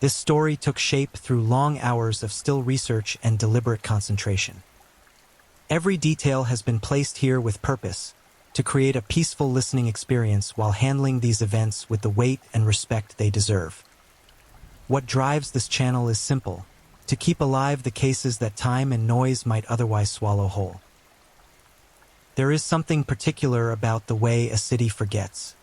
This story took shape through long hours of still research and deliberate concentration. Every detail has been placed here with purpose, to create a peaceful listening experience while handling these events with the weight and respect they deserve. What drives this channel is simple: to keep alive the cases that time and noise might otherwise swallow whole. There is something particular about the way a city forgets.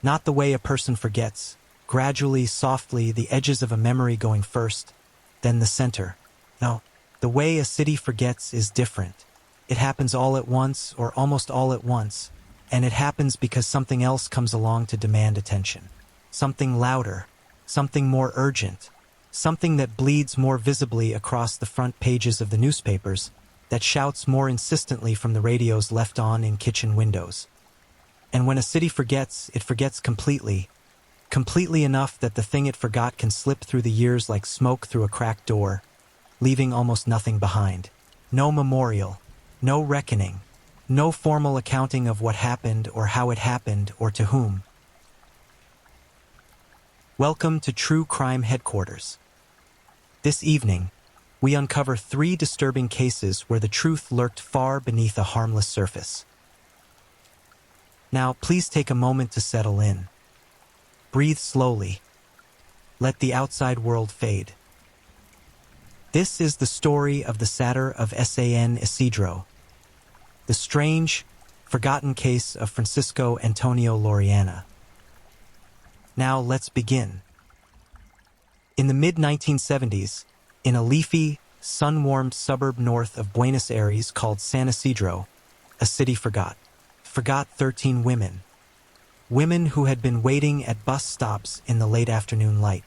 Not the way a person forgets, gradually, softly, the edges of a memory going first, then the center. No, the way a city forgets is different. It happens all at once, or almost all at once, and it happens because something else comes along to demand attention. Something louder, something more urgent, something that bleeds more visibly across the front pages of the newspapers, that shouts more insistently from the radios left on in kitchen windows. And when a city forgets, it forgets completely. Completely enough that the thing it forgot can slip through the years like smoke through a cracked door, leaving almost nothing behind. No memorial, no reckoning, no formal accounting of what happened or how it happened or to whom. Welcome to True Crime Headquarters. This evening, we uncover 3 disturbing cases where the truth lurked far beneath a harmless surface. Now, please take a moment to settle in. Breathe slowly. Let the outside world fade. This is the story of the satyr of San Isidro, the strange, forgotten case of Francisco Antonio Laureano. Now let's begin. In the mid-1970s, in a leafy, sun-warmed suburb north of Buenos Aires called San Isidro, a city forgot 13 women. Women who had been waiting at bus stops in the late afternoon light.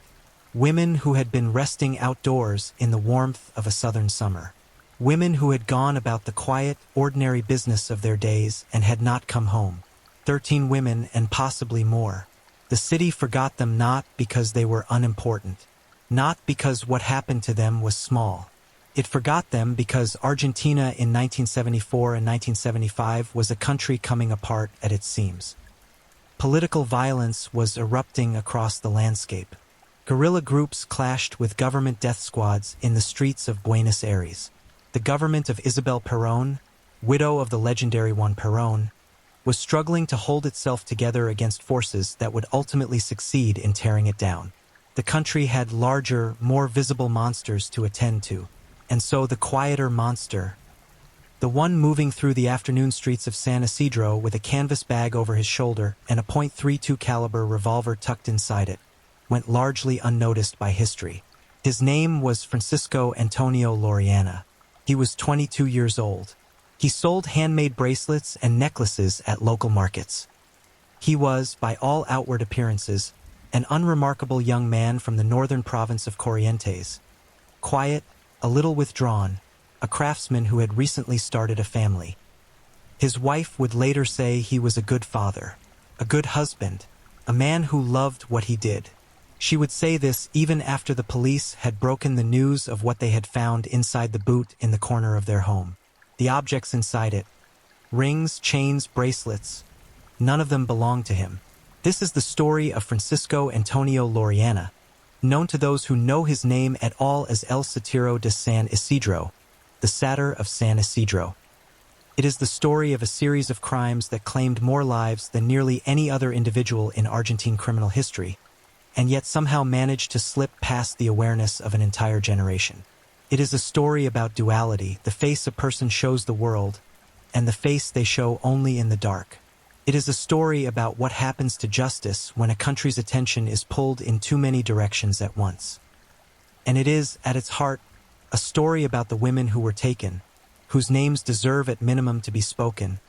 Women who had been resting outdoors in the warmth of a southern summer. Women who had gone about the quiet, ordinary business of their days and had not come home. 13 women and possibly more. The city forgot them not because they were unimportant, not because what happened to them was small. It forgot them because Argentina in 1974 and 1975 was a country coming apart at its seams. Political violence was erupting across the landscape. Guerrilla groups clashed with government death squads in the streets of Buenos Aires. The government of Isabel Perón, widow of the legendary Juan Perón, was struggling to hold itself together against forces that would ultimately succeed in tearing it down. The country had larger, more visible monsters to attend to, and so the quieter monster, the one moving through the afternoon streets of San Isidro with a canvas bag over his shoulder and a .32 caliber revolver tucked inside it, went largely unnoticed by history. His name was Francisco Antonio Laureano. He was 22 years old. He sold handmade bracelets and necklaces at local markets. He was, by all outward appearances, an unremarkable young man from the northern province of Corrientes. Quiet, a little withdrawn, a craftsman who had recently started a family. His wife would later say he was a good father, a good husband, a man who loved what he did. She would say this even after the police had broken the news of what they had found inside the boot in the corner of their home. The objects inside it, rings, chains, bracelets, none of them belonged to him. This is the story of Francisco Antonio Laureano, known to those who know his name at all as El Satiro de San Isidro, the satyr of San Isidro. It is the story of a series of crimes that claimed more lives than nearly any other individual in Argentine criminal history, and yet somehow managed to slip past the awareness of an entire generation. It is a story about duality, the face a person shows the world, and the face they show only in the dark. It is a story about what happens to justice when a country's attention is pulled in too many directions at once. And it is, at its heart, a story about the women who were taken, whose names deserve at minimum to be spoken,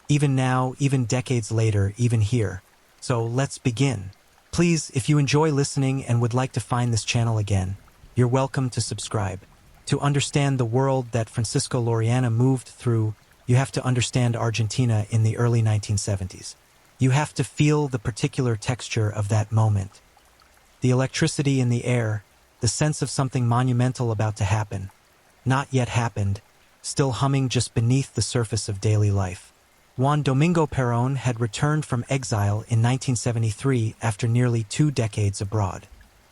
even now, even decades later, even here. So let's begin. Please, if you enjoy listening and would like to find this channel again, you're welcome to subscribe. To understand the world that Francisco Laureano moved through, you have to understand Argentina in the early 1970s. You have to feel the particular texture of that moment. The electricity in the air, the sense of something monumental about to happen, not yet happened, still humming just beneath the surface of daily life. Juan Domingo Perón had returned from exile in 1973 after nearly 2 decades abroad.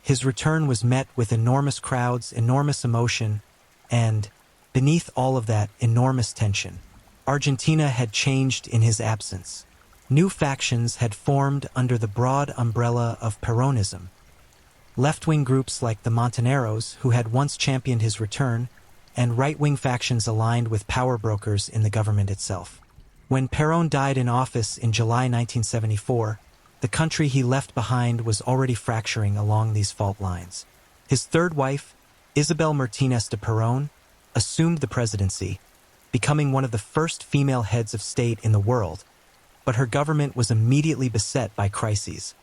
His return was met with enormous crowds, enormous emotion, and, beneath all of that, enormous tension. Argentina had changed in his absence. New factions had formed under the broad umbrella of Peronism. Left-wing groups like the Montoneros, who had once championed his return, and right-wing factions aligned with power brokers in the government itself. When Perón died in office in July 1974, the country he left behind was already fracturing along these fault lines. His third wife, Isabel Martínez de Perón, assumed the presidency, becoming one of the first female heads of state in the world, but her government was immediately beset by crises.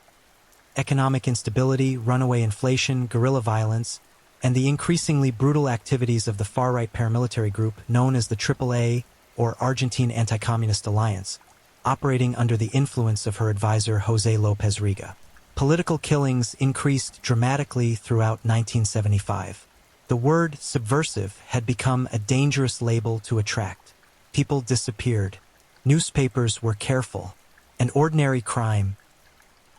Economic instability, runaway inflation, guerrilla violence, and the increasingly brutal activities of the far-right paramilitary group known as the AAA, or Argentine Anti-Communist Alliance, operating under the influence of her advisor José López Rega. Political killings increased dramatically throughout 1975. The word subversive had become a dangerous label to attract. People disappeared. Newspapers were careful. An ordinary crime,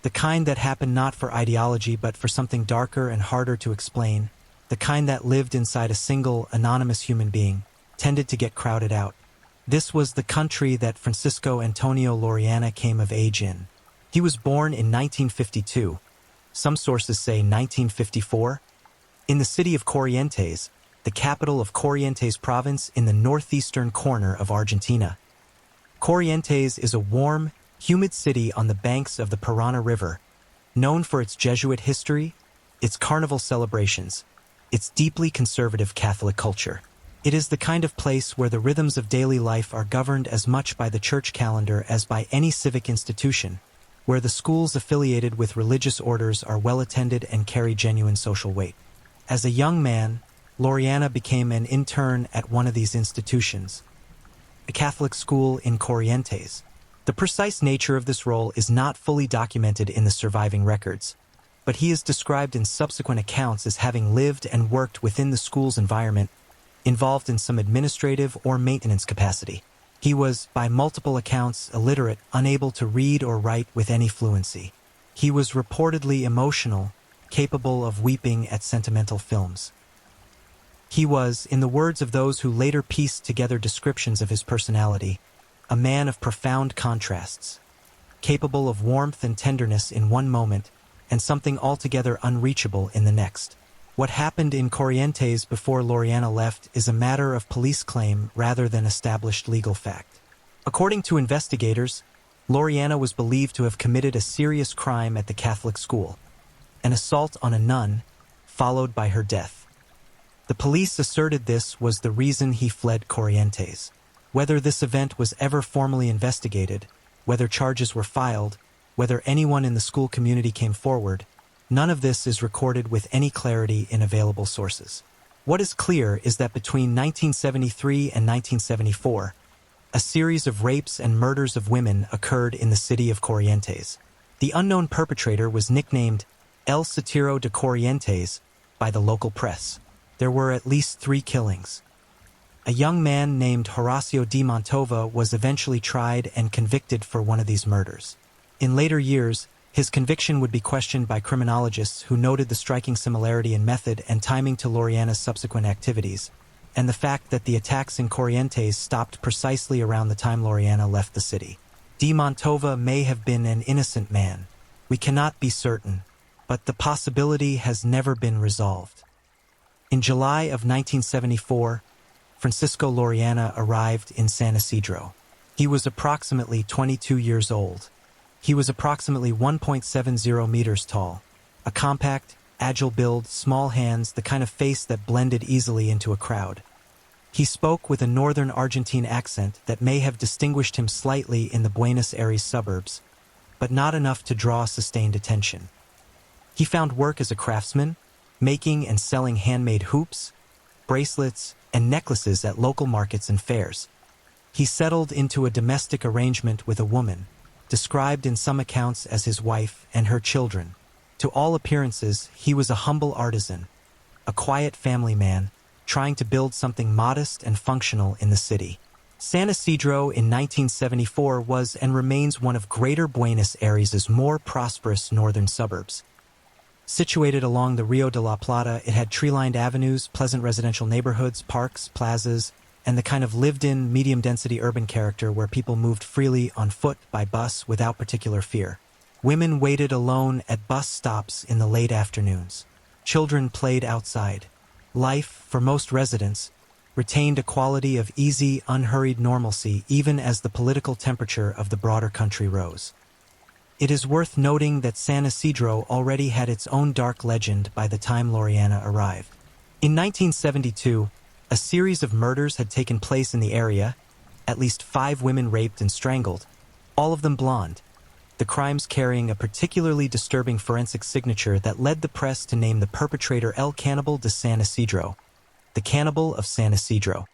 the kind that happened not for ideology but for something darker and harder to explain, the kind that lived inside a single, anonymous human being, tended to get crowded out. This was the country that Francisco Antonio Lorellana came of age in. He was born in 1952, some sources say 1954, in the city of Corrientes, the capital of Corrientes province in the northeastern corner of Argentina. Corrientes is a warm, humid city on the banks of the Paraná River, known for its Jesuit history, its carnival celebrations, its deeply conservative Catholic culture. It is the kind of place where the rhythms of daily life are governed as much by the church calendar as by any civic institution, where the schools affiliated with religious orders are well attended and carry genuine social weight. As a young man, Lorellana became an intern at one of these institutions, a Catholic school in Corrientes. The precise nature of this role is not fully documented in the surviving records, but he is described in subsequent accounts as having lived and worked within the school's environment, involved in some administrative or maintenance capacity. He was, by multiple accounts, illiterate, unable to read or write with any fluency. He was reportedly emotional, capable of weeping at sentimental films. He was, in the words of those who later pieced together descriptions of his personality, a man of profound contrasts, capable of warmth and tenderness in one moment and something altogether unreachable in the next. What happened in Corrientes before Lorellana left is a matter of police claim rather than established legal fact. According to investigators, Lorellana was believed to have committed a serious crime at the Catholic school, an assault on a nun, followed by her death. The police asserted this was the reason he fled Corrientes. Whether this event was ever formally investigated, whether charges were filed, whether anyone in the school community came forward, none of this is recorded with any clarity in available sources. What is clear is that between 1973 and 1974, a series of rapes and murders of women occurred in the city of Corrientes. The unknown perpetrator was nicknamed El Satiro de Corrientes by the local press. There were at least 3 killings. A young man named Horacio de Montova was eventually tried and convicted for one of these murders. In later years, his conviction would be questioned by criminologists who noted the striking similarity in method and timing to Lorellana's subsequent activities, and the fact that the attacks in Corrientes stopped precisely around the time Lorellana left the city. De Montova may have been an innocent man. We cannot be certain, but the possibility has never been resolved. In July of 1974, Francisco Lorellana arrived in San Isidro. He was approximately 22 years old. He was approximately 1.70 meters tall, a compact, agile build, small hands, the kind of face that blended easily into a crowd. He spoke with a northern Argentine accent that may have distinguished him slightly in the Buenos Aires suburbs, but not enough to draw sustained attention. He found work as a craftsman, making and selling handmade hoops, bracelets, and necklaces at local markets and fairs. He settled into a domestic arrangement with a woman, described in some accounts as his wife and her children. To all appearances, he was a humble artisan, a quiet family man, trying to build something modest and functional in the city. San Isidro in 1974 was and remains one of Greater Buenos Aires' more prosperous northern suburbs. Situated along the Rio de la Plata, it had tree-lined avenues, pleasant residential neighborhoods, parks, plazas, and the kind of lived-in, medium-density urban character where people moved freely on foot, by bus, without particular fear. Women waited alone at bus stops in the late afternoons. Children played outside. Life, for most residents, retained a quality of easy, unhurried normalcy even as the political temperature of the broader country rose. It is worth noting that San Isidro already had its own dark legend by the time Loriana arrived. In 1972, a series of murders had taken place in the area, at least 5 women raped and strangled, all of them blonde, the crimes carrying a particularly disturbing forensic signature that led the press to name the perpetrator El Cannibal de San Isidro, the Cannibal of San Isidro.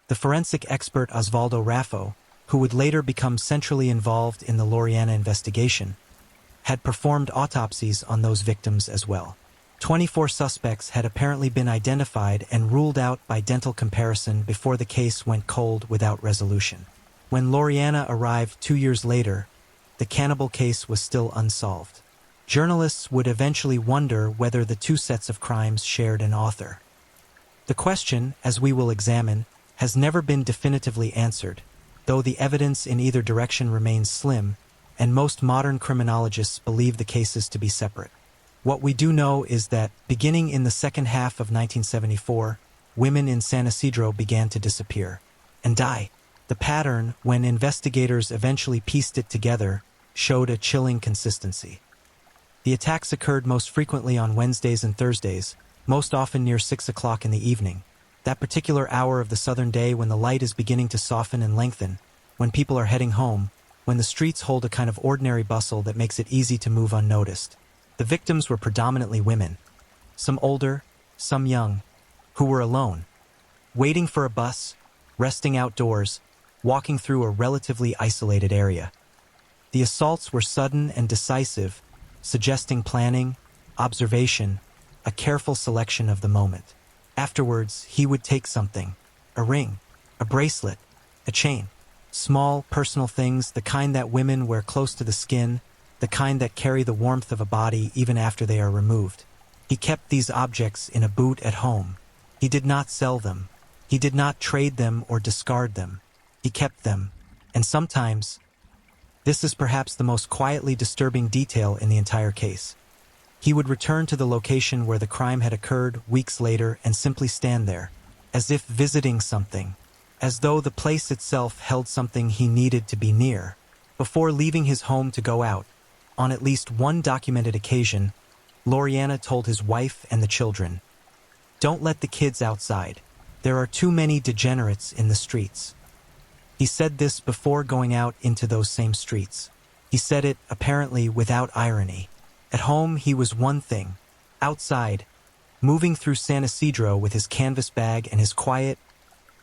The forensic expert Osvaldo Raffo, who would later become centrally involved in the Loriana investigation, had performed autopsies on those victims as well. 24 suspects had apparently been identified and ruled out by dental comparison before the case went cold without resolution. When Loriana arrived 2 years later, the cannibal case was still unsolved. Journalists would eventually wonder whether the 2 sets of crimes shared an author. The question, as we will examine, has never been definitively answered, though the evidence in either direction remains slim, and most modern criminologists believe the cases to be separate. What we do know is that, beginning in the second half of 1974, women in San Isidro began to disappear and die. The pattern, when investigators eventually pieced it together, showed a chilling consistency. The attacks occurred most frequently on Wednesdays and Thursdays, most often near 6 o'clock in the evening, that particular hour of the southern day when the light is beginning to soften and lengthen, when people are heading home, when the streets hold a kind of ordinary bustle that makes it easy to move unnoticed. The victims were predominantly women, some older, some young, who were alone, waiting for a bus, resting outdoors, walking through a relatively isolated area. The assaults were sudden and decisive, suggesting planning, observation, a careful selection of the moment. Afterwards, he would take something, a ring, a bracelet, a chain, small, personal things, the kind that women wear close to the skin, the kind that carry the warmth of a body even after they are removed. He kept these objects in a boot at home. He did not sell them. He did not trade them or discard them. He kept them, and sometimes, this is perhaps the most quietly disturbing detail in the entire case, he would return to the location where the crime had occurred weeks later and simply stand there, as if visiting something, as though the place itself held something he needed to be near. Before leaving his home to go out, on at least one documented occasion, Loriana told his wife and the children, "Don't let the kids outside. There are too many degenerates in the streets." He said this before going out into those same streets. He said it, apparently, without irony. At home, he was one thing. Outside, moving through San Isidro with his canvas bag and his quiet,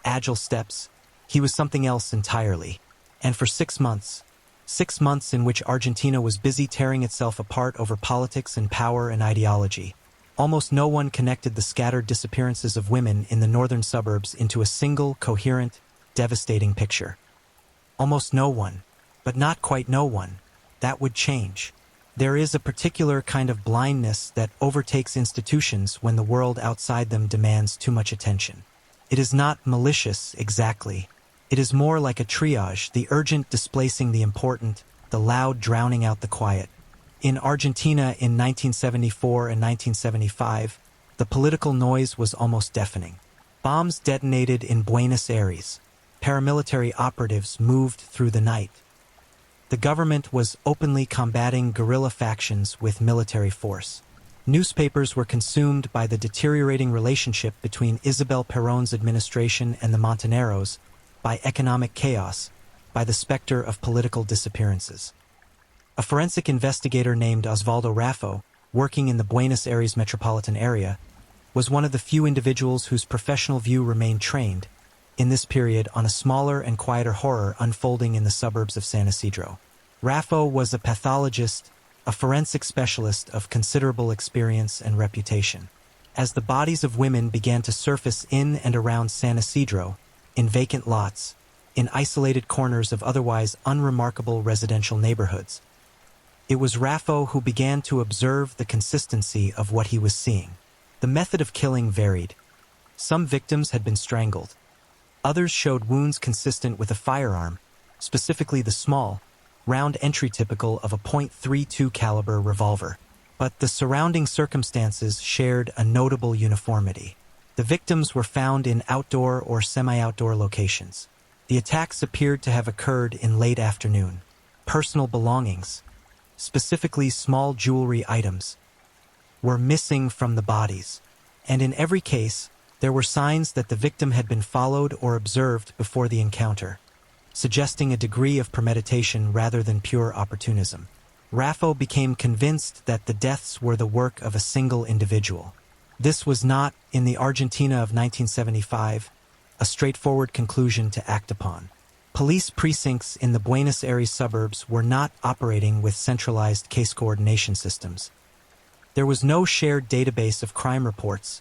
agile steps, he was something else entirely. And for 6 months, 6 months in which Argentina was busy tearing itself apart over politics and power and ideology, almost no one connected the scattered disappearances of women in the northern suburbs into a single, coherent, devastating picture. Almost no one, but not quite no one. That would change. There is a particular kind of blindness that overtakes institutions when the world outside them demands too much attention. It is not malicious, exactly. It is more like a triage, the urgent displacing the important, the loud drowning out the quiet. In Argentina in 1974 and 1975, the political noise was almost deafening. Bombs detonated in Buenos Aires. Paramilitary operatives moved through the night. The government was openly combating guerrilla factions with military force. Newspapers were consumed by the deteriorating relationship between Isabel Perón's administration and the Montoneros, by economic chaos, by the specter of political disappearances. A forensic investigator named Osvaldo Raffo, working in the Buenos Aires metropolitan area, was one of the few individuals whose professional view remained trained, in this period, on a smaller and quieter horror unfolding in the suburbs of San Isidro. Raffo was a pathologist, a forensic specialist of considerable experience and reputation. As the bodies of women began to surface in and around San Isidro, in vacant lots, in isolated corners of otherwise unremarkable residential neighborhoods, It was Raffo who began to observe the consistency of what he was seeing. The method of killing varied. Some victims had been strangled. Others showed wounds consistent with a firearm, specifically the small, round entry typical of a .32 caliber revolver. But the surrounding circumstances shared a notable uniformity. The victims were found in outdoor or semi-outdoor locations. The attacks appeared to have occurred in late afternoon. Personal belongings, specifically small jewelry items, were missing from the bodies, and in every case, there were signs that the victim had been followed or observed before the encounter, suggesting a degree of premeditation rather than pure opportunism. Raffo became convinced that the deaths were the work of a single individual. This was not, in the Argentina of 1975, a straightforward conclusion to act upon. Police precincts in the Buenos Aires suburbs were not operating with centralized case coordination systems. There was no shared database of crime reports,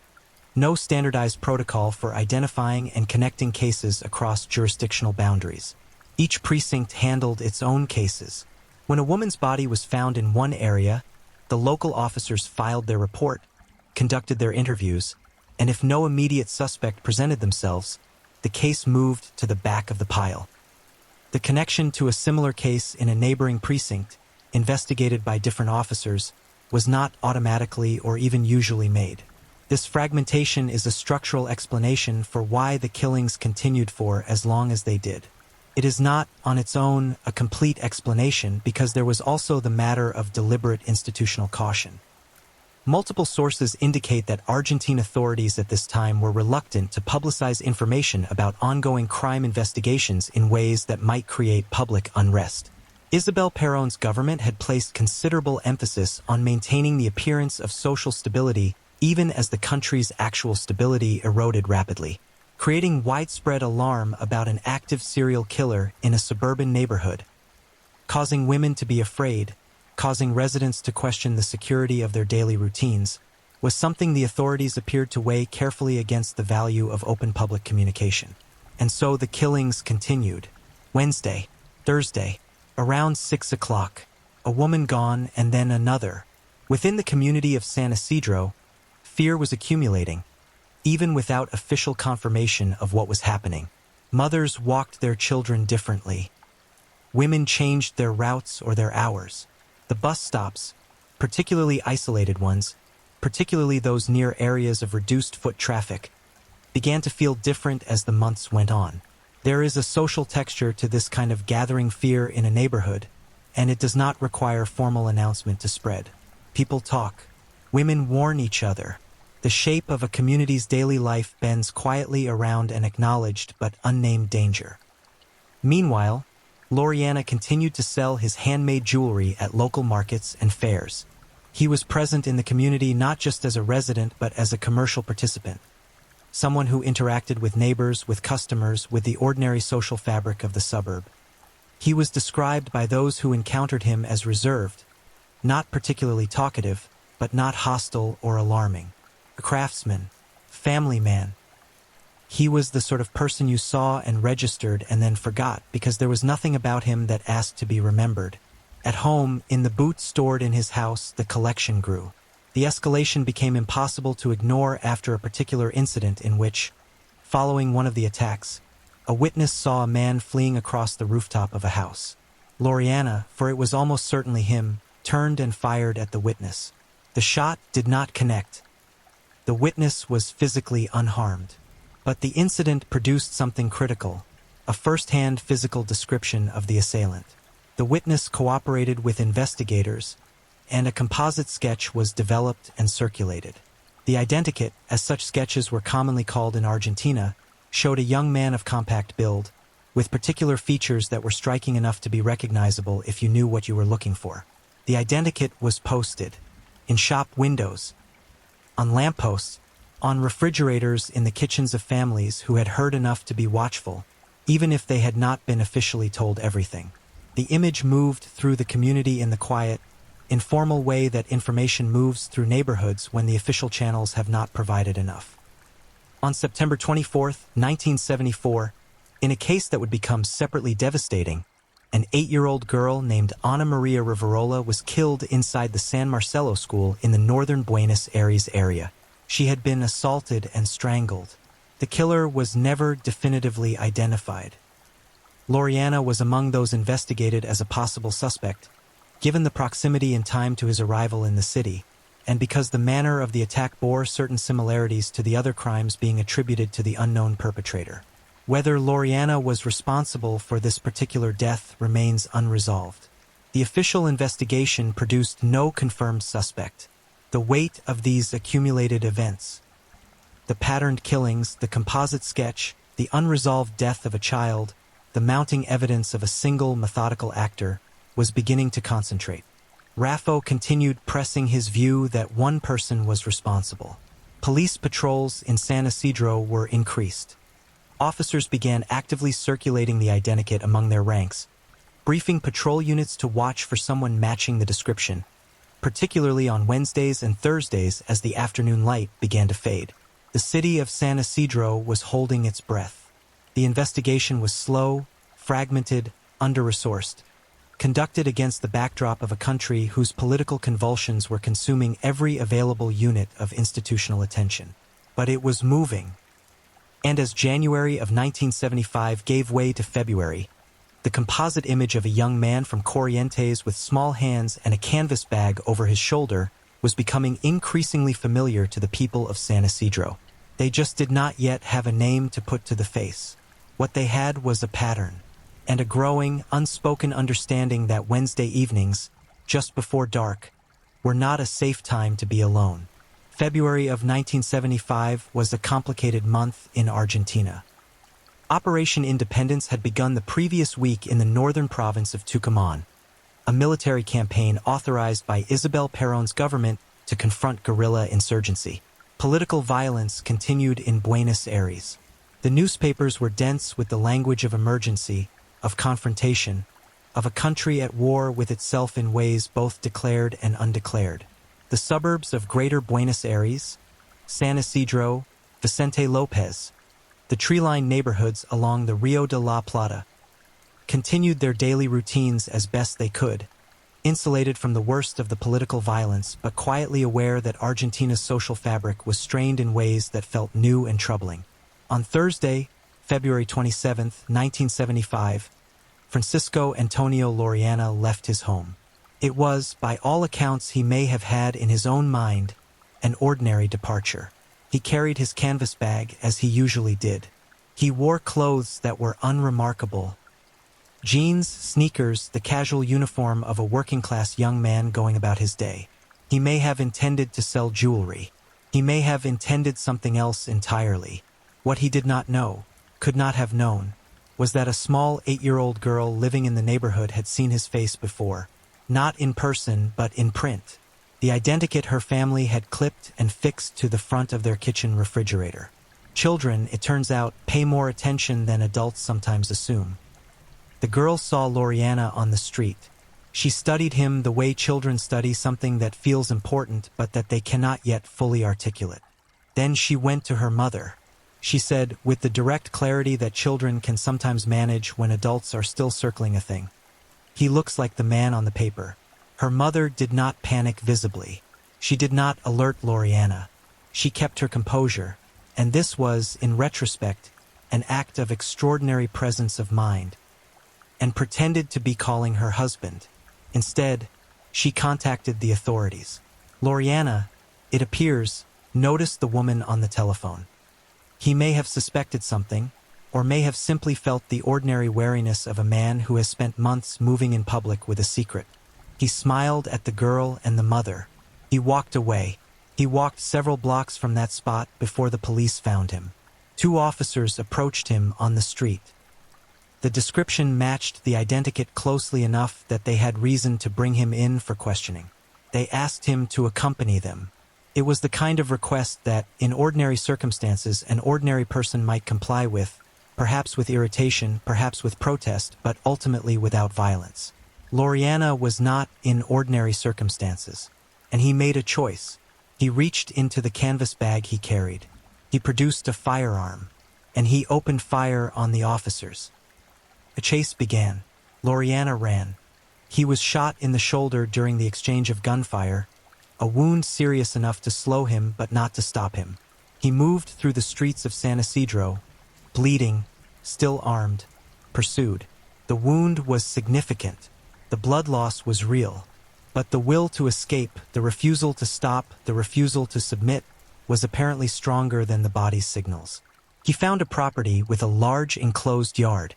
no standardized protocol for identifying and connecting cases across jurisdictional boundaries. Each precinct handled its own cases. When a woman's body was found in one area, the local officers filed their report, conducted their interviews, and if no immediate suspect presented themselves, the case moved to the back of the pile. The connection to a similar case in a neighboring precinct, investigated by different officers, was not automatically or even usually made. This fragmentation is a structural explanation for why the killings continued for as long as they did. It is not, on its own, a complete explanation because there was also the matter of deliberate institutional caution. Multiple sources indicate that Argentine authorities at this time were reluctant to publicize information about ongoing crime investigations in ways that might create public unrest. Isabel Perón's government had placed considerable emphasis on maintaining the appearance of social stability even as the country's actual stability eroded rapidly, creating widespread alarm about an active serial killer in a suburban neighborhood, causing women to be afraid, causing residents to question the security of their daily routines, was something the authorities appeared to weigh carefully against the value of open public communication. And so the killings continued. Wednesday, Thursday, around 6 o'clock, a woman gone and then another. Within the community of San Isidro, fear was accumulating, even without official confirmation of what was happening. Mothers walked their children differently. Women changed their routes or their hours. The bus stops, particularly isolated ones, particularly those near areas of reduced foot traffic, began to feel different as the months went on. There is a social texture to this kind of gathering fear in a neighborhood, and it does not require formal announcement to spread. People talk. Women warn each other. The shape of a community's daily life bends quietly around an acknowledged but unnamed danger. Meanwhile, Loriana continued to sell his handmade jewelry at local markets and fairs. He was present in the community not just as a resident but as a commercial participant, someone who interacted with neighbors, with customers, with the ordinary social fabric of the suburb. He was described by those who encountered him as reserved, not particularly talkative, but not hostile or alarming. A craftsman, family man. He was the sort of person you saw and registered and then forgot because there was nothing about him that asked to be remembered. At home, in the boots stored in his house, the collection grew. The escalation became impossible to ignore after a particular incident in which, following one of the attacks, a witness saw a man fleeing across the rooftop of a house. Loriana, for it was almost certainly him, turned and fired at the witness. The shot did not connect. The witness was physically unharmed. But the incident produced something critical, a first-hand physical description of the assailant. The witness cooperated with investigators, and a composite sketch was developed and circulated. The identikit, as such sketches were commonly called in Argentina, showed a young man of compact build, with particular features that were striking enough to be recognizable if you knew what you were looking for. The identikit was posted in shop windows, on lampposts, on refrigerators in the kitchens of families who had heard enough to be watchful, even if they had not been officially told everything. The image moved through the community in the quiet, informal way that information moves through neighborhoods when the official channels have not provided enough. On September 24, 1974, in a case that would become separately devastating, An 8-year-old girl named Ana Maria Rivarola was killed inside the San Marcelo school in the northern Buenos Aires area. She had been assaulted and strangled. The killer was never definitively identified. Loriana was among those investigated as a possible suspect, given the proximity and time to his arrival in the city, and because the manner of the attack bore certain similarities to the other crimes being attributed to the unknown perpetrator. Whether Loriana was responsible for this particular death remains unresolved. The official investigation produced no confirmed suspect. The weight of these accumulated events, the patterned killings, the composite sketch, the unresolved death of a child, the mounting evidence of a single methodical actor, was beginning to concentrate. Raffo continued pressing his view that one person was responsible. Police patrols in San Isidro were increased. Officers began actively circulating the identikit among their ranks, briefing patrol units to watch for someone matching the description, particularly on Wednesdays and Thursdays as the afternoon light began to fade. The city of San Isidro was holding its breath. The investigation was slow, fragmented, under-resourced, conducted against the backdrop of a country whose political convulsions were consuming every available unit of institutional attention. But it was moving. And as January of 1975 gave way to February, the composite image of a young man from Corrientes with small hands and a canvas bag over his shoulder was becoming increasingly familiar to the people of San Isidro. They just did not yet have a name to put to the face. What they had was a pattern, and a growing, unspoken understanding that Wednesday evenings, just before dark, were not a safe time to be alone. February of 1975 was a complicated month in Argentina. Operation Independence had begun the previous week in the northern province of Tucumán, a military campaign authorized by Isabel Perón's government to confront guerrilla insurgency. Political violence continued in Buenos Aires. The newspapers were dense with the language of emergency, of confrontation, of a country at war with itself in ways both declared and undeclared. The suburbs of Greater Buenos Aires, San Isidro, Vicente López, the tree-lined neighborhoods along the Rio de la Plata, continued their daily routines as best they could, insulated from the worst of the political violence but quietly aware that Argentina's social fabric was strained in ways that felt new and troubling. On Thursday, February 27, 1975, Francisco Antonio Loriana left his home. It was, by all accounts he may have had in his own mind, an ordinary departure. He carried his canvas bag as he usually did. He wore clothes that were unremarkable. Jeans, sneakers, the casual uniform of a working-class young man going about his day. He may have intended to sell jewelry. He may have intended something else entirely. What he did not know, could not have known, was that a small 8-year-old girl living in the neighborhood had seen his face before, not in person but in print. The identikit her family had clipped and fixed to the front of their kitchen refrigerator. Children, it turns out, pay more attention than adults sometimes assume. The girl saw Loriana on the street. She studied him the way children study something that feels important but that they cannot yet fully articulate. Then she went to her mother. She said, with the direct clarity that children can sometimes manage when adults are still circling a thing, "He looks like the man on the paper." Her mother did not panic visibly. She did not alert Loriana. She kept her composure, and this was, in retrospect, an act of extraordinary presence of mind, and pretended to be calling her husband. Instead, she contacted the authorities. Loriana, it appears, noticed the woman on the telephone. He may have suspected something, or may have simply felt the ordinary wariness of a man who has spent months moving in public with a secret. He smiled at the girl and the mother. He walked away. He walked several blocks from that spot before the police found him. 2 officers approached him on the street. The description matched the identikit closely enough that they had reason to bring him in for questioning. They asked him to accompany them. It was the kind of request that, in ordinary circumstances, an ordinary person might comply with, perhaps with irritation, perhaps with protest, but ultimately without violence. Loriana was not in ordinary circumstances, and he made a choice. He reached into the canvas bag he carried. He produced a firearm, and he opened fire on the officers. A chase began. Loriana ran. He was shot in the shoulder during the exchange of gunfire, a wound serious enough to slow him but not to stop him. He moved through the streets of San Isidro, bleeding, still armed, pursued. The wound was significant. The blood loss was real. But the will to escape, the refusal to stop, the refusal to submit, was apparently stronger than the body's signals. He found a property with a large enclosed yard.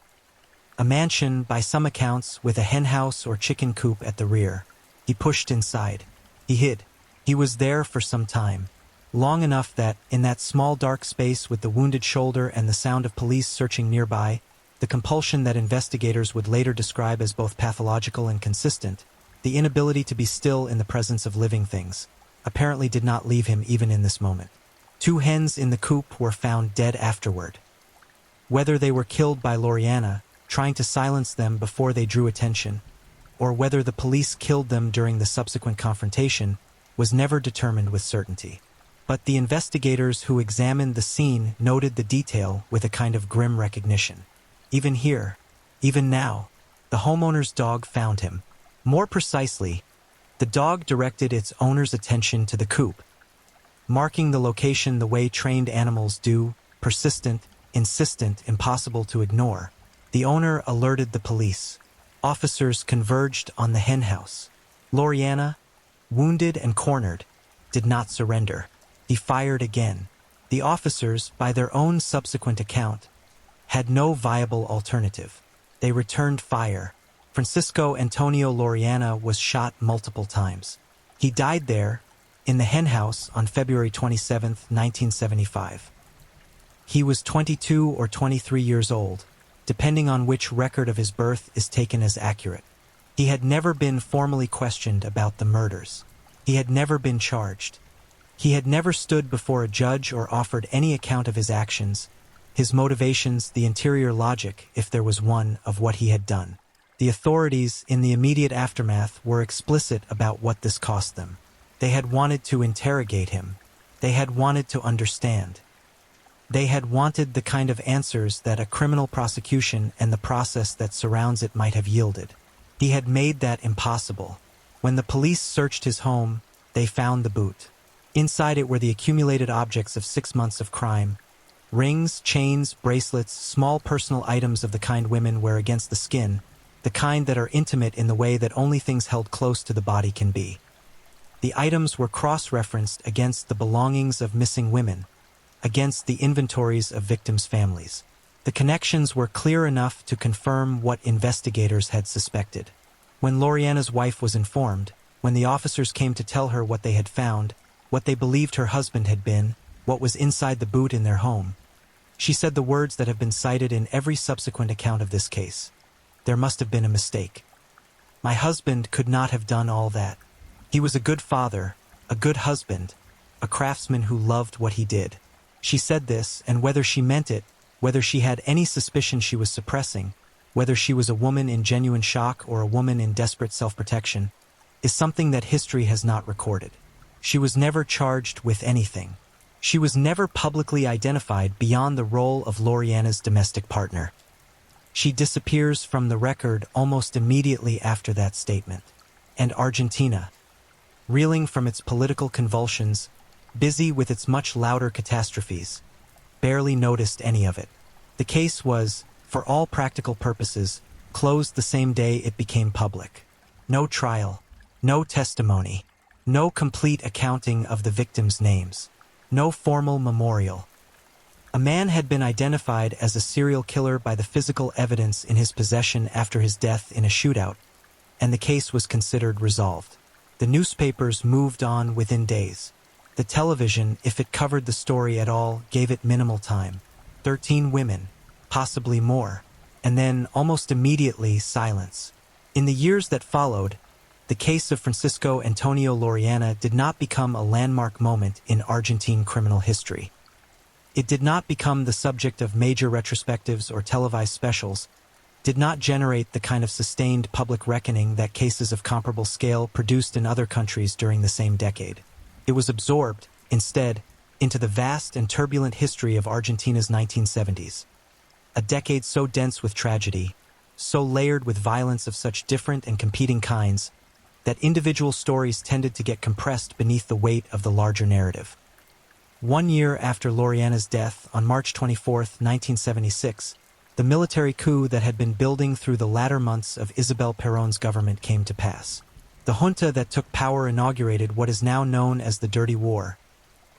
A mansion, by some accounts, with a henhouse or chicken coop at the rear. He pushed inside. He hid. He was there for some time. Long enough that, in that small dark space with the wounded shoulder and the sound of police searching nearby, the compulsion that investigators would later describe as both pathological and consistent, the inability to be still in the presence of living things, apparently did not leave him even in this moment. 2 hens in the coop were found dead afterward. Whether they were killed by Loriana, trying to silence them before they drew attention, or whether the police killed them during the subsequent confrontation, was never determined with certainty. But the investigators who examined the scene noted the detail with a kind of grim recognition. Even here, even now, the homeowner's dog found him. More precisely, the dog directed its owner's attention to the coop, marking the location the way trained animals do, persistent, insistent, impossible to ignore. The owner alerted the police. Officers converged on the henhouse. Loriana, wounded and cornered, did not surrender. He fired again. The officers, by their own subsequent account, had no viable alternative. They returned fire. Francisco Antonio Loriana was shot multiple times. He died there, in the henhouse, on February 27, 1975. He was 22 or 23 years old, depending on which record of his birth is taken as accurate. He had never been formally questioned about the murders. He had never been charged. He had never stood before a judge or offered any account of his actions, his motivations, the interior logic, if there was one, of what he had done. The authorities, in the immediate aftermath, were explicit about what this cost them. They had wanted to interrogate him. They had wanted to understand. They had wanted the kind of answers that a criminal prosecution and the process that surrounds it might have yielded. He had made that impossible. When the police searched his home, they found the boot. Inside it were the accumulated objects of 6 months of crime: rings, chains, bracelets, small personal items of the kind women wear against the skin, the kind that are intimate in the way that only things held close to the body can be. The items were cross-referenced against the belongings of missing women, against the inventories of victims' families. The connections were clear enough to confirm what investigators had suspected. When Loriana's wife was informed, when the officers came to tell her what they had found, what they believed her husband had been, what was inside the boot in their home, she said the words that have been cited in every subsequent account of this case: "There must have been a mistake. My husband could not have done all that. He was a good father, a good husband, a craftsman who loved what he did." She said this, and whether she meant it, whether she had any suspicion she was suppressing, whether she was a woman in genuine shock or a woman in desperate self-protection, is something that history has not recorded. She was never charged with anything. She was never publicly identified beyond the role of Loriana's domestic partner. She disappears from the record almost immediately after that statement. And Argentina, reeling from its political convulsions, busy with its much louder catastrophes, barely noticed any of it. The case was, for all practical purposes, closed the same day it became public. No trial, no testimony, no complete accounting of the victims' names, no formal memorial. A man had been identified as a serial killer by the physical evidence in his possession after his death in a shootout, and the case was considered resolved. The newspapers moved on within days. The television, if it covered the story at all, gave it minimal time. 13 women, possibly more, and then, almost immediately, silence. In the years that followed, the case of Francisco Antonio Loriana did not become a landmark moment in Argentine criminal history. It did not become the subject of major retrospectives or televised specials, did not generate the kind of sustained public reckoning that cases of comparable scale produced in other countries during the same decade. It was absorbed, instead, into the vast and turbulent history of Argentina's 1970s. A decade so dense with tragedy, so layered with violence of such different and competing kinds, that individual stories tended to get compressed beneath the weight of the larger narrative. 1 year after Loriana's death, on March 24, 1976, the military coup that had been building through the latter months of Isabel Perón's government came to pass. The junta that took power inaugurated what is now known as the Dirty War,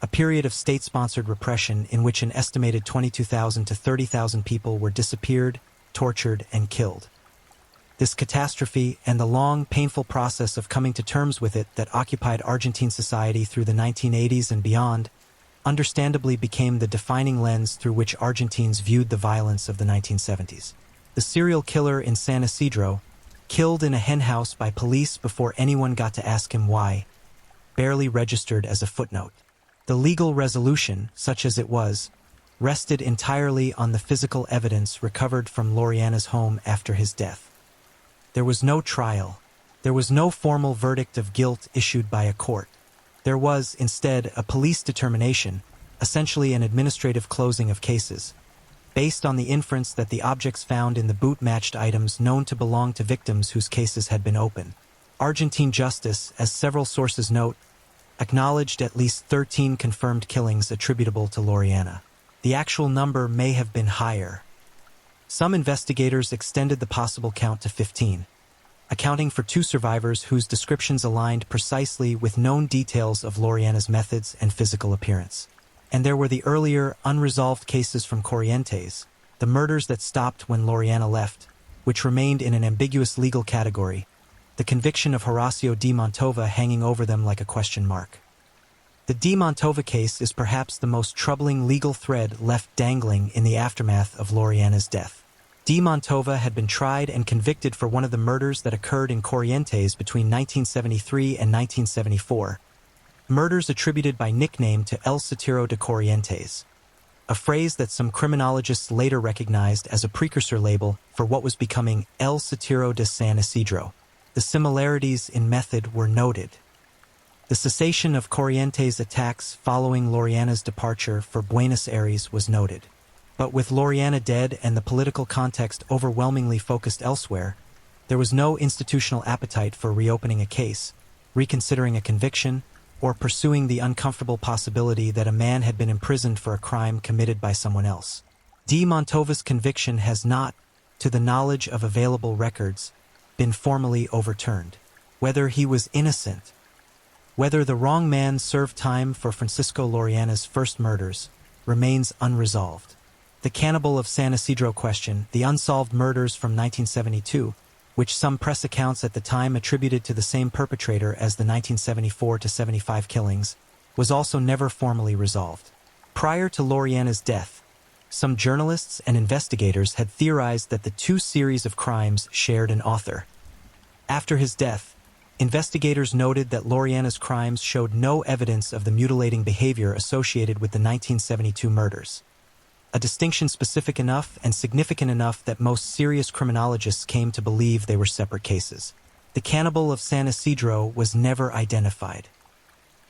a period of state-sponsored repression in which an estimated 22,000 to 30,000 people were disappeared, tortured, and killed. This catastrophe and the long, painful process of coming to terms with it that occupied Argentine society through the 1980s and beyond understandably became the defining lens through which Argentines viewed the violence of the 1970s. The serial killer in San Isidro, killed in a henhouse by police before anyone got to ask him why, barely registered as a footnote. The legal resolution, such as it was, rested entirely on the physical evidence recovered from Loriana's home after his death. There was no trial. There was no formal verdict of guilt issued by a court. There was, instead, a police determination, essentially an administrative closing of cases, based on the inference that the objects found in the boot matched items known to belong to victims whose cases had been open. Argentine justice, as several sources note, acknowledged at least 13 confirmed killings attributable to Loriana. The actual number may have been higher. Some investigators extended the possible count to 15, accounting for 2 survivors whose descriptions aligned precisely with known details of Loriana's methods and physical appearance. And there were the earlier, unresolved cases from Corrientes, the murders that stopped when Loriana left, which remained in an ambiguous legal category, the conviction of Horacio de Montova hanging over them like a question mark. The de Montova case is perhaps the most troubling legal thread left dangling in the aftermath of Loriana's death. De Montova had been tried and convicted for one of the murders that occurred in Corrientes between 1973 and 1974, murders attributed by nickname to El Sátiro de Corrientes, a phrase that some criminologists later recognized as a precursor label for what was becoming El Sátiro de San Isidro. The similarities in method were noted. The cessation of Corrientes' attacks following Loriana's departure for Buenos Aires was noted. But with Loriana dead and the political context overwhelmingly focused elsewhere, there was no institutional appetite for reopening a case, reconsidering a conviction, or pursuing the uncomfortable possibility that a man had been imprisoned for a crime committed by someone else. De Montova's conviction has not, to the knowledge of available records, been formally overturned. Whether he was innocent, whether the wrong man served time for Francisco Loriana's first murders, remains unresolved. The Cannibal of San Isidro question, the unsolved murders from 1972, which some press accounts at the time attributed to the same perpetrator as the 1974-75 killings, was also never formally resolved. Prior to Loriana's death, some journalists and investigators had theorized that the 2 series of crimes shared an author. After his death, investigators noted that Loriana's crimes showed no evidence of the mutilating behavior associated with the 1972 murders, a distinction specific enough and significant enough that most serious criminologists came to believe they were separate cases. The Cannibal of San Isidro was never identified.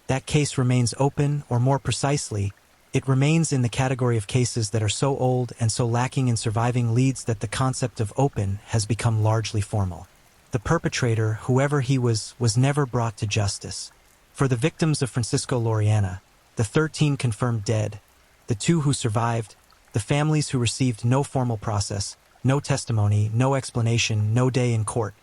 That case remains open, or more precisely, it remains in the category of cases that are so old and so lacking in surviving leads that the concept of open has become largely formal. The perpetrator, whoever he was never brought to justice. For the victims of Francisco Loriana, the 13 confirmed dead, the 2 who survived, the families who received no formal process, no testimony, no explanation, no day in court.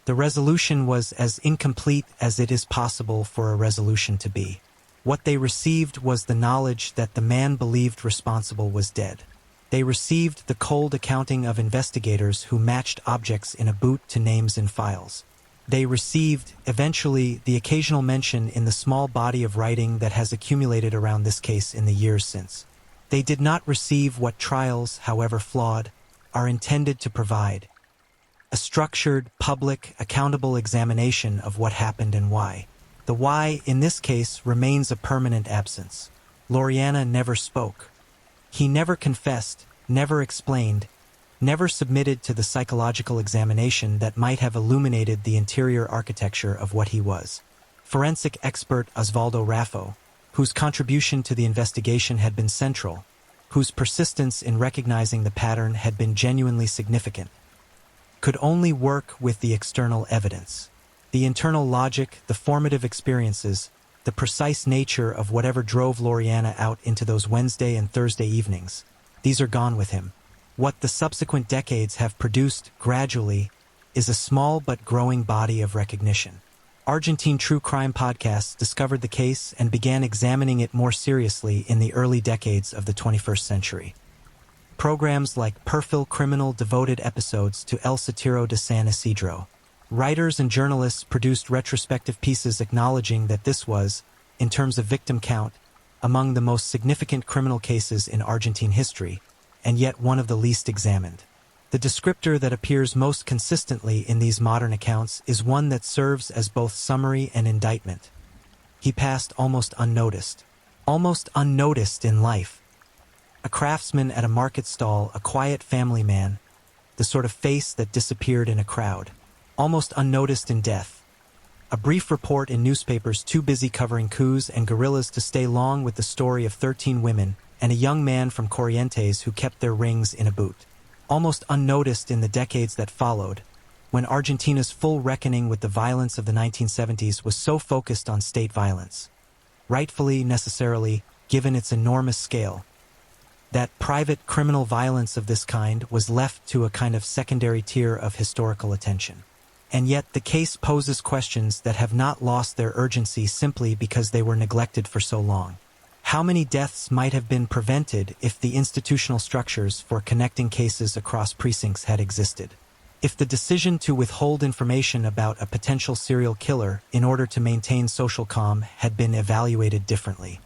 The resolution was as incomplete as it is possible for a resolution to be. What they received was the knowledge that the man believed responsible was dead. They received the cold accounting of investigators who matched objects in a boot to names in files. They received, eventually, the occasional mention in the small body of writing that has accumulated around this case in the years since. They did not receive what trials, however flawed, are intended to provide: a structured, public, accountable examination of what happened and why. The why, in this case, remains a permanent absence. Loriana never spoke. He never confessed, never explained, never submitted to the psychological examination that might have illuminated the interior architecture of what he was. Forensic expert Osvaldo Raffo, whose contribution to the investigation had been central, whose persistence in recognizing the pattern had been genuinely significant, could only work with the external evidence. The internal logic, the formative experiences, the precise nature of whatever drove Loriana out into those Wednesday and Thursday evenings, these are gone with him. What the subsequent decades have produced, gradually, is a small but growing body of recognition. Argentine true crime podcasts discovered the case and began examining it more seriously in the early decades of the 21st century. Programs like Perfil Criminal devoted episodes to El Satiro de San Isidro. Writers and journalists produced retrospective pieces acknowledging that this was, in terms of victim count, among the most significant criminal cases in Argentine history, and yet one of the least examined. The descriptor that appears most consistently in these modern accounts is one that serves as both summary and indictment. He passed almost unnoticed in life. A craftsman at a market stall, a quiet family man, the sort of face that disappeared in a crowd. Almost unnoticed in death. A brief report in newspapers too busy covering coups and guerrillas to stay long with the story of 13 women and a young man from Corrientes who kept their rings in a boot. Almost unnoticed in the decades that followed, when Argentina's full reckoning with the violence of the 1970s was so focused on state violence. Rightfully, necessarily, given its enormous scale. That private criminal violence of this kind was left to a kind of secondary tier of historical attention. And yet the case poses questions that have not lost their urgency simply because they were neglected for so long. How many deaths might have been prevented if the institutional structures for connecting cases across precincts had existed? If the decision to withhold information about a potential serial killer in order to maintain social calm had been evaluated differently?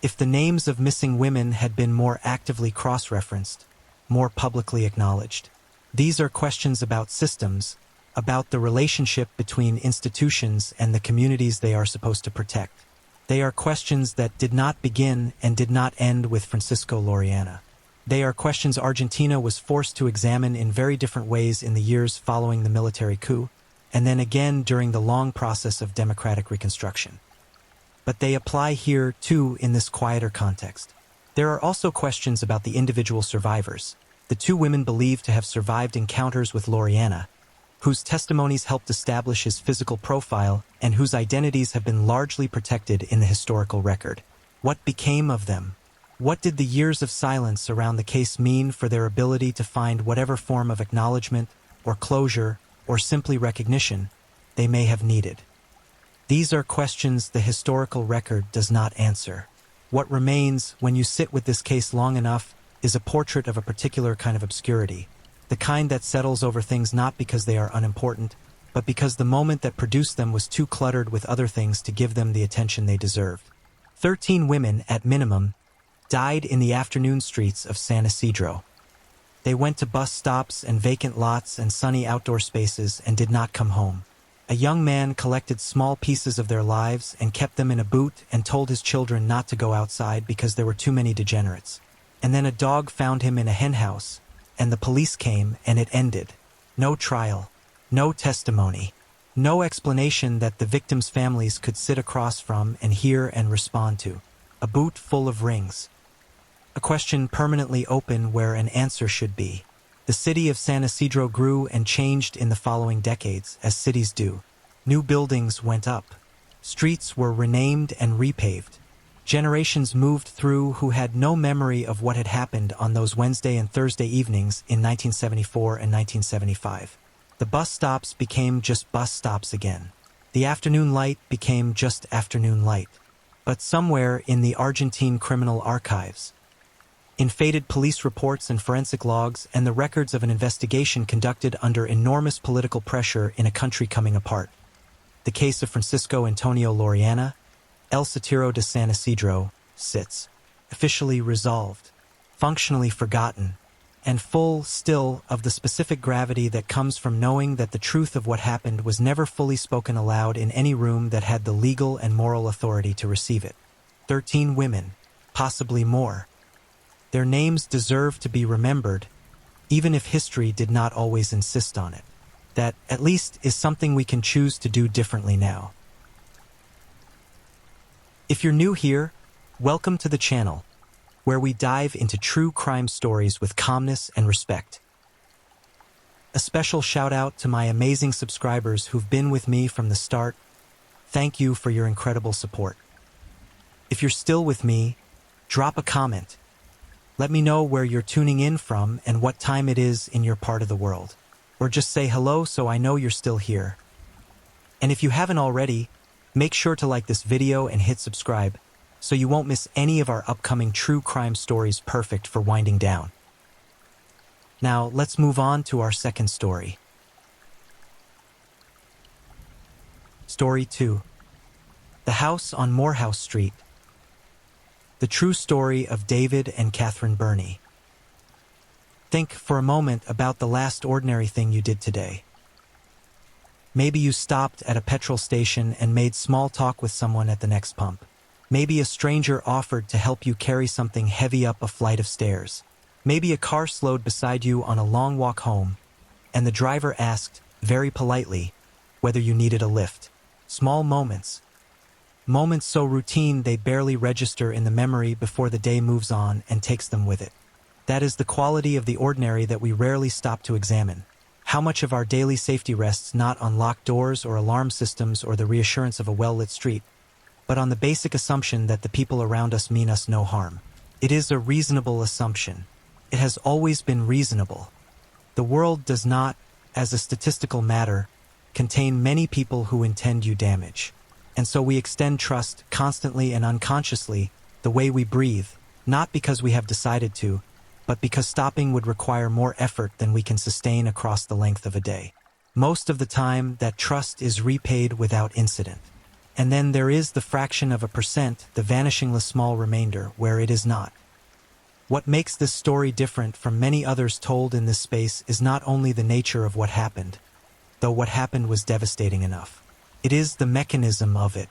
If the names of missing women had been more actively cross-referenced, more publicly acknowledged? These are questions about systems, about the relationship between institutions and the communities they are supposed to protect. They are questions that did not begin and did not end with Francisco Loriana. They are questions Argentina was forced to examine in very different ways in the years following the military coup, and then again during the long process of democratic reconstruction. But they apply here, too, in this quieter context. There are also questions about the individual survivors, the two women believed to have survived encounters with Loriana, whose testimonies helped establish his physical profile and whose identities have been largely protected in the historical record. What became of them? What did the years of silence around the case mean for their ability to find whatever form of acknowledgement, or closure, or simply recognition they may have needed? These are questions the historical record does not answer. What remains, when you sit with this case long enough, is a portrait of a particular kind of obscurity. The kind that settles over things not because they are unimportant, but because the moment that produced them was too cluttered with other things to give them the attention they deserved. 13 women, at minimum, died in the afternoon streets of San Isidro. They went to bus stops and vacant lots and sunny outdoor spaces and did not come home. A young man collected small pieces of their lives and kept them in a boot and told his children not to go outside because there were too many degenerates. And then a dog found him in a henhouse, and the police came, and it ended. No trial, no testimony, no explanation that the victims' families could sit across from and hear and respond to. A boot full of rings. A question permanently open where an answer should be. The city of San Isidro grew and changed in the following decades, as cities do. New buildings went up. Streets were renamed and repaved. Generations moved through who had no memory of what had happened on those Wednesday and Thursday evenings in 1974 and 1975. The bus stops became just bus stops again. The afternoon light became just afternoon light. But somewhere in the Argentine criminal archives, in faded police reports and forensic logs and the records of an investigation conducted under enormous political pressure in a country coming apart, the case of Francisco Antonio Loriana, El Satiro de San Isidro, sits, officially resolved, functionally forgotten, and full, still, of the specific gravity that comes from knowing that the truth of what happened was never fully spoken aloud in any room that had the legal and moral authority to receive it. 13 women, possibly more. Their names deserve to be remembered, even if history did not always insist on it. That, at least, is something we can choose to do differently now. If you're new here, welcome to the channel, where we dive into true crime stories with calmness and respect. A special shout out to my amazing subscribers who've been with me from the start. Thank you for your incredible support. If you're still with me, drop a comment. Let me know where you're tuning in from and what time it is in your part of the world. Or just say hello so I know you're still here. And if you haven't already, make sure to like this video and hit subscribe so you won't miss any of our upcoming true crime stories perfect for winding down. Now, let's move on to our second story. Story 2. The House on Morehouse Street. The true story of David and Catherine Burney. Think for a moment about the last ordinary thing you did today. Maybe you stopped at a petrol station and made small talk with someone at the next pump. Maybe a stranger offered to help you carry something heavy up a flight of stairs. Maybe a car slowed beside you on a long walk home, and the driver asked, very politely, whether you needed a lift. Small moments. Moments so routine they barely register in the memory before the day moves on and takes them with it. That is the quality of the ordinary that we rarely stop to examine. How much of our daily safety rests not on locked doors or alarm systems or the reassurance of a well-lit street, but on the basic assumption that the people around us mean us no harm. It is a reasonable assumption. It has always been reasonable. The world does not, as a statistical matter, contain many people who intend you damage. And so we extend trust constantly and unconsciously, the way we breathe, not because we have decided to, but because stopping would require more effort than we can sustain across the length of a day. Most of the time, that trust is repaid without incident. And then there is the fraction of a percent, the vanishingly small remainder, where it is not. What makes this story different from many others told in this space is not only the nature of what happened, though what happened was devastating enough. It is the mechanism of it,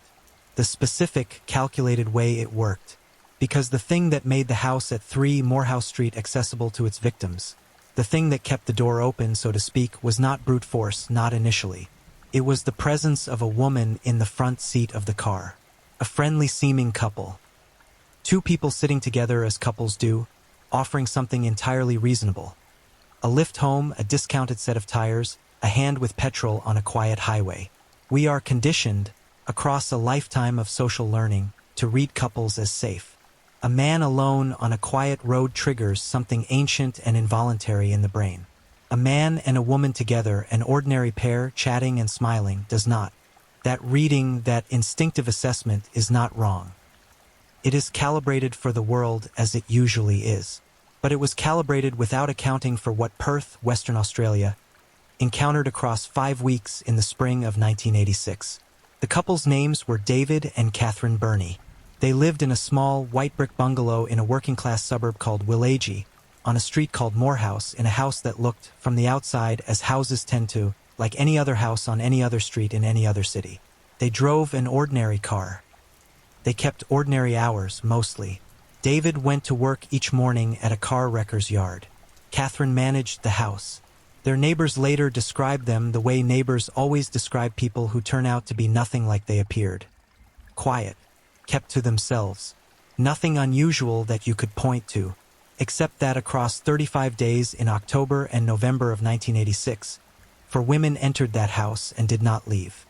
the specific, calculated way it worked. Because the thing that made the house at 3 Morehouse Street accessible to its victims, the thing that kept the door open, so to speak, was not brute force, not initially. It was the presence of a woman in the front seat of the car. A friendly-seeming couple. 2 people sitting together as couples do, offering something entirely reasonable. A lift home, a discounted set of tires, a hand with petrol on a quiet highway. We are conditioned, across a lifetime of social learning, to read couples as safe. A man alone on a quiet road triggers something ancient and involuntary in the brain. A man and a woman together, an ordinary pair, chatting and smiling, does not. That reading, that instinctive assessment is not wrong. It is calibrated for the world as it usually is. But it was calibrated without accounting for what Perth, Western Australia, encountered across 5 weeks in the spring of 1986. The couple's names were David and Catherine Burney. They lived in a small, white brick bungalow in a working-class suburb called Willagee, on a street called Morehouse, in a house that looked, from the outside, as houses tend to, like any other house on any other street in any other city. They drove an ordinary car. They kept ordinary hours, mostly. David went to work each morning at a car wrecker's yard. Catherine managed the house. Their neighbors later described them the way neighbors always describe people who turn out to be nothing like they appeared. Quiet. Kept to themselves. Nothing unusual that you could point to, except that across 35 days in October and November of 1986, 4 women entered that house and did not leave.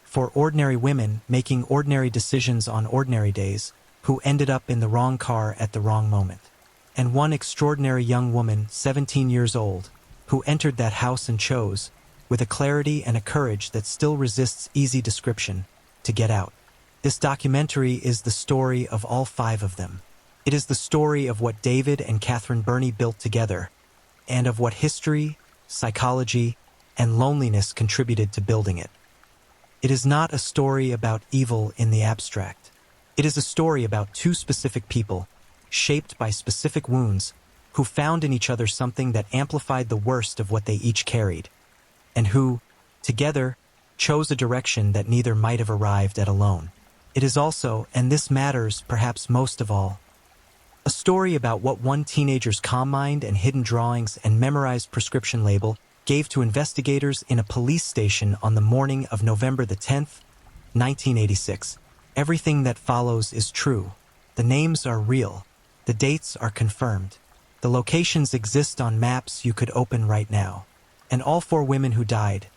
4 ordinary women making ordinary decisions on ordinary days, who ended up in the wrong car at the wrong moment. And 1 extraordinary young woman, 17 years old, who entered that house and chose, with a clarity and a courage that still resists easy description, to get out. This documentary is the story of all 5 of them. It is the story of what David and Catherine Burney built together, and of what history, psychology, and loneliness contributed to building it. It is not a story about evil in the abstract. It is a story about 2 specific people, shaped by specific wounds, who found in each other something that amplified the worst of what they each carried, and who, together, chose a direction that neither might have arrived at alone. It is also, and this matters perhaps most of all, a story about what one teenager's calm mind and hidden drawings and memorized prescription label gave to investigators in a police station on the morning of November the 10th, 1986. Everything that follows is true. The names are real. The dates are confirmed. The locations exist on maps you could open right now. And all four women who died,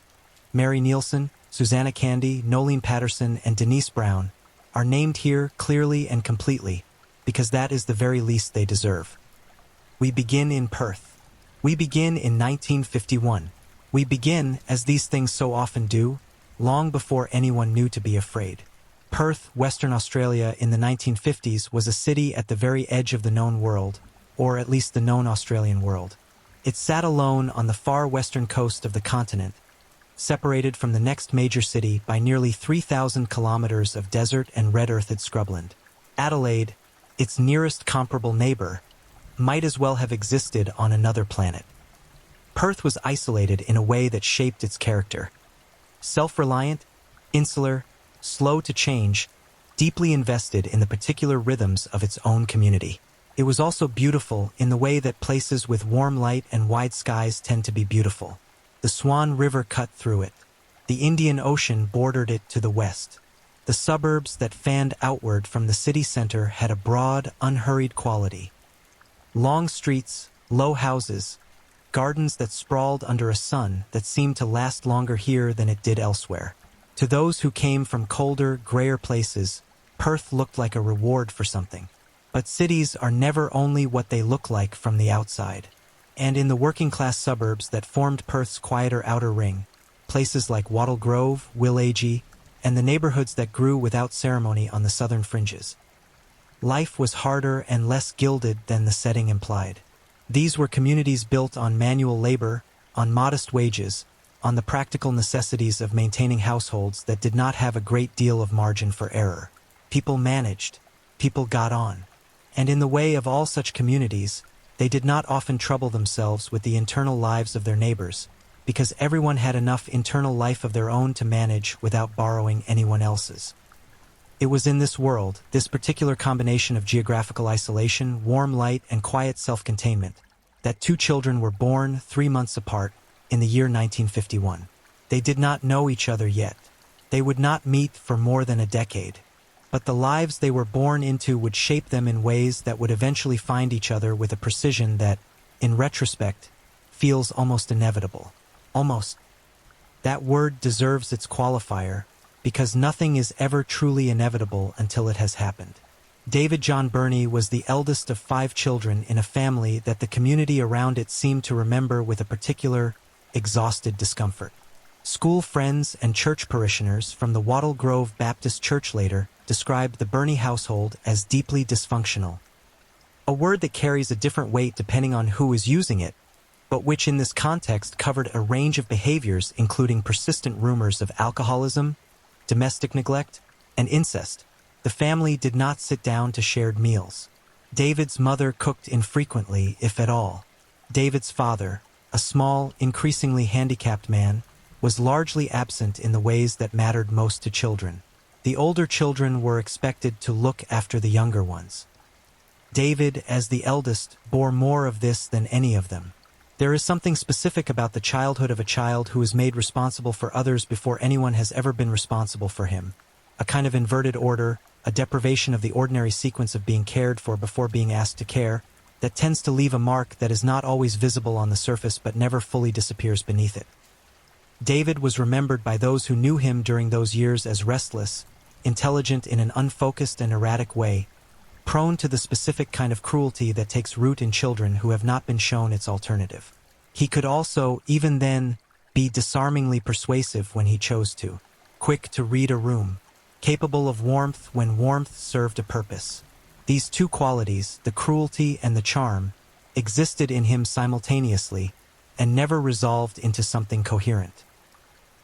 Mary Nielsen, Susanna Candy, Nolene Patterson, and Denise Brown, are named here clearly and completely, because that is the very least they deserve. We begin in Perth. We begin in 1951. We begin, as these things so often do, long before anyone knew to be afraid. Perth, Western Australia in the 1950s was a city at the very edge of the known world, or at least the known Australian world. It sat alone on the far western coast of the continent, separated from the next major city by nearly 3,000 kilometers of desert and red-earthed scrubland. Adelaide, its nearest comparable neighbor, might as well have existed on another planet. Perth was isolated in a way that shaped its character. Self-reliant, insular, slow to change, deeply invested in the particular rhythms of its own community. It was also beautiful in the way that places with warm light and wide skies tend to be beautiful. The Swan River cut through it. The Indian Ocean bordered it to the west. The suburbs that fanned outward from the city center had a broad, unhurried quality. Long streets, low houses, gardens that sprawled under a sun that seemed to last longer here than it did elsewhere. To those who came from colder, grayer places, Perth looked like a reward for something. But cities are never only what they look like from the outside. And in the working-class suburbs that formed Perth's quieter outer ring, places like Wattle Grove, Willagee, and the neighborhoods that grew without ceremony on the southern fringes, life was harder and less gilded than the setting implied. These were communities built on manual labor, on modest wages, on the practical necessities of maintaining households that did not have a great deal of margin for error. People managed. People got on. And in the way of all such communities, they did not often trouble themselves with the internal lives of their neighbors, because everyone had enough internal life of their own to manage without borrowing anyone else's. It was in this world, this particular combination of geographical isolation, warm light, and quiet self-containment, that two children were born 3 months apart in the year 1951. They did not know each other yet. They would not meet for more than a decade. But the lives they were born into would shape them in ways that would eventually find each other with a precision that, in retrospect, feels almost inevitable. Almost. That word deserves its qualifier, because nothing is ever truly inevitable until it has happened. David John Burney was the eldest of 5 children in a family that the community around it seemed to remember with a particular, exhausted discomfort. School friends and church parishioners from the Wattle Grove Baptist Church later described the Burney household as deeply dysfunctional, a word that carries a different weight depending on who is using it, but which in this context covered a range of behaviors including persistent rumors of alcoholism, domestic neglect, and incest. The family did not sit down to shared meals. David's mother cooked infrequently, if at all. David's father, a small, increasingly handicapped man, was largely absent in the ways that mattered most to children. The older children were expected to look after the younger ones. David, as the eldest, bore more of this than any of them. There is something specific about the childhood of a child who is made responsible for others before anyone has ever been responsible for him. A kind of inverted order, a deprivation of the ordinary sequence of being cared for before being asked to care, that tends to leave a mark that is not always visible on the surface but never fully disappears beneath it. David was remembered by those who knew him during those years as restless, intelligent in an unfocused and erratic way, prone to the specific kind of cruelty that takes root in children who have not been shown its alternative. He could also, even then, be disarmingly persuasive when he chose to, quick to read a room, capable of warmth when warmth served a purpose. These two qualities, the cruelty and the charm, existed in him simultaneously and never resolved into something coherent.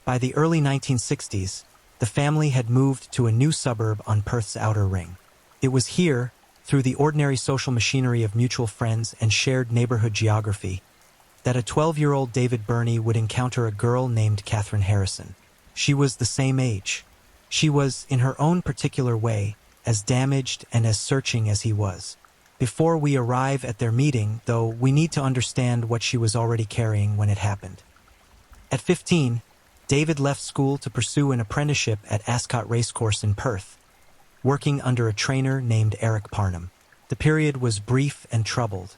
By the early 1960s, the family had moved to a new suburb on Perth's outer ring. It was here, through the ordinary social machinery of mutual friends and shared neighborhood geography, that a 12-year-old David Burney would encounter a girl named Catherine Harrison. She was the same age. She was, in her own particular way, as damaged and as searching as he was. Before we arrive at their meeting, though, we need to understand what she was already carrying when it happened. At 15, David left school to pursue an apprenticeship at Ascot Racecourse in Perth, working under a trainer named Eric Parnham. The period was brief and troubled.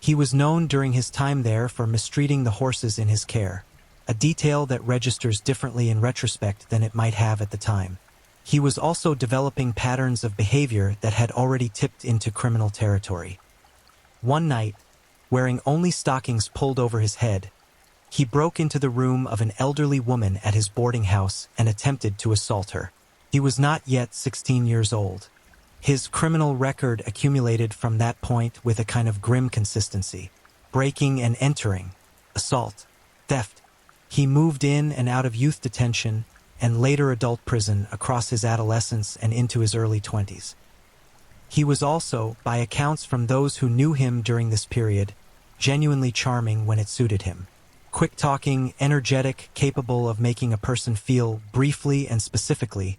He was known during his time there for mistreating the horses in his care, a detail that registers differently in retrospect than it might have at the time. He was also developing patterns of behavior that had already tipped into criminal territory. One night, wearing only stockings pulled over his head, he broke into the room of an elderly woman at his boarding house and attempted to assault her. He was not yet 16 years old. His criminal record accumulated from that point with a kind of grim consistency. Breaking and entering, assault, theft. He moved in and out of youth detention and later adult prison across his adolescence and into his early 20s. He was also, by accounts from those who knew him during this period, genuinely charming when it suited him. Quick-talking, energetic, capable of making a person feel, briefly and specifically,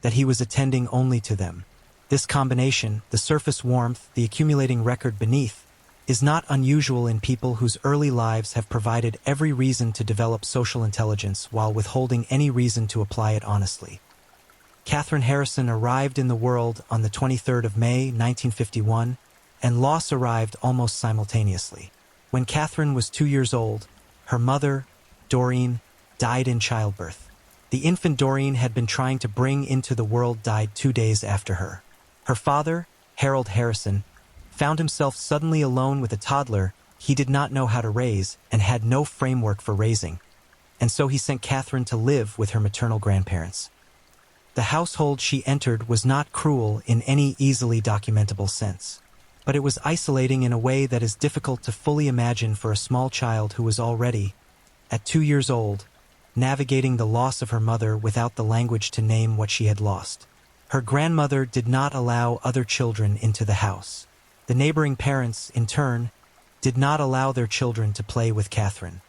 that he was attending only to them. This combination, the surface warmth, the accumulating record beneath, is not unusual in people whose early lives have provided every reason to develop social intelligence while withholding any reason to apply it honestly. Catherine Harrison arrived in the world on the 23rd of May, 1951, and Loss arrived almost simultaneously. When Catherine was 2 years old, her mother, Doreen, died in childbirth. The infant Doreen had been trying to bring into the world died 2 days after her. Her father, Harold Harrison, found himself suddenly alone with a toddler he did not know how to raise and had no framework for raising, and so he sent Catherine to live with her maternal grandparents. The household she entered was not cruel in any easily documentable sense, but it was isolating in a way that is difficult to fully imagine for a small child who was already, at 2 years old, navigating the loss of her mother without the language to name what she had lost. Her grandmother did not allow other children into the house. The neighboring parents, in turn, did not allow their children to play with Catherine.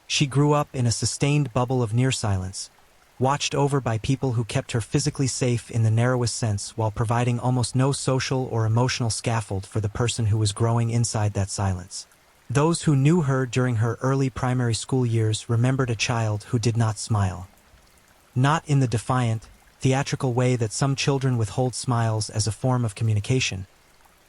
She grew up in a sustained bubble of near silence, watched over by people who kept her physically safe in the narrowest sense while providing almost no social or emotional scaffold for the person who was growing inside that silence. Those who knew her during her early primary school years remembered a child who did not smile. Not in the defiant, theatrical way that some children withhold smiles as a form of communication,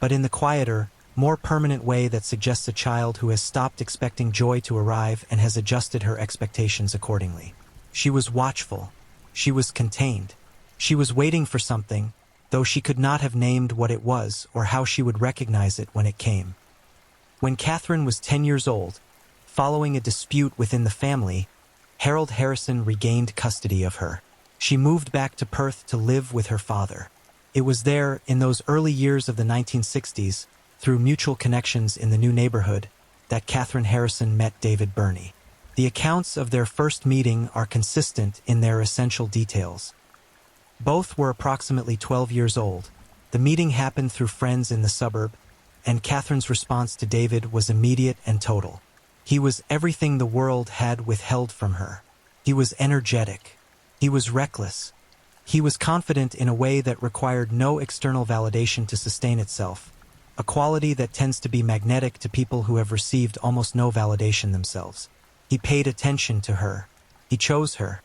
but in the quieter, more permanent way that suggests a child who has stopped expecting joy to arrive and has adjusted her expectations accordingly. She was watchful. She was contained. She was waiting for something, though she could not have named what it was or how she would recognize it when it came. When Catherine was 10 years old, following a dispute within the family, Harold Harrison regained custody of her. She moved back to Perth to live with her father. It was there, in those early years of the 1960s, through mutual connections in the new neighborhood, that Catherine Harrison met David Burney. The accounts of their first meeting are consistent in their essential details. Both were approximately 12 years old. The meeting happened through friends in the suburb, and Catherine's response to David was immediate and total. He was everything the world had withheld from her. He was energetic. He was reckless. He was confident in a way that required no external validation to sustain itself, a quality that tends to be magnetic to people who have received almost no validation themselves. He paid attention to her. He chose her.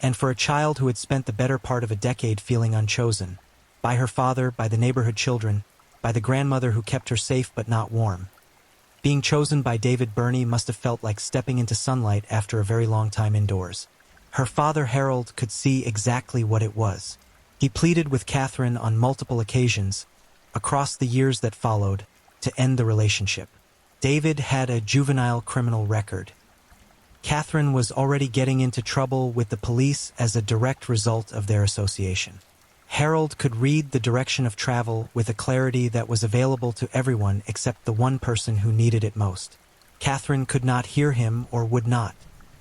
And for a child who had spent the better part of a decade feeling unchosen, by her father, by the neighborhood children, by the grandmother who kept her safe but not warm, being chosen by David Burney must have felt like stepping into sunlight after a very long time indoors. Her father, Harold, could see exactly what it was. He pleaded with Catherine on multiple occasions, across the years that followed, to end the relationship. David had a juvenile criminal record. Catherine was already getting into trouble with the police as a direct result of their association. Harold could read the direction of travel with a clarity that was available to everyone except the one person who needed it most. Catherine could not hear him or would not.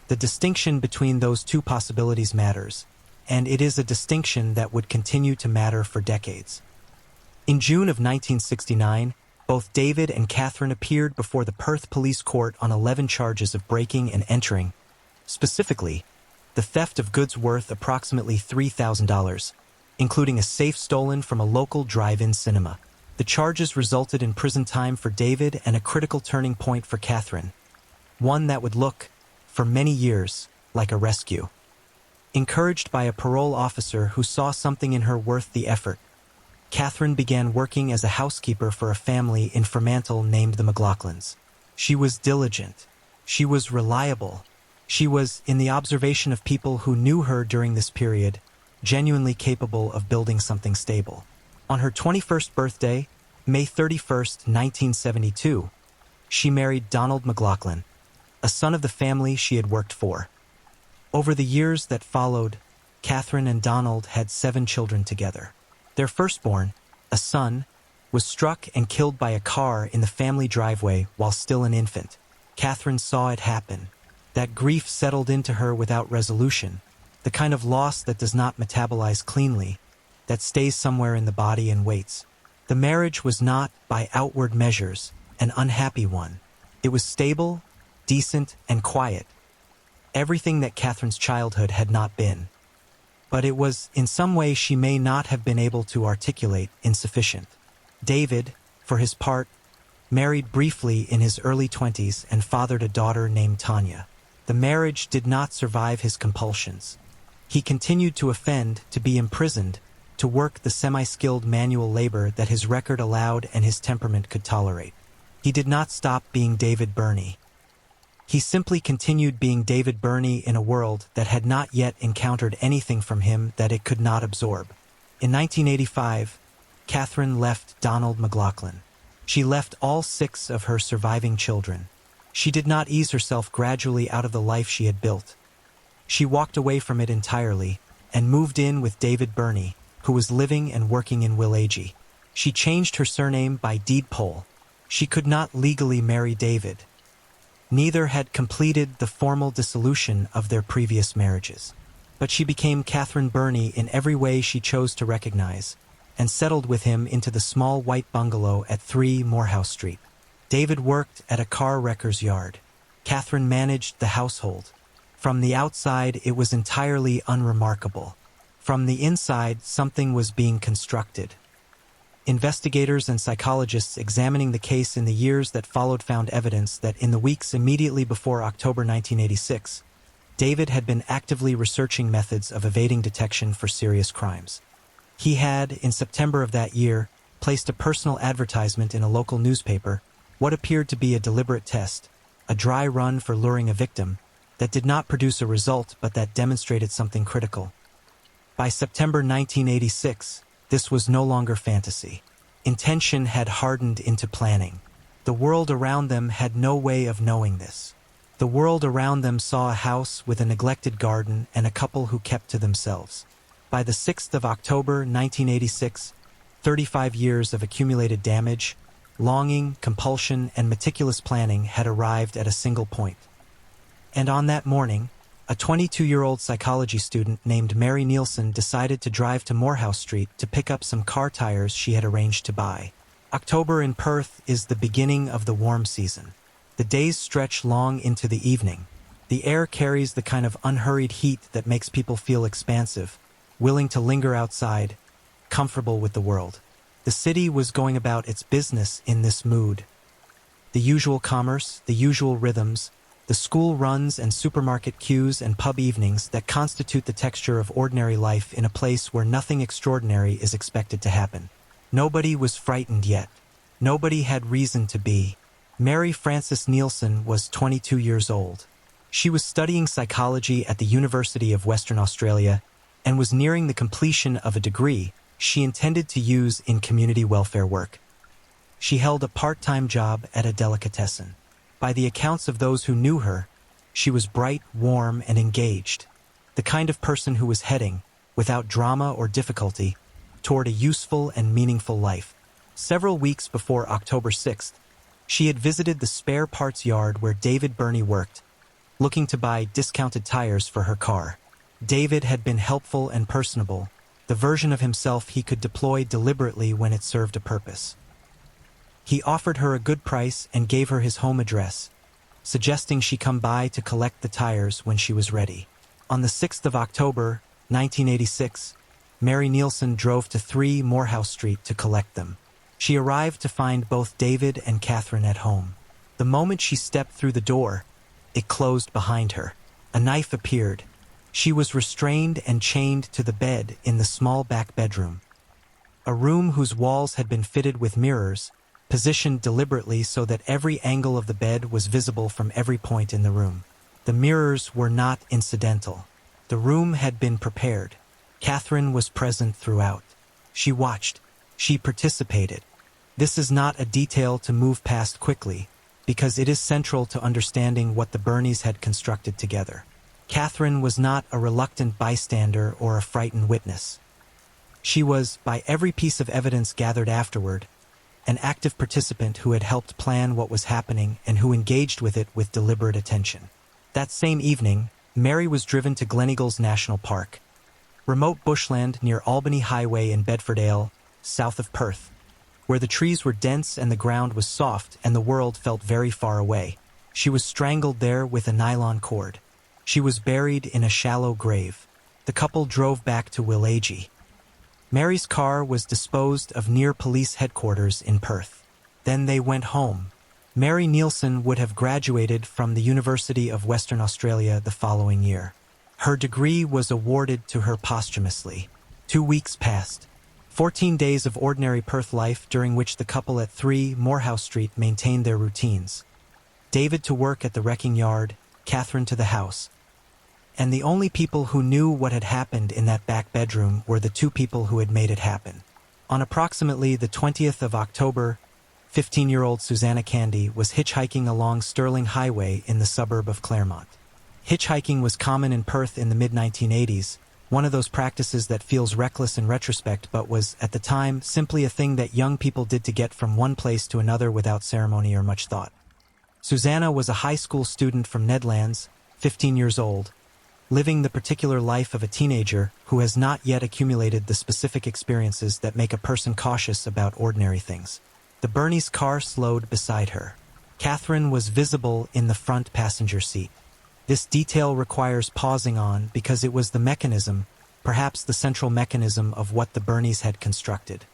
The distinction between those two possibilities matters, and it is a distinction that would continue to matter for decades. In June of 1969, both David and Catherine appeared before the Perth Police Court on 11 charges of breaking and entering, specifically, the theft of goods worth approximately $3,000, including a safe stolen from a local drive-in cinema. The charges resulted in prison time for David and a critical turning point for Catherine, one that would look, for many years, like a rescue. Encouraged by a parole officer who saw something in her worth the effort, Catherine began working as a housekeeper for a family in Fremantle named the McLaughlins. She was diligent. She was reliable. She was, in the observation of people who knew her during this period, genuinely capable of building something stable. On her 21st birthday, May 31st, 1972, she married Donald McLaughlin, a son of the family she had worked for. Over the years that followed, Catherine and Donald had 7 children together. Their firstborn, a son, was struck and killed by a car in the family driveway while still an infant. Catherine saw it happen. That grief settled into her without resolution, the kind of loss that does not metabolize cleanly, that stays somewhere in the body and waits. The marriage was not, by outward measures, an unhappy one. It was stable, decent, and quiet. Everything that Catherine's childhood had not been. But it was, in some way she may not have been able to articulate, insufficient. David, for his part, married briefly in his early 20s and fathered a daughter named Tanya. The marriage did not survive his compulsions. He continued to offend, to be imprisoned, to work the semi-skilled manual labor that his record allowed and his temperament could tolerate. He did not stop being David Burney. He simply continued being David Burney in a world that had not yet encountered anything from him that it could not absorb. In 1985, Catherine left Donald McLaughlin. She left all 6 of her surviving children. She did not ease herself gradually out of the life she had built. She walked away from it entirely and moved in with David Burney, who was living and working in Willagee. She changed her surname by deed poll. She could not legally marry David. Neither had completed the formal dissolution of their previous marriages. But she became Catherine Burney in every way she chose to recognize, and settled with him into the small white bungalow at 3 Morehouse Street. David worked at a car wrecker's yard. Catherine managed the household. From the outside, it was entirely unremarkable. From the inside, something was being constructed. Investigators and psychologists examining the case in the years that followed found evidence that in the weeks immediately before October 1986, David had been actively researching methods of evading detection for serious crimes. He had, in September of that year, placed a personal advertisement in a local newspaper, what appeared to be a deliberate test, a dry run for luring a victim, that did not produce a result but that demonstrated something critical. By September 1986, this was no longer fantasy. Intention had hardened into planning. The world around them had no way of knowing this. The world around them saw a house with a neglected garden and a couple who kept to themselves. By the 6th of October 1986, 35 years of accumulated damage, longing, compulsion, and meticulous planning had arrived at a single point. And on that morning, a 22-year-old psychology student named Mary Nielsen decided to drive to Morehouse Street to pick up some car tires she had arranged to buy. October in Perth is the beginning of the warm season. The days stretch long into the evening. The air carries the kind of unhurried heat that makes people feel expansive, willing to linger outside, comfortable with the world. The city was going about its business in this mood. The usual commerce, the usual rhythms, the school runs and supermarket queues and pub evenings that constitute the texture of ordinary life in a place where nothing extraordinary is expected to happen. Nobody was frightened yet. Nobody had reason to be. Mary Frances Nielsen was 22 years old. She was studying psychology at the University of Western Australia and was nearing the completion of a degree she intended to use in community welfare work. She held a part-time job at a delicatessen. By the accounts of those who knew her, she was bright, warm, and engaged, the kind of person who was heading, without drama or difficulty, toward a useful and meaningful life. Several weeks before October 6th, she had visited the spare parts yard where David Burney worked, looking to buy discounted tires for her car. David had been helpful and personable, the version of himself he could deploy deliberately when it served a purpose. He offered her a good price and gave her his home address, suggesting she come by to collect the tires when she was ready. On the 6th of October, 1986, Mary Nielsen drove to 3 Morehouse Street to collect them. She arrived to find both David and Catherine at home. The moment she stepped through the door, it closed behind her. A knife appeared. She was restrained and chained to the bed in the small back bedroom. a room whose walls had been fitted with mirrors, positioned deliberately so that every angle of the bed was visible from every point in the room. The mirrors were not incidental. The room had been prepared. Catherine was present throughout. She watched. She participated. This is not a detail to move past quickly, because it is central to understanding what the Bernies had constructed together. Catherine was not a reluctant bystander or a frightened witness. She was, by every piece of evidence gathered afterward, an active participant who had helped plan what was happening and who engaged with it with deliberate attention. That same evening, Mary was driven to Gleneagles National Park, remote bushland near Albany Highway in Bedfordale, south of Perth, where the trees were dense and the ground was soft and the world felt very far away. She was strangled there with a nylon cord. She was buried in a shallow grave. The couple drove back to Willagee. Mary's car was disposed of near police headquarters in Perth. Then they went home. Mary Nielsen would have graduated from the University of Western Australia the following year. Her degree was awarded to her posthumously. 2 weeks passed. 14 days of ordinary Perth life during which the couple at 3 Morehouse Street maintained their routines. David to work at the wrecking yard, Catherine to the house. And the only people who knew what had happened in that back bedroom were the 2 people who had made it happen. On approximately the 20th of October, 15-year-old Susanna Candy was hitchhiking along Stirling Highway in the suburb of Claremont. Hitchhiking was common in Perth in the mid-1980s, one of those practices that feels reckless in retrospect but was, at the time, simply a thing that young people did to get from one place to another without ceremony or much thought. Susanna was a high school student from Nedlands, 15 years old, living the particular life of a teenager who has not yet accumulated the specific experiences that make a person cautious about ordinary things. The Bernies' car slowed beside her. Catherine was visible in the front passenger seat. This detail requires pausing on because it was the mechanism, perhaps the central mechanism of what the Bernies had constructed.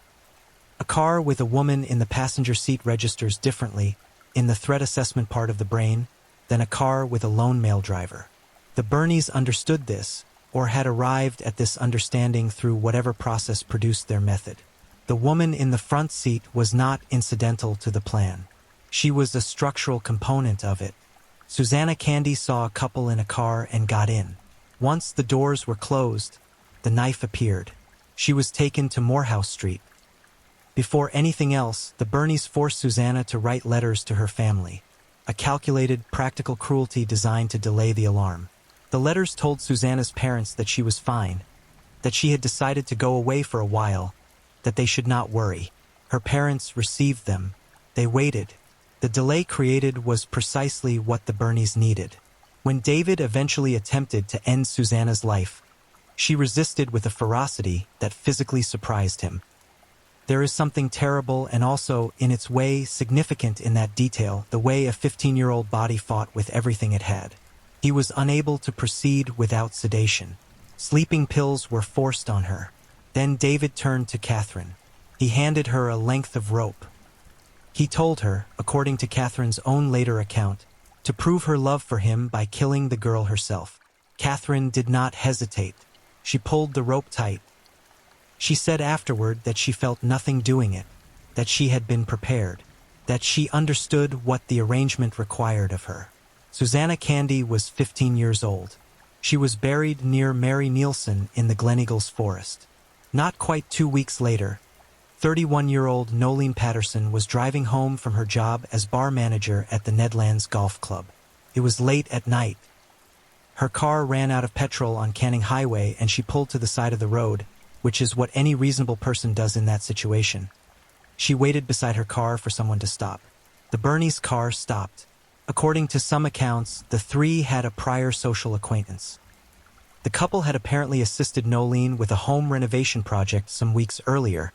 A car with a woman in the passenger seat registers differently in the threat assessment part of the brain than a car with a lone male driver. The Bernies understood this, or had arrived at this understanding through whatever process produced their method. The woman in the front seat was not incidental to the plan. She was a structural component of it. Susanna Candy saw a couple in a car and got in. Once the doors were closed, the knife appeared. She was taken to Morehouse Street. Before anything else, the Bernies forced Susanna to write letters to her family, a calculated, practical cruelty designed to delay the alarm. The letters told Susanna's parents that she was fine, that she had decided to go away for a while, that they should not worry. Her parents received them. They waited. The delay created was precisely what the Bernies needed. When David eventually attempted to end Susanna's life, she resisted with a ferocity that physically surprised him. There is something terrible and also, in its way, significant in that detail, the way a 15-year-old body fought with everything it had. He was unable to proceed without sedation. Sleeping pills were forced on her. Then David turned to Catherine. He handed her a length of rope. He told her, according to Catherine's own later account, to prove her love for him by killing the girl herself. Catherine did not hesitate. She pulled the rope tight. She said afterward that she felt nothing doing it, that she had been prepared, that she understood what the arrangement required of her. Susanna Candy was 15 years old. She was buried near Mary Nielsen in the Gleneagles forest. Not quite 2 weeks later, 31-year-old Nolene Patterson was driving home from her job as bar manager at the Nedlands Golf Club. It was late at night. Her car ran out of petrol on Canning Highway and she pulled to the side of the road, which is what any reasonable person does in that situation. She waited beside her car for someone to stop. The Bernies' car stopped. According to some accounts, the 3 had a prior social acquaintance. The couple had apparently assisted Nolene with a home renovation project some weeks earlier,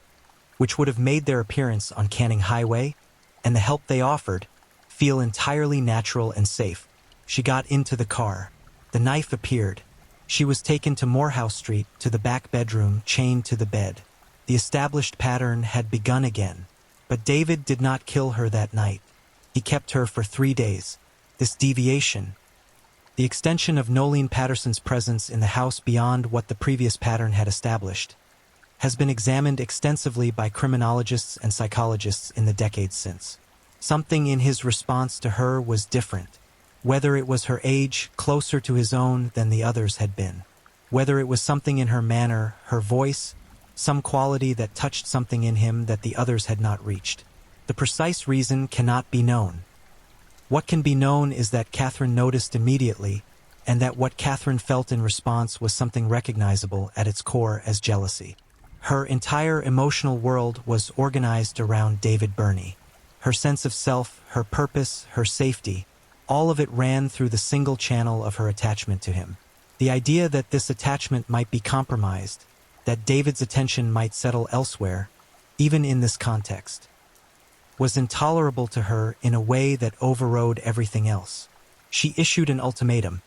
which would have made their appearance on Canning Highway, and the help they offered, feel entirely natural and safe. She got into the car. The knife appeared. She was taken to Morehouse Street, to the back bedroom, chained to the bed. The established pattern had begun again. But David did not kill her that night. He kept her for 3 days. This deviation, the extension of Nolene Patterson's presence in the house beyond what the previous pattern had established, has been examined extensively by criminologists and psychologists in the decades since. Something in his response to her was different, whether it was her age closer to his own than the others had been, whether it was something in her manner, her voice, some quality that touched something in him that the others had not reached. The precise reason cannot be known. What can be known is that Catherine noticed immediately, and that what Catherine felt in response was something recognizable at its core as jealousy. Her entire emotional world was organized around David Burney. Her sense of self, her purpose, her safety, all of it ran through the single channel of her attachment to him. The idea that this attachment might be compromised, that David's attention might settle elsewhere, even in this context, was intolerable to her in a way that overrode everything else. She issued an ultimatum.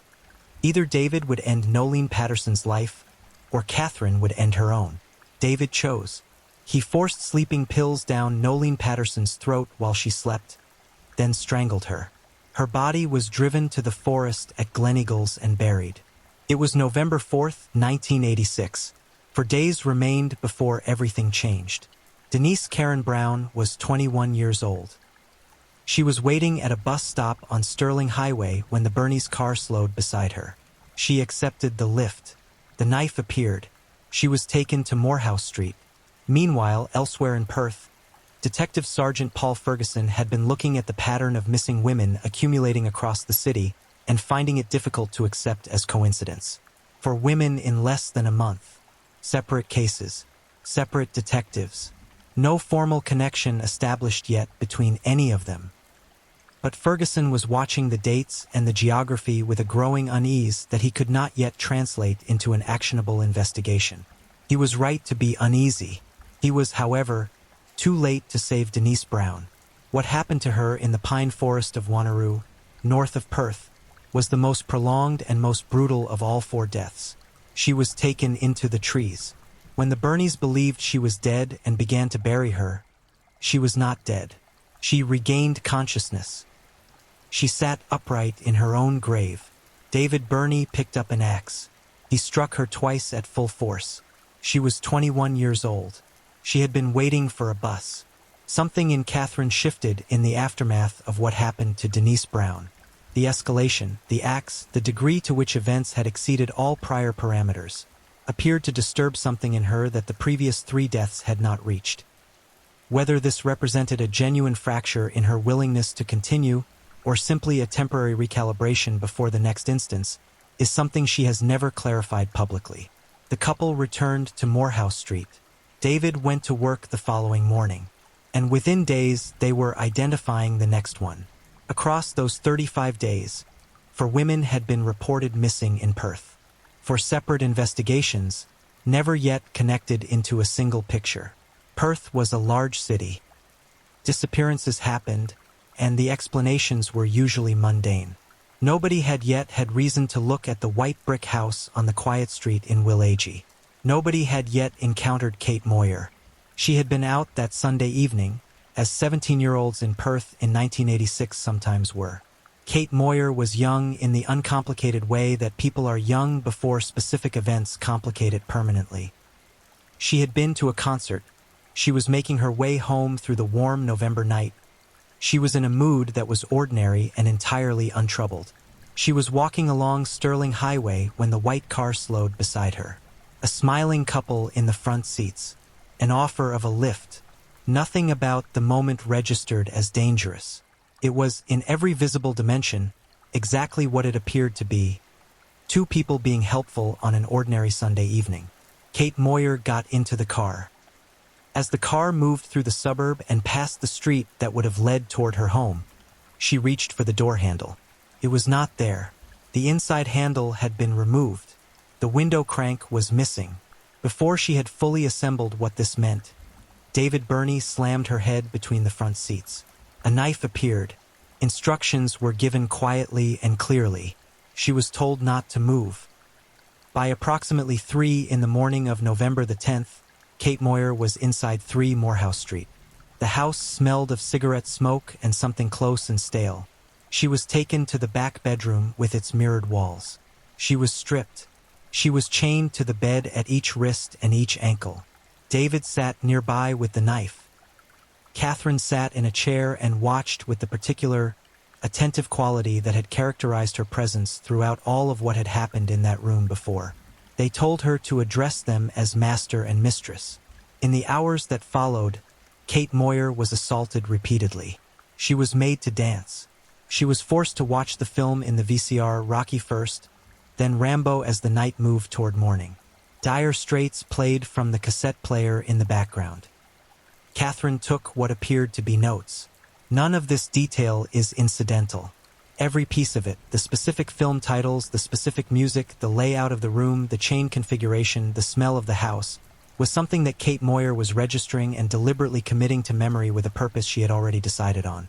Either David would end Nolene Patterson's life, or Catherine would end her own. David chose. He forced sleeping pills down Nolene Patterson's throat while she slept, then strangled her. Her body was driven to the forest at Gleneagles and buried. It was November 4th, 1986. For days remained before everything changed. Denise Karen Brown was 21 years old. She was waiting at a bus stop on Sterling Highway when the Burney's car slowed beside her. She accepted the lift. The knife appeared. She was taken to Morehouse Street. Meanwhile, elsewhere in Perth, Detective Sergeant Paul Ferguson had been looking at the pattern of missing women accumulating across the city and finding it difficult to accept as coincidence. For women in less than a month. Separate cases, separate detectives. No formal connection established yet between any of them. But Ferguson was watching the dates and the geography with a growing unease that he could not yet translate into an actionable investigation. He was right to be uneasy. He was, however, too late to save Denise Brown. What happened to her in the pine forest of Wanneroo, north of Perth, was the most prolonged and most brutal of all 4 deaths. She was taken into the trees. When the Burneys believed she was dead and began to bury her, she was not dead. She regained consciousness. She sat upright in her own grave. David Burney picked up an axe. He struck her twice at full force. She was 21 years old. She had been waiting for a bus. Something in Catherine shifted in the aftermath of what happened to Denise Brown. The escalation, the axe, the degree to which events had exceeded all prior parameters, appeared to disturb something in her that the previous 3 deaths had not reached. Whether this represented a genuine fracture in her willingness to continue, or simply a temporary recalibration before the next instance, is something she has never clarified publicly. The couple returned to Morehouse Street. David went to work the following morning, and within days they were identifying the next one. Across those 35 days, 4 women had been reported missing in Perth. 4 separate investigations, never yet connected into a single picture. Perth was a large city. Disappearances happened, and the explanations were usually mundane. Nobody had yet had reason to look at the white brick house on the quiet street in Willagee. Nobody had yet encountered Kate Moyer. She had been out that Sunday evening, as 17-year-olds in Perth in 1986 sometimes were. Kate Moyer was young in the uncomplicated way that people are young before specific events complicate it permanently. She had been to a concert. She was making her way home through the warm November night. She was in a mood that was ordinary and entirely untroubled. She was walking along Sterling Highway when the white car slowed beside her. A smiling couple in the front seats. An offer of a lift. Nothing about the moment registered as dangerous. It was, in every visible dimension, exactly what it appeared to be. 2 people being helpful on an ordinary Sunday evening. Kate Moyer got into the car. As the car moved through the suburb and past the street that would have led toward her home, she reached for the door handle. It was not there. The inside handle had been removed. The window crank was missing. Before she had fully assembled what this meant, David Burney slammed her head between the front seats. A knife appeared. Instructions were given quietly and clearly. She was told not to move. By approximately 3 in the morning of November the 10th, Kate Moyer was inside 3 Morehouse Street. The house smelled of cigarette smoke and something close and stale. She was taken to the back bedroom with its mirrored walls. She was stripped. She was chained to the bed at each wrist and each ankle. David sat nearby with the knife. Catherine sat in a chair and watched with the particular, attentive quality that had characterized her presence throughout all of what had happened in that room before. They told her to address them as master and mistress. In the hours that followed, Kate Moyer was assaulted repeatedly. She was made to dance. She was forced to watch the film in the VCR Rocky first, then Rambo as the night moved toward morning. Dire Straits played from the cassette player in the background. Catherine took what appeared to be notes. None of this detail is incidental. Every piece of it, the specific film titles, the specific music, the layout of the room, the chain configuration, the smell of the house, was something that Kate Moyer was registering and deliberately committing to memory with a purpose she had already decided on.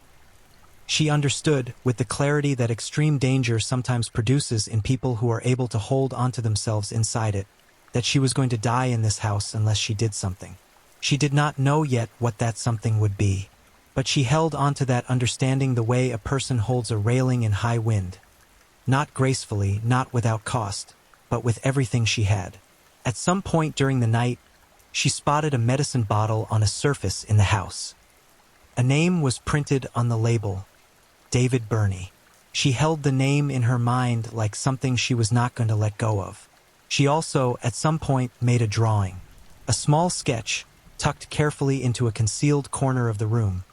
She understood, with the clarity that extreme danger sometimes produces in people who are able to hold onto themselves inside it, that she was going to die in this house unless she did something. She did not know yet what that something would be, but she held onto that understanding the way a person holds a railing in high wind. Not gracefully, not without cost, but with everything she had. At some point during the night, she spotted a medicine bottle on a surface in the house. A name was printed on the label, David Burney. She held the name in her mind like something she was not going to let go of. She also, at some point, made a drawing. A small sketch, tucked carefully into a concealed corner of the room.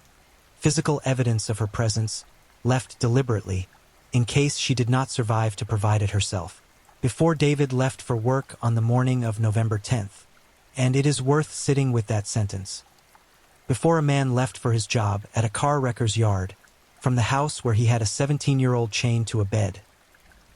Physical evidence of her presence, left deliberately, in case she did not survive to provide it herself. Before David left for work on the morning of November 10th. And it is worth sitting with that sentence. Before a man left for his job at a car wrecker's yard, from the house where he had a 17-year-old chained to a bed,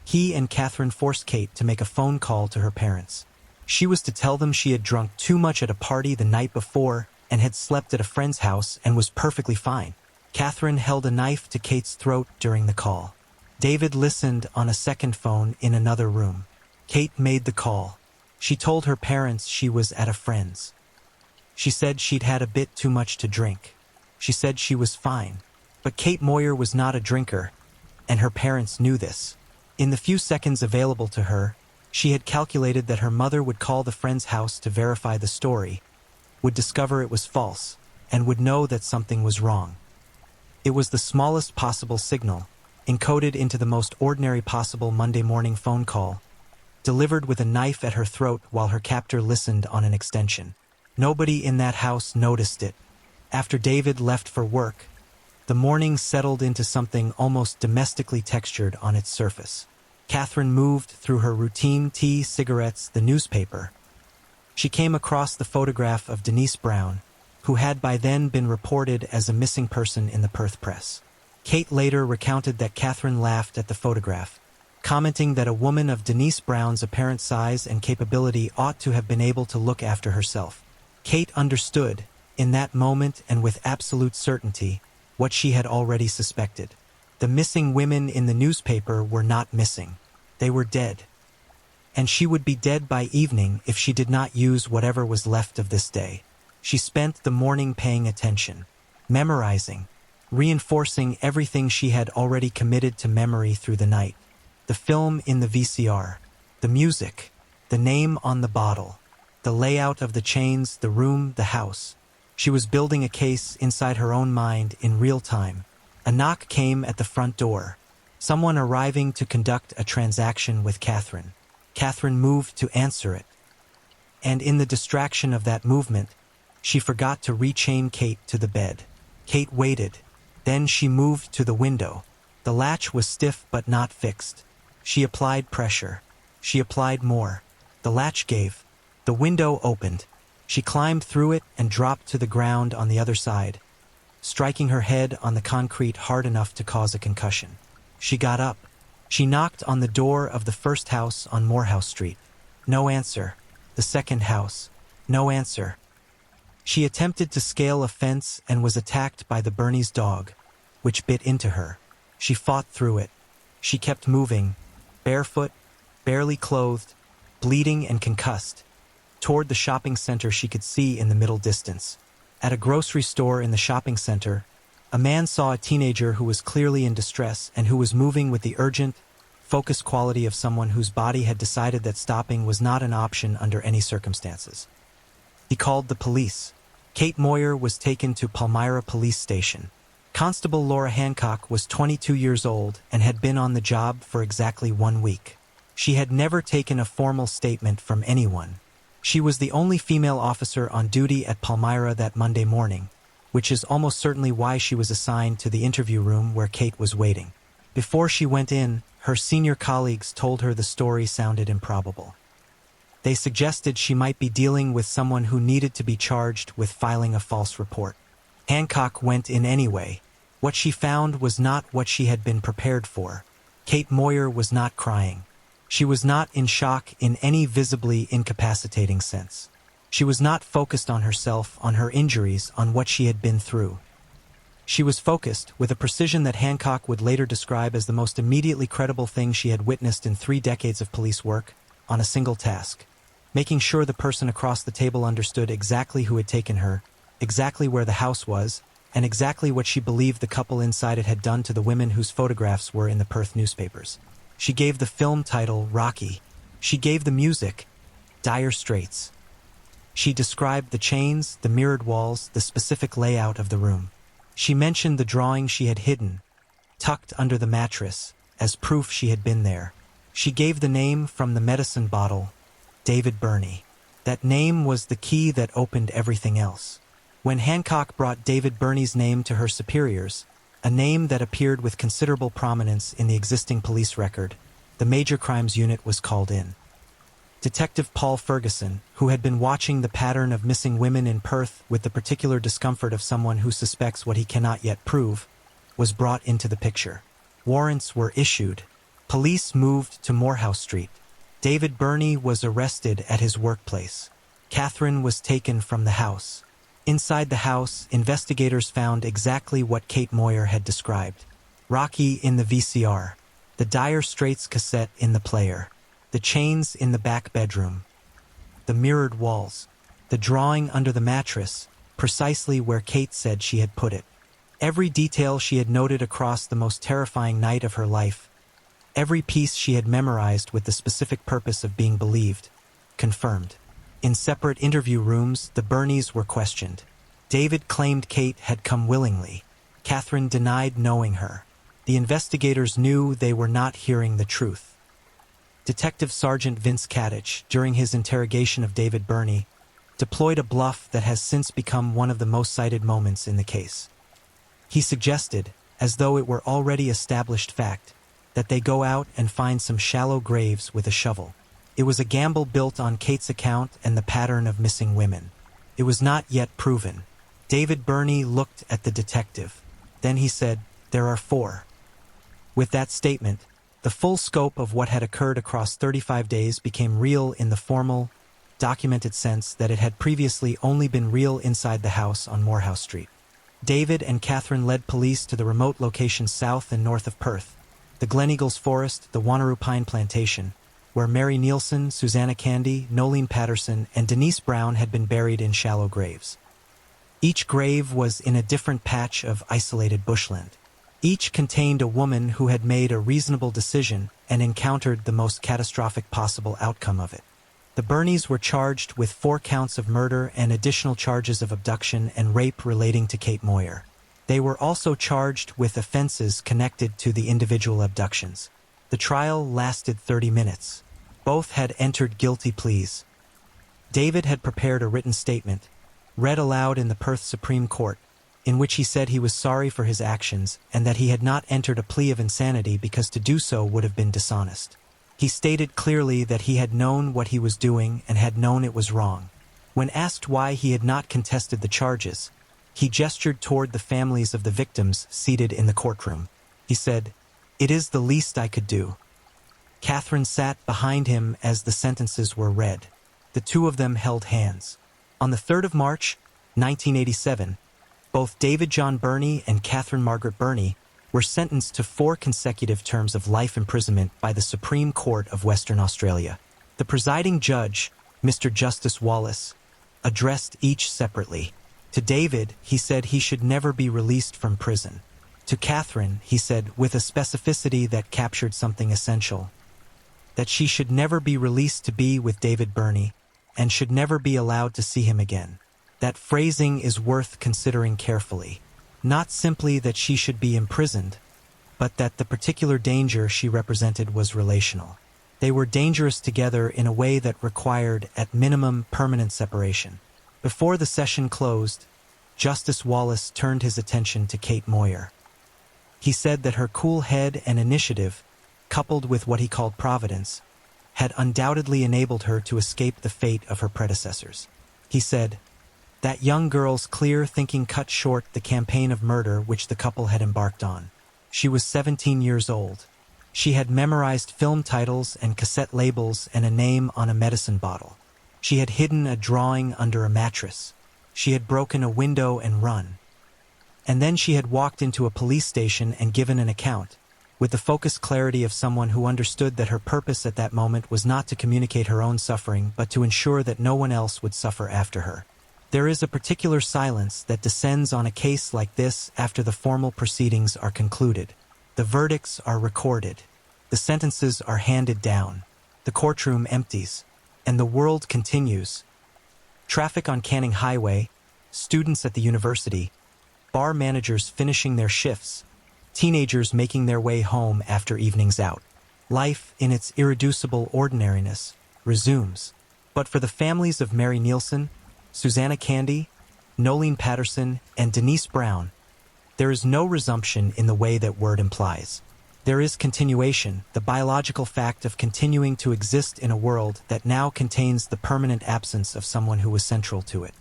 he and Catherine forced Kate to make a phone call to her parents. She was to tell them she had drunk too much at a party the night before and had slept at a friend's house and was perfectly fine. Catherine held a knife to Kate's throat during the call. David listened on a second phone in another room. Kate made the call. She told her parents she was at a friend's. She said she'd had a bit too much to drink. She said she was fine. But Kate Moyer was not a drinker, and her parents knew this. In the few seconds available to her, she had calculated that her mother would call the friend's house to verify the story, would discover it was false, and would know that something was wrong. It was the smallest possible signal, encoded into the most ordinary possible Monday morning phone call, delivered with a knife at her throat while her captor listened on an extension. Nobody in that house noticed it. After David left for work, the morning settled into something almost domestically textured on its surface. Catherine moved through her routine tea, cigarettes, the newspaper. She came across the photograph of Denise Brown, who had by then been reported as a missing person in the Perth press. Kate later recounted that Catherine laughed at the photograph, commenting that a woman of Denise Brown's apparent size and capability ought to have been able to look after herself. Kate understood, in that moment and with absolute certainty, what she had already suspected. The missing women in the newspaper were not missing. They were dead. And she would be dead by evening if she did not use whatever was left of this day. She spent the morning paying attention, memorizing, reinforcing everything she had already committed to memory through the night. The film in the VCR, the music, the name on the bottle, the layout of the chains, the room, the house. She was building a case inside her own mind in real time. A knock came at the front door. Someone arriving to conduct a transaction with Catherine. Catherine moved to answer it. And in the distraction of that movement, she forgot to rechain Kate to the bed. Kate waited. Then she moved to the window. The latch was stiff but not fixed. She applied pressure. She applied more. The latch gave. The window opened. She climbed through it and dropped to the ground on the other side, striking her head on the concrete hard enough to cause a concussion. She got up. She knocked on the door of the first house on Morehouse Street. No answer. The second house. No answer. She attempted to scale a fence and was attacked by the Bernese dog, which bit into her. She fought through it. She kept moving, barefoot, barely clothed, bleeding and concussed, toward the shopping center she could see in the middle distance. At a grocery store in the shopping center, a man saw a teenager who was clearly in distress and who was moving with the urgent, focused quality of someone whose body had decided that stopping was not an option under any circumstances. He called the police. Kate Moyer was taken to Palmyra Police Station. Constable Laura Hancock was 22 years old and had been on the job for exactly 1 week. She had never taken a formal statement from anyone. She was the only female officer on duty at Palmyra that Monday morning, which is almost certainly why she was assigned to the interview room where Kate was waiting. Before she went in, her senior colleagues told her the story sounded improbable. They suggested she might be dealing with someone who needed to be charged with filing a false report. Hancock went in anyway. What she found was not what she had been prepared for. Kate Moyer was not crying. She was not in shock in any visibly incapacitating sense. She was not focused on herself, on her injuries, on what she had been through. She was focused, with a precision that Hancock would later describe as the most immediately credible thing she had witnessed in 3 decades of police work, on a single task: making sure the person across the table understood exactly who had taken her, exactly where the house was, and exactly what she believed the couple inside it had done to the women whose photographs were in the Perth newspapers. She gave the film title Rocky. She gave the music Dire Straits. She described the chains, the mirrored walls, the specific layout of the room. She mentioned the drawing she had hidden, tucked under the mattress, as proof she had been there. She gave the name from the medicine bottle, David Burney. That name was the key that opened everything else. When Hancock brought David Burney's name to her superiors, a name that appeared with considerable prominence in the existing police record, the Major Crimes Unit was called in. Detective Paul Ferguson, who had been watching the pattern of missing women in Perth with the particular discomfort of someone who suspects what he cannot yet prove, was brought into the picture. Warrants were issued. Police moved to Morehouse Street. David Burney was arrested at his workplace. Catherine was taken from the house. Inside the house, investigators found exactly what Kate Moyer had described. Rocky in the VCR, the Dire Straits cassette in the player, the chains in the back bedroom, the mirrored walls, the drawing under the mattress, precisely where Kate said she had put it. Every detail she had noted across the most terrifying night of her life, every piece she had memorized with the specific purpose of being believed, confirmed. In separate interview rooms, the Burneys were questioned. David claimed Kate had come willingly. Catherine denied knowing her. The investigators knew they were not hearing the truth. Detective Sergeant Vince Kadich, during his interrogation of David Burney, deployed a bluff that has since become one of the most cited moments in the case. He suggested, as though it were already established fact, that they go out and find some shallow graves with a shovel. It was a gamble built on Kate's account and the pattern of missing women. It was not yet proven. David Burney looked at the detective. Then he said, "There are 4. With that statement, the full scope of what had occurred across 35 days became real in the formal, documented sense that it had previously only been real inside the house on Morehouse Street. David and Catherine led police to the remote locations south and north of Perth, the Gleneagles Forest, the Wanneroo Pine Plantation, where Mary Nielsen, Susanna Candy, Nolene Patterson, and Denise Brown had been buried in shallow graves. Each grave was in a different patch of isolated bushland. Each contained a woman who had made a reasonable decision and encountered the most catastrophic possible outcome of it. The Burneys were charged with 4 counts of murder and additional charges of abduction and rape relating to Kate Moyer. They were also charged with offenses connected to the individual abductions. The trial lasted 30 minutes. Both had entered guilty pleas. David had prepared a written statement, read aloud in the Perth Supreme Court, in which he said he was sorry for his actions and that he had not entered a plea of insanity because to do so would have been dishonest. He stated clearly that he had known what he was doing and had known it was wrong. When asked why he had not contested the charges, he gestured toward the families of the victims seated in the courtroom. He said, "It is the least I could do." Catherine sat behind him as the sentences were read. The 2 of them held hands. On the 3rd of March, 1987, both David John Burney and Catherine Margaret Burney were sentenced to 4 consecutive terms of life imprisonment by the Supreme Court of Western Australia. The presiding judge, Mr. Justice Wallace, addressed each separately. To David, he said he should never be released from prison. To Catherine, he said, with a specificity that captured something essential, that she should never be released to be with David Burney, and should never be allowed to see him again. That phrasing is worth considering carefully. Not simply that she should be imprisoned, but that the particular danger she represented was relational. They were dangerous together in a way that required, at minimum, permanent separation. Before the session closed, Justice Wallace turned his attention to Kate Moyer. He said that her cool head and initiative, coupled with what he called providence, had undoubtedly enabled her to escape the fate of her predecessors. He said, "That young girl's clear thinking cut short the campaign of murder which the couple had embarked on. She was 17 years old. She had memorized film titles and cassette labels and a name on a medicine bottle. She had hidden a drawing under a mattress. She had broken a window and run. And then she had walked into a police station and given an account, with the focused clarity of someone who understood that her purpose at that moment was not to communicate her own suffering but to ensure that no one else would suffer after her. There is a particular silence that descends on a case like this after the formal proceedings are concluded. The verdicts are recorded. The sentences are handed down. The courtroom empties. And the world continues. Traffic on Canning Highway, students at the university, bar managers finishing their shifts, teenagers making their way home after evenings out. Life, in its irreducible ordinariness, resumes. But for the families of Mary Nielsen, Susanna Candy, Nolene Patterson, and Denise Brown, there is no resumption in the way that word implies. There is continuation, the biological fact of continuing to exist in a world that now contains the permanent absence of someone who was central to it.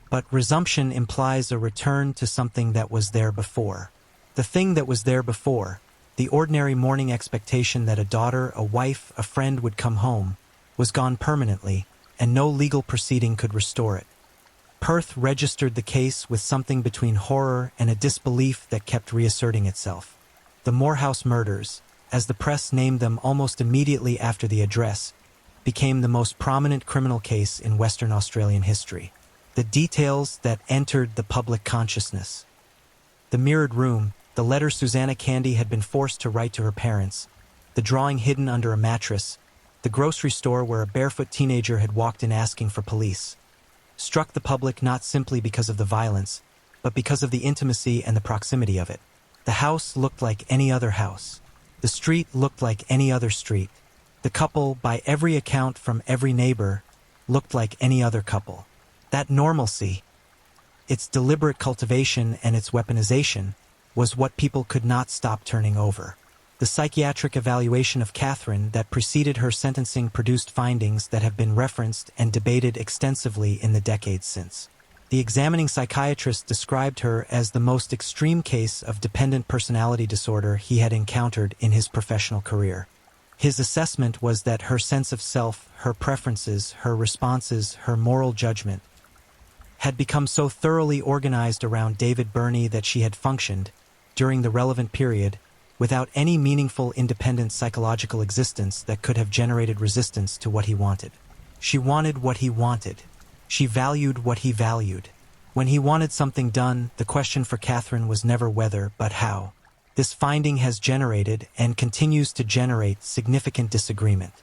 But resumption implies a return to something that was there before. The thing that was there before, the ordinary morning expectation that a daughter, a wife, a friend would come home, was gone permanently, and no legal proceeding could restore it. Perth registered the case with something between horror and a disbelief that kept reasserting itself. The Morehouse murders, as the press named them almost immediately after the address, became the most prominent criminal case in Western Australian history. The details that entered the public consciousness. The mirrored room, the letter Susanna Candy had been forced to write to her parents, the drawing hidden under a mattress, the grocery store where a barefoot teenager had walked in asking for police, struck the public not simply because of the violence, but because of the intimacy and the proximity of it. The house looked like any other house. The street looked like any other street. The couple, by every account from every neighbor, looked like any other couple. That normalcy, its deliberate cultivation and its weaponization, was what people could not stop turning over. The psychiatric evaluation of Catherine that preceded her sentencing produced findings that have been referenced and debated extensively in the decades since. The examining psychiatrist described her as the most extreme case of dependent personality disorder he had encountered in his professional career. His assessment was that her sense of self, her preferences, her responses, her moral judgment, had become so thoroughly organized around David Burney that she had functioned, during the relevant period, without any meaningful independent psychological existence that could have generated resistance to what he wanted. She wanted what he wanted. She valued what he valued. When he wanted something done, the question for Catherine was never whether, but how. This finding has generated, and continues to generate, significant disagreement.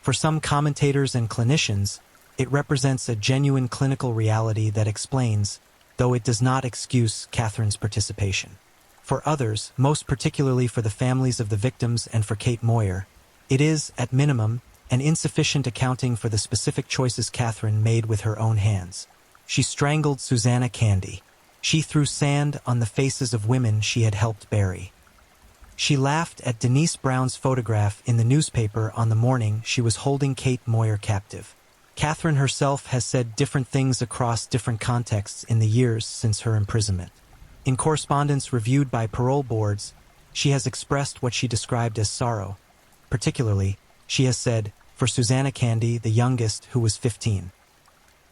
For some commentators and clinicians, it represents a genuine clinical reality that explains, though it does not excuse, Catherine's participation. For others, most particularly for the families of the victims and for Kate Moyer, it is, at minimum, an insufficient accounting for the specific choices Catherine made with her own hands. She strangled Susanna Candy. She threw sand on the faces of women she had helped bury. She laughed at Denise Brown's photograph in the newspaper on the morning she was holding Kate Moyer captive. Catherine herself has said different things across different contexts in the years since her imprisonment. In correspondence reviewed by parole boards, she has expressed what she described as sorrow. Particularly, she has said, for Susanna Candy, the youngest, who was 15.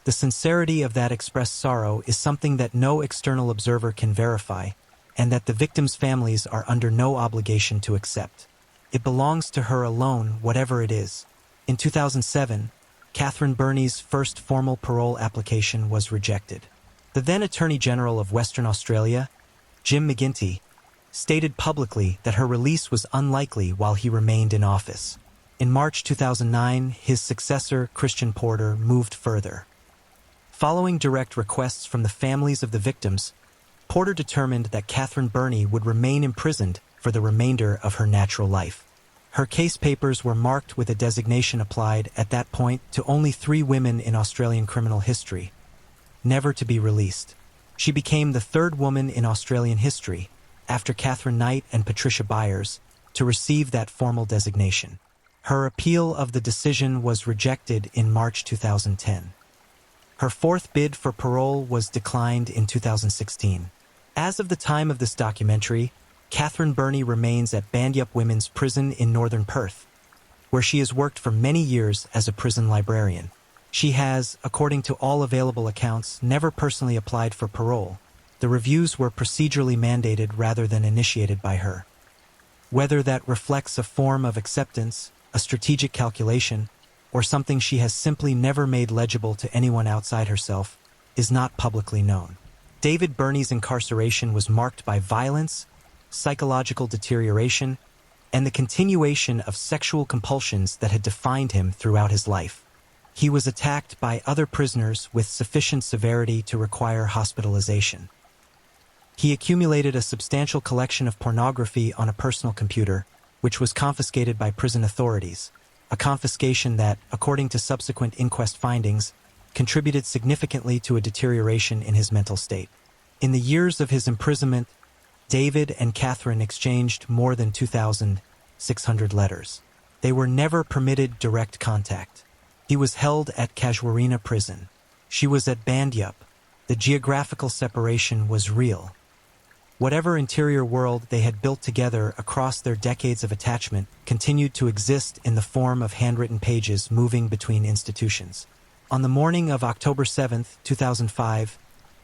The sincerity of that expressed sorrow is something that no external observer can verify, and that the victims' families are under no obligation to accept. It belongs to her alone, whatever it is. In 2007, Catherine Burney's first formal parole application was rejected. The then Attorney General of Western Australia, Jim McGuinty, stated publicly that her release was unlikely while he remained in office. In March 2009, his successor, Christian Porter, moved further. Following direct requests from the families of the victims, Porter determined that Catherine Burney would remain imprisoned for the remainder of her natural life. Her case papers were marked with a designation applied at that point to only 3 women in Australian criminal history, never to be released. She became the 3rd woman in Australian history, after Catherine Knight and Patricia Byers, to receive that formal designation. Her appeal of the decision was rejected in March 2010. Her 4th bid for parole was declined in 2016. As of the time of this documentary, Catherine Burney remains at Bandyup Women's Prison in Northern Perth, where she has worked for many years as a prison librarian. She has, according to all available accounts, never personally applied for parole. The reviews were procedurally mandated rather than initiated by her. Whether that reflects a form of acceptance, a strategic calculation, or something she has simply never made legible to anyone outside herself, is not publicly known. David Burney's incarceration was marked by violence, psychological deterioration, and the continuation of sexual compulsions that had defined him throughout his life. He was attacked by other prisoners with sufficient severity to require hospitalization. He accumulated a substantial collection of pornography on a personal computer, which was confiscated by prison authorities, a confiscation that, according to subsequent inquest findings, contributed significantly to a deterioration in his mental state. In the years of his imprisonment, David and Catherine exchanged more than 2,600 letters. They were never permitted direct contact. He was held at Casuarina Prison. She was at Bandyup. The geographical separation was real. Whatever interior world they had built together across their decades of attachment continued to exist in the form of handwritten pages moving between institutions. On the morning of October 7, 2005,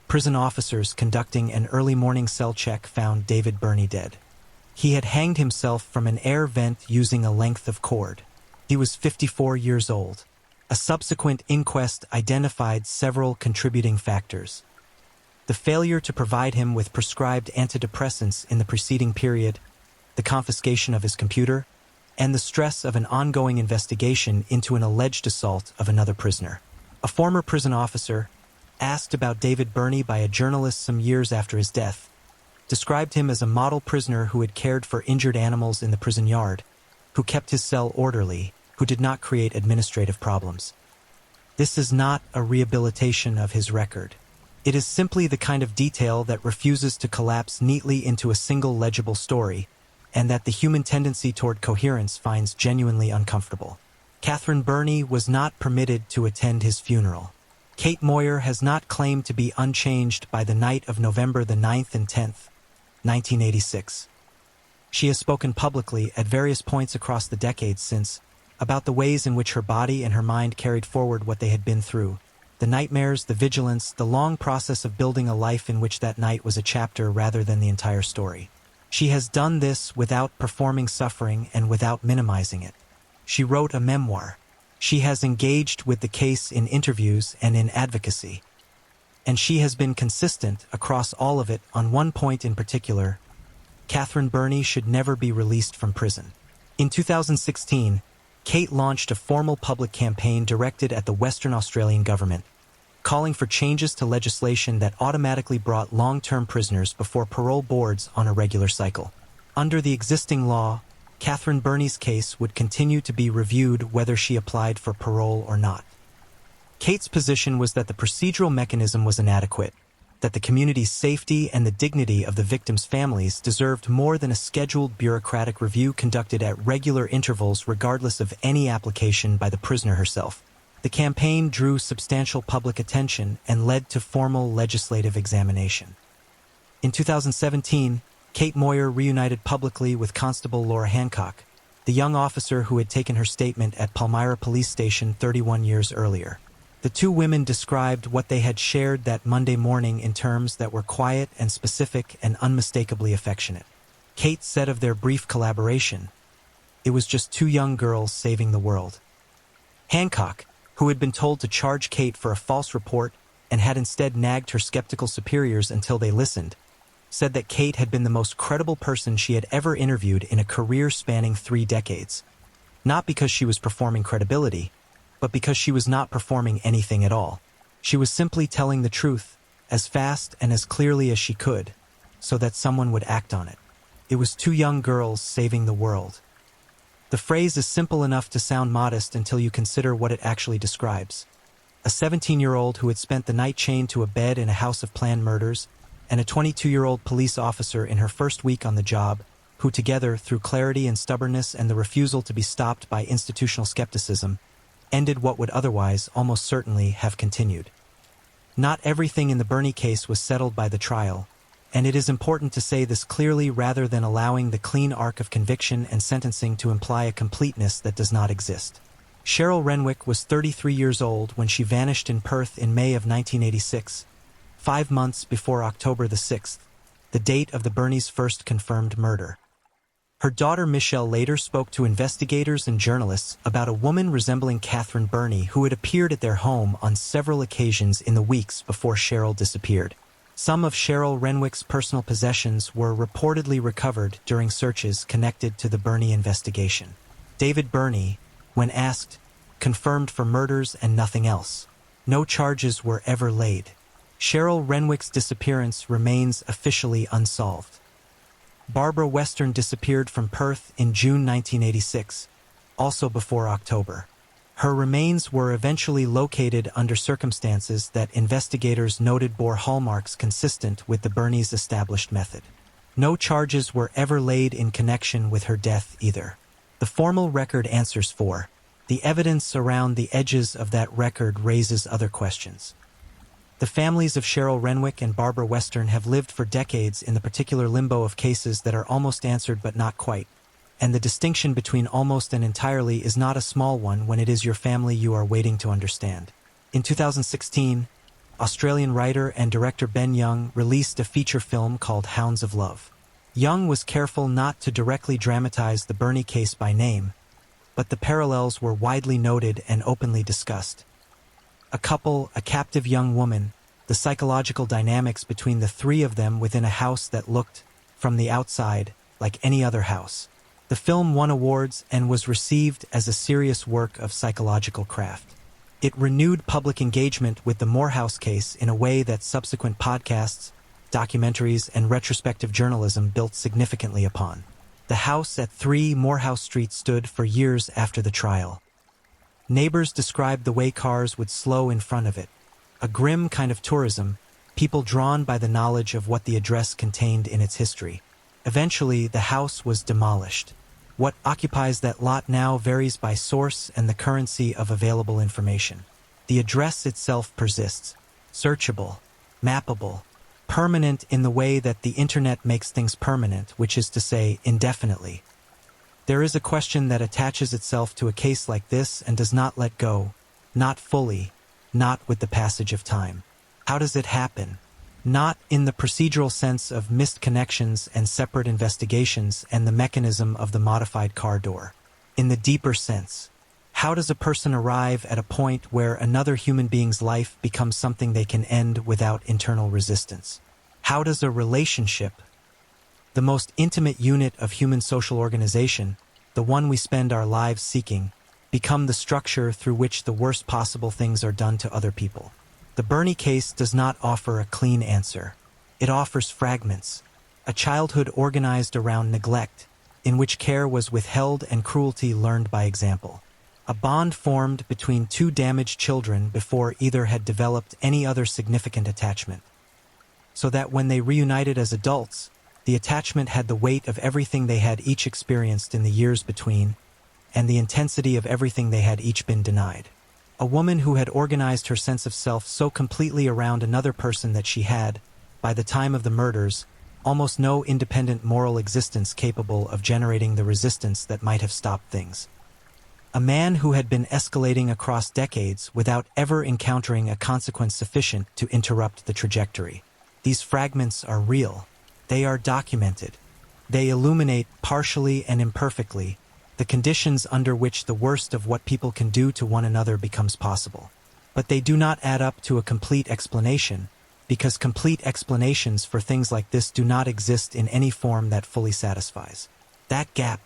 prison officers conducting an early morning cell check found David Burney dead. He had hanged himself from an air vent using a length of cord. He was 54 years old. A subsequent inquest identified several contributing factors. The failure to provide him with prescribed antidepressants in the preceding period, the confiscation of his computer, and the stress of an ongoing investigation into an alleged assault of another prisoner. A former prison officer, asked about David Burney by a journalist some years after his death, described him as a model prisoner who had cared for injured animals in the prison yard, who kept his cell orderly, who did not create administrative problems. This is not a rehabilitation of his record. It is simply the kind of detail that refuses to collapse neatly into a single legible story, and that the human tendency toward coherence finds genuinely uncomfortable. Catherine Burney was not permitted to attend his funeral. Kate Moyer has not claimed to be unchanged by the night of November the 9th and 10th, 1986. She has spoken publicly at various points across the decades since about the ways in which her body and her mind carried forward what they had been through, the nightmares, the vigilance, the long process of building a life in which that night was a chapter rather than the entire story. She has done this without performing suffering and without minimizing it. She wrote a memoir. She has engaged with the case in interviews and in advocacy. And she has been consistent across all of it on one point in particular: Catherine Burney should never be released from prison. In 2016, Kate launched a formal public campaign directed at the Western Australian government, calling for changes to legislation that automatically brought long-term prisoners before parole boards on a regular cycle. Under the existing law, Catherine Burney's case would continue to be reviewed whether she applied for parole or not. Kate's position was that the procedural mechanism was inadequate, that the community's safety and the dignity of the victims' families deserved more than a scheduled bureaucratic review conducted at regular intervals regardless of any application by the prisoner herself. The campaign drew substantial public attention and led to formal legislative examination. In 2017, Kate Moyer reunited publicly with Constable Laura Hancock, the young officer who had taken her statement at Palmyra Police Station 31 years earlier. The two women described what they had shared that Monday morning in terms that were quiet and specific and unmistakably affectionate. Kate said of their brief collaboration, "It was just two young girls saving the world." Hancock, who had been told to charge Kate for a false report and had instead nagged her skeptical superiors until they listened, said that Kate had been the most credible person she had ever interviewed in a career spanning 3 decades. Not because she was performing credibility, but because she was not performing anything at all. She was simply telling the truth, as fast and as clearly as she could, so that someone would act on it. It was two young girls saving the world. The phrase is simple enough to sound modest until you consider what it actually describes. A 17-year-old who had spent the night chained to a bed in a house of planned murders, and a 22-year-old police officer in her first week on the job, who together, through clarity and stubbornness and the refusal to be stopped by institutional skepticism, ended what would otherwise almost certainly have continued. Not everything in the Bernie case was settled by the trial, and it is important to say this clearly rather than allowing the clean arc of conviction and sentencing to imply a completeness that does not exist. Cheryl Renwick was 33 years old when she vanished in Perth in May of 1986, 5 months before October the 6th, the date of the Bernie's first confirmed murder. Her daughter Michelle later spoke to investigators and journalists about a woman resembling Catherine Burney who had appeared at their home on several occasions in the weeks before Cheryl disappeared. Some of Cheryl Renwick's personal possessions were reportedly recovered during searches connected to the Burney investigation. David Burney, when asked, confirmed for murders and nothing else. No charges were ever laid. Cheryl Renwick's disappearance remains officially unsolved. Barbara Western disappeared from Perth in June 1986, also before October. Her remains were eventually located under circumstances that investigators noted bore hallmarks consistent with the Burney's established method. No charges were ever laid in connection with her death either. The formal record answers for. The evidence around the edges of that record raises other questions. The families of Cheryl Renwick and Barbara Western have lived for decades in the particular limbo of cases that are almost answered but not quite. And the distinction between almost and entirely is not a small one when it is your family you are waiting to understand. In 2016, Australian writer and director Ben Young released a feature film called Hounds of Love. Young was careful not to directly dramatize the Burney case by name, but the parallels were widely noted and openly discussed. A couple, a captive young woman, the psychological dynamics between the three of them within a house that looked, from the outside, like any other house. The film won awards and was received as a serious work of psychological craft. It renewed public engagement with the Morehouse case in a way that subsequent podcasts, documentaries, and retrospective journalism built significantly upon. The house at 3 Morehouse Street stood for years after the trial. Neighbors described the way cars would slow in front of it. A grim kind of tourism, people drawn by the knowledge of what the address contained in its history. Eventually, the house was demolished. What occupies that lot now varies by source and the currency of available information. The address itself persists, searchable, mappable, permanent in the way that the internet makes things permanent, which is to say, indefinitely. There is a question that attaches itself to a case like this and does not let go, not fully, not with the passage of time. How does it happen? Not in the procedural sense of missed connections and separate investigations and the mechanism of the modified car door. In the deeper sense, how does a person arrive at a point where another human being's life becomes something they can end without internal resistance? How does a relationship, the most intimate unit of human social organization, the one we spend our lives seeking, become the structure through which the worst possible things are done to other people? The Burney case does not offer a clean answer. It offers fragments, a childhood organized around neglect, in which care was withheld and cruelty learned by example. A bond formed between two damaged children before either had developed any other significant attachment. So that when they reunited as adults, the attachment had the weight of everything they had each experienced in the years between, and the intensity of everything they had each been denied. A woman who had organized her sense of self so completely around another person that she had, by the time of the murders, almost no independent moral existence capable of generating the resistance that might have stopped things. A man who had been escalating across decades without ever encountering a consequence sufficient to interrupt the trajectory. These fragments are real. They are documented. They illuminate, partially and imperfectly, the conditions under which the worst of what people can do to one another becomes possible. But they do not add up to a complete explanation, because complete explanations for things like this do not exist in any form that fully satisfies. That gap,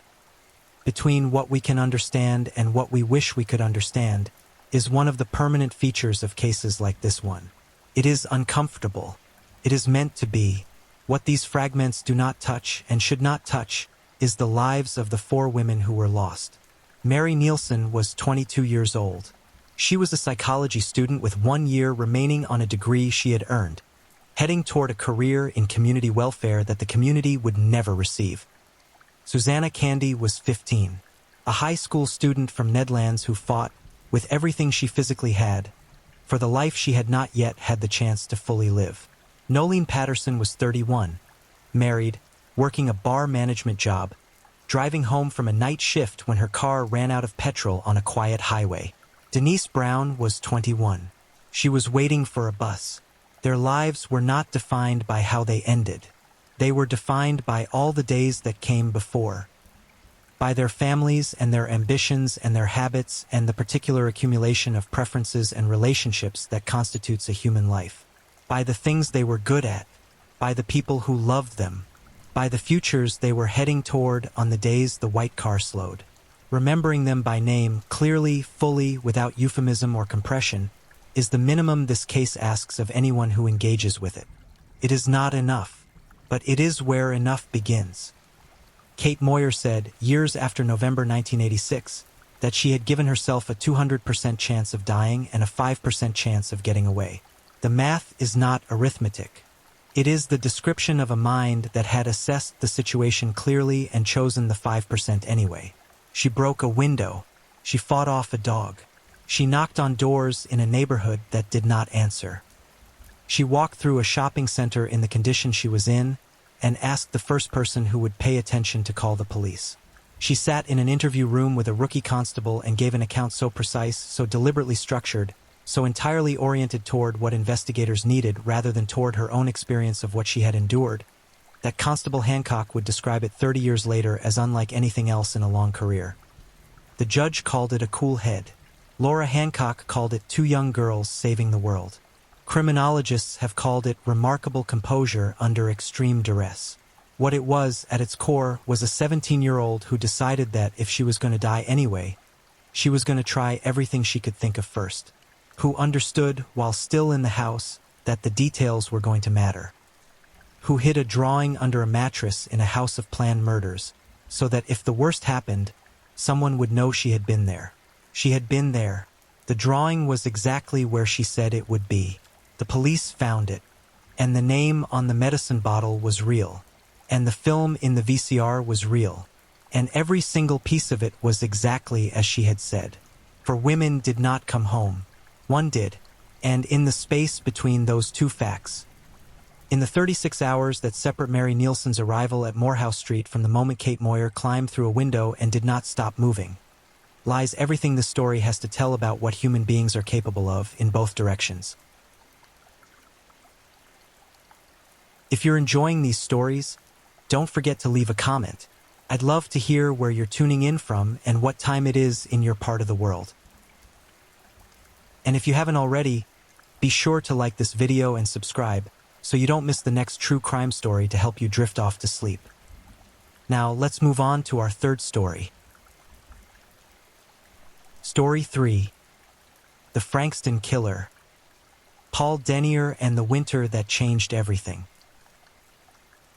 between what we can understand and what we wish we could understand, is one of the permanent features of cases like this one. It is uncomfortable. It is meant to be. What these fragments do not touch and should not touch is the lives of the 4 women who were lost. Mary Nielsen was 22 years old. She was a psychology student with 1 year remaining on a degree she had earned, heading toward a career in community welfare that the community would never receive. Susanna Candy was 15, a high school student from Netherlands who fought, with everything she physically had, for the life she had not yet had the chance to fully live. Nolene Patterson was 31, married, working a bar management job, driving home from a night shift when her car ran out of petrol on a quiet highway. Denise Brown was 21. She was waiting for a bus. Their lives were not defined by how they ended. They were defined by all the days that came before, by their families and their ambitions and their habits and the particular accumulation of preferences and relationships that constitutes a human life, by the things they were good at, by the people who loved them, by the futures they were heading toward on the days the white car slowed. Remembering them by name, clearly, fully, without euphemism or compression, is the minimum this case asks of anyone who engages with it. It is not enough, but it is where enough begins. Kate Moyer said, years after November 1986, that she had given herself a 200% chance of dying and a 5% chance of getting away. The math is not arithmetic. It is the description of a mind that had assessed the situation clearly and chosen the 5% anyway. She broke a window. She fought off a dog. She knocked on doors in a neighborhood that did not answer. She walked through a shopping center in the condition she was in and asked the first person who would pay attention to call the police. She sat in an interview room with a rookie constable and gave an account so precise, so deliberately structured, so entirely oriented toward what investigators needed rather than toward her own experience of what she had endured, that Constable Hancock would describe it 30 years later as unlike anything else in a long career. The judge called it a cool head. Laura Hancock called it 2 young girls saving the world. Criminologists have called it remarkable composure under extreme duress. What it was, at its core, was a 17-year-old who decided that if she was going to die anyway, she was going to try everything she could think of first. Who understood, while still in the house, that the details were going to matter. Who hid a drawing under a mattress in a house of planned murders, so that if the worst happened, someone would know she had been there. She had been there. The drawing was exactly where she said it would be. The police found it, and the name on the medicine bottle was real, and the film in the VCR was real, and every single piece of it was exactly as she had said. For women did not come home. One did, and in the space between those 2 facts, in the 36 hours that separate Mary Nielsen's arrival at Morehouse Street from the moment Kate Moyer climbed through a window and did not stop moving, lies everything this story has to tell about what human beings are capable of in both directions. If you're enjoying these stories, don't forget to leave a comment. I'd love to hear where you're tuning in from and what time it is in your part of the world. And if you haven't already, be sure to like this video and subscribe so you don't miss the next true crime story to help you drift off to sleep. Now, let's move on to our 3rd story. Story 3. The Frankston Killer. Paul Denier and the Winter That Changed Everything.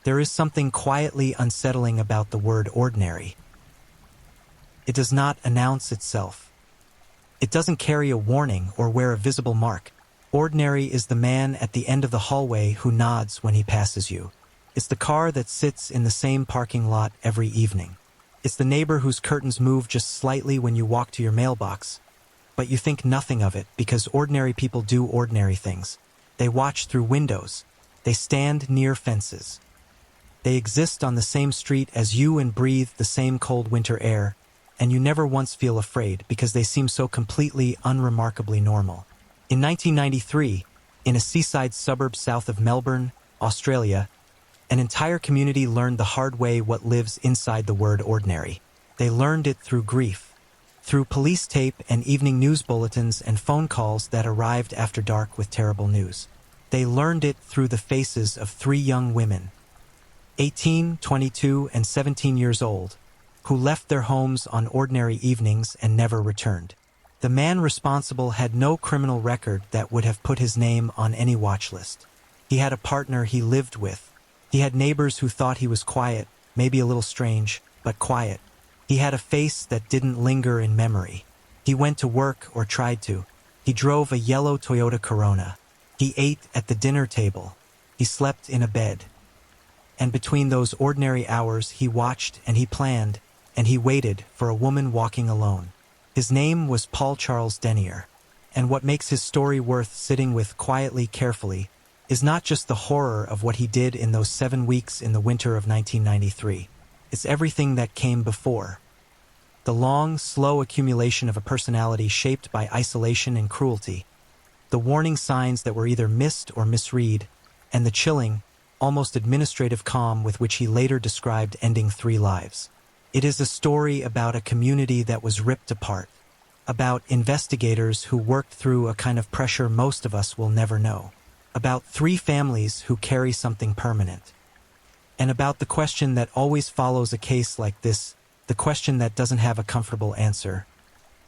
There is something quietly unsettling about the word ordinary. It does not announce itself. It doesn't carry a warning or wear a visible mark. Ordinary is the man at the end of the hallway who nods when he passes you. It's the car that sits in the same parking lot every evening. It's the neighbor whose curtains move just slightly when you walk to your mailbox. But you think nothing of it because ordinary people do ordinary things. They watch through windows. They stand near fences. They exist on the same street as you and breathe the same cold winter air, and you never once feel afraid because they seem so completely unremarkably normal. In 1993, in a seaside suburb south of Melbourne, Australia, an entire community learned the hard way what lives inside the word ordinary. They learned it through grief, through police tape and evening news bulletins and phone calls that arrived after dark with terrible news. They learned it through the faces of 3 young women, 18, 22, and 17 years old, who left their homes on ordinary evenings and never returned. The man responsible had no criminal record that would have put his name on any watch list. He had a partner he lived with. He had neighbors who thought he was quiet, maybe a little strange, but quiet. He had a face that didn't linger in memory. He went to work, or tried to. He drove a yellow Toyota Corona. He ate at the dinner table. He slept in a bed. And between those ordinary hours, he watched and he planned, and he waited for a woman walking alone. His name was Paul Charles Denier. And what makes his story worth sitting with quietly, carefully, is not just the horror of what he did in those 7 weeks in the winter of 1993. It's everything that came before. The long, slow accumulation of a personality shaped by isolation and cruelty. The warning signs that were either missed or misread, and the chilling, almost administrative calm with which he later described ending 3 lives. It is a story about a community that was ripped apart, about investigators who worked through a kind of pressure most of us will never know, about 3 families who carry something permanent, and about the question that always follows a case like this, the question that doesn't have a comfortable answer.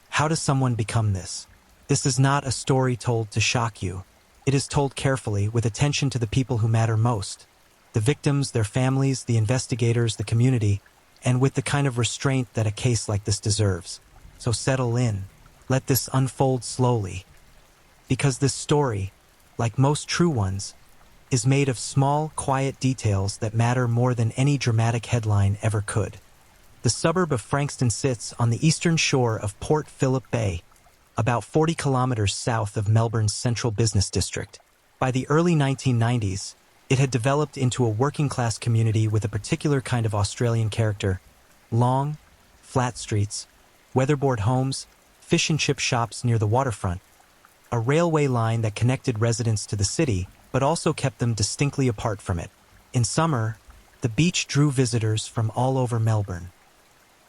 How does someone become this? This is not a story told to shock you. It is told carefully, with attention to the people who matter most. The victims, their families, the investigators, the community, and with the kind of restraint that a case like this deserves. So settle in. Let this unfold slowly. Because this story, like most true ones, is made of small, quiet details that matter more than any dramatic headline ever could. The suburb of Frankston sits on the eastern shore of Port Phillip Bay, about 40 kilometers south of Melbourne's central business district. By the early 1990s, it had developed into a working-class community with a particular kind of Australian character: long, flat streets, weatherboard homes, fish and chip shops near the waterfront, a railway line that connected residents to the city, but also kept them distinctly apart from it. In summer, the beach drew visitors from all over Melbourne.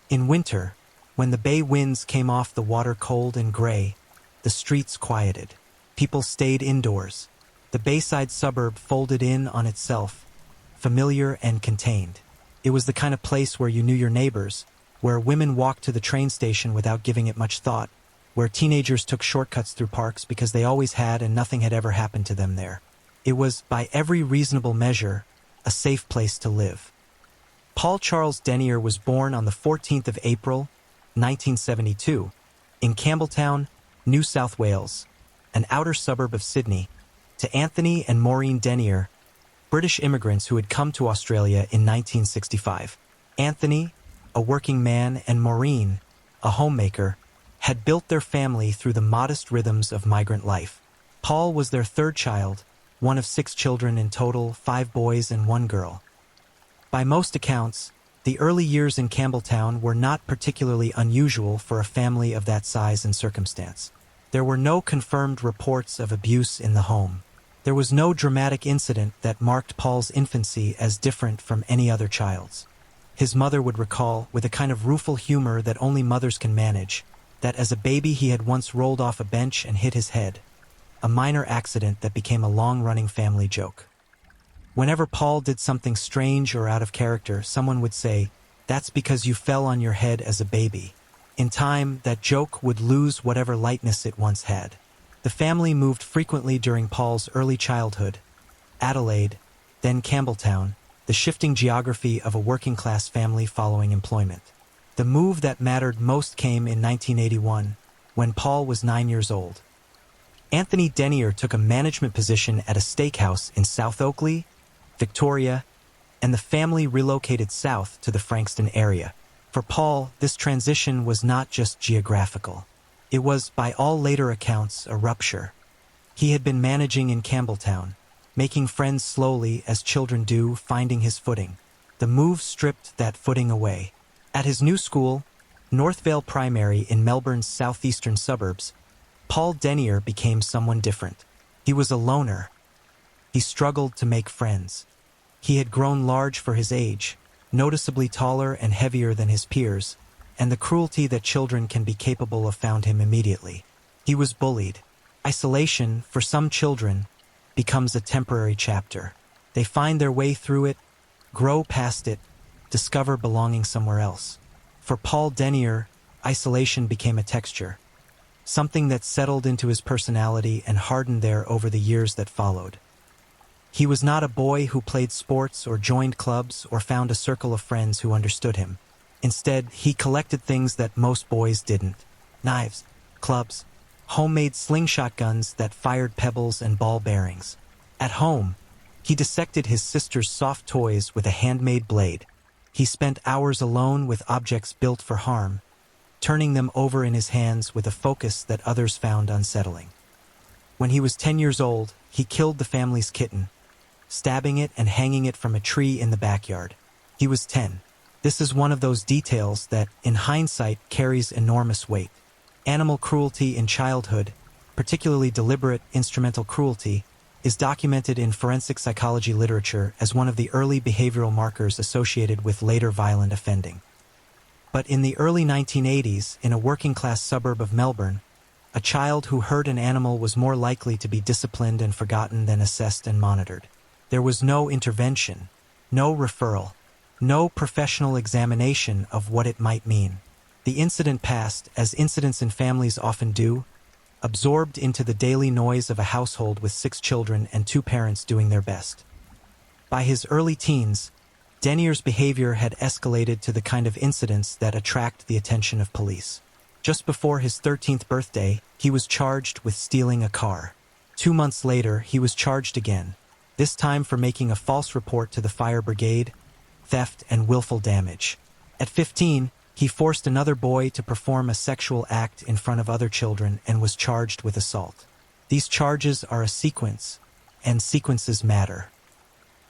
In winter, when the bay winds came off the water cold and gray, the streets quieted. People stayed indoors. The bayside suburb folded in on itself, familiar and contained. It was the kind of place where you knew your neighbors, where women walked to the train station without giving it much thought, where teenagers took shortcuts through parks because they always had and nothing had ever happened to them there. It was, by every reasonable measure, a safe place to live. Paul Charles Denier was born on the 14th of April, 1972, in Campbelltown, New South Wales, an outer suburb of Sydney, to Anthony and Maureen Denier, British immigrants who had come to Australia in 1965. Anthony, a working man, and Maureen, a homemaker, had built their family through the modest rhythms of migrant life. Paul was their 3rd child, one of 6 children in total, 5 boys and 1 girl. By most accounts, the early years in Campbelltown were not particularly unusual for a family of that size and circumstance. There were no confirmed reports of abuse in the home. There was no dramatic incident that marked Paul's infancy as different from any other child's. His mother would recall, with a kind of rueful humor that only mothers can manage, that as a baby he had once rolled off a bench and hit his head, a minor accident that became a long-running family joke. Whenever Paul did something strange or out of character, someone would say, "That's because you fell on your head as a baby." In time, that joke would lose whatever lightness it once had. The family moved frequently during Paul's early childhood. Adelaide, then Campbelltown, the shifting geography of a working-class family following employment. The move that mattered most came in 1981, when Paul was 9 years old. Anthony Denier took a management position at a steakhouse in South Oakley, Victoria, and the family relocated south to the Frankston area. For Paul, this transition was not just geographical. It was, by all later accounts, a rupture. He had been managing in Campbelltown, making friends slowly as children do, finding his footing. The move stripped that footing away. At his new school, Northvale Primary in Melbourne's southeastern suburbs, Paul Denier became someone different. He was a loner. He struggled to make friends. He had grown large for his age, noticeably taller and heavier than his peers, and the cruelty that children can be capable of found him immediately. He was bullied. Isolation, for some children, becomes a temporary chapter. They find their way through it, grow past it, discover belonging somewhere else. For Paul Denier, isolation became a texture, something that settled into his personality and hardened there over the years that followed. He was not a boy who played sports or joined clubs or found a circle of friends who understood him. Instead, he collected things that most boys didn't: knives, clubs, homemade slingshot guns that fired pebbles and ball bearings. At home, he dissected his sister's soft toys with a handmade blade. He spent hours alone with objects built for harm, turning them over in his hands with a focus that others found unsettling. When he was 10 years old, he killed the family's kitten, stabbing it and hanging it from a tree in the backyard. He was 10. This is one of those details that, in hindsight, carries enormous weight. Animal cruelty in childhood, particularly deliberate instrumental cruelty, is documented in forensic psychology literature as one of the early behavioral markers associated with later violent offending. But in the early 1980s, in a working-class suburb of Melbourne, a child who hurt an animal was more likely to be disciplined and forgotten than assessed and monitored. There was no intervention, no referral, no professional examination of what it might mean. The incident passed, as incidents in families often do, absorbed into the daily noise of a household with 6 children and 2 parents doing their best. By his early teens, Denier's behavior had escalated to the kind of incidents that attract the attention of police. Just before his 13th birthday, he was charged with stealing a car. 2 months later, he was charged again, this time for making a false report to the fire brigade, theft, and willful damage. At 15, he forced another boy to perform a sexual act in front of other children and was charged with assault. These charges are a sequence, and sequences matter.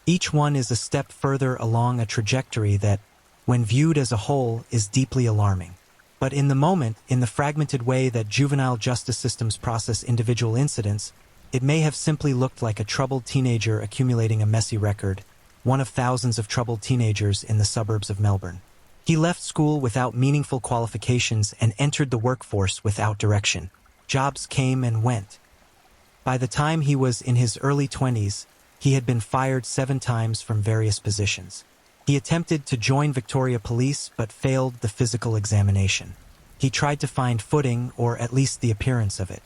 Each one is a step further along a trajectory that, when viewed as a whole, is deeply alarming. But in the moment, in the fragmented way that juvenile justice systems process individual incidents, it may have simply looked like a troubled teenager accumulating a messy record, one of thousands of troubled teenagers in the suburbs of Melbourne. He left school without meaningful qualifications and entered the workforce without direction. Jobs came and went. By the time he was in his early 20s, he had been fired 7 times from various positions. He attempted to join Victoria Police but failed the physical examination. He tried to find footing, or at least the appearance of it.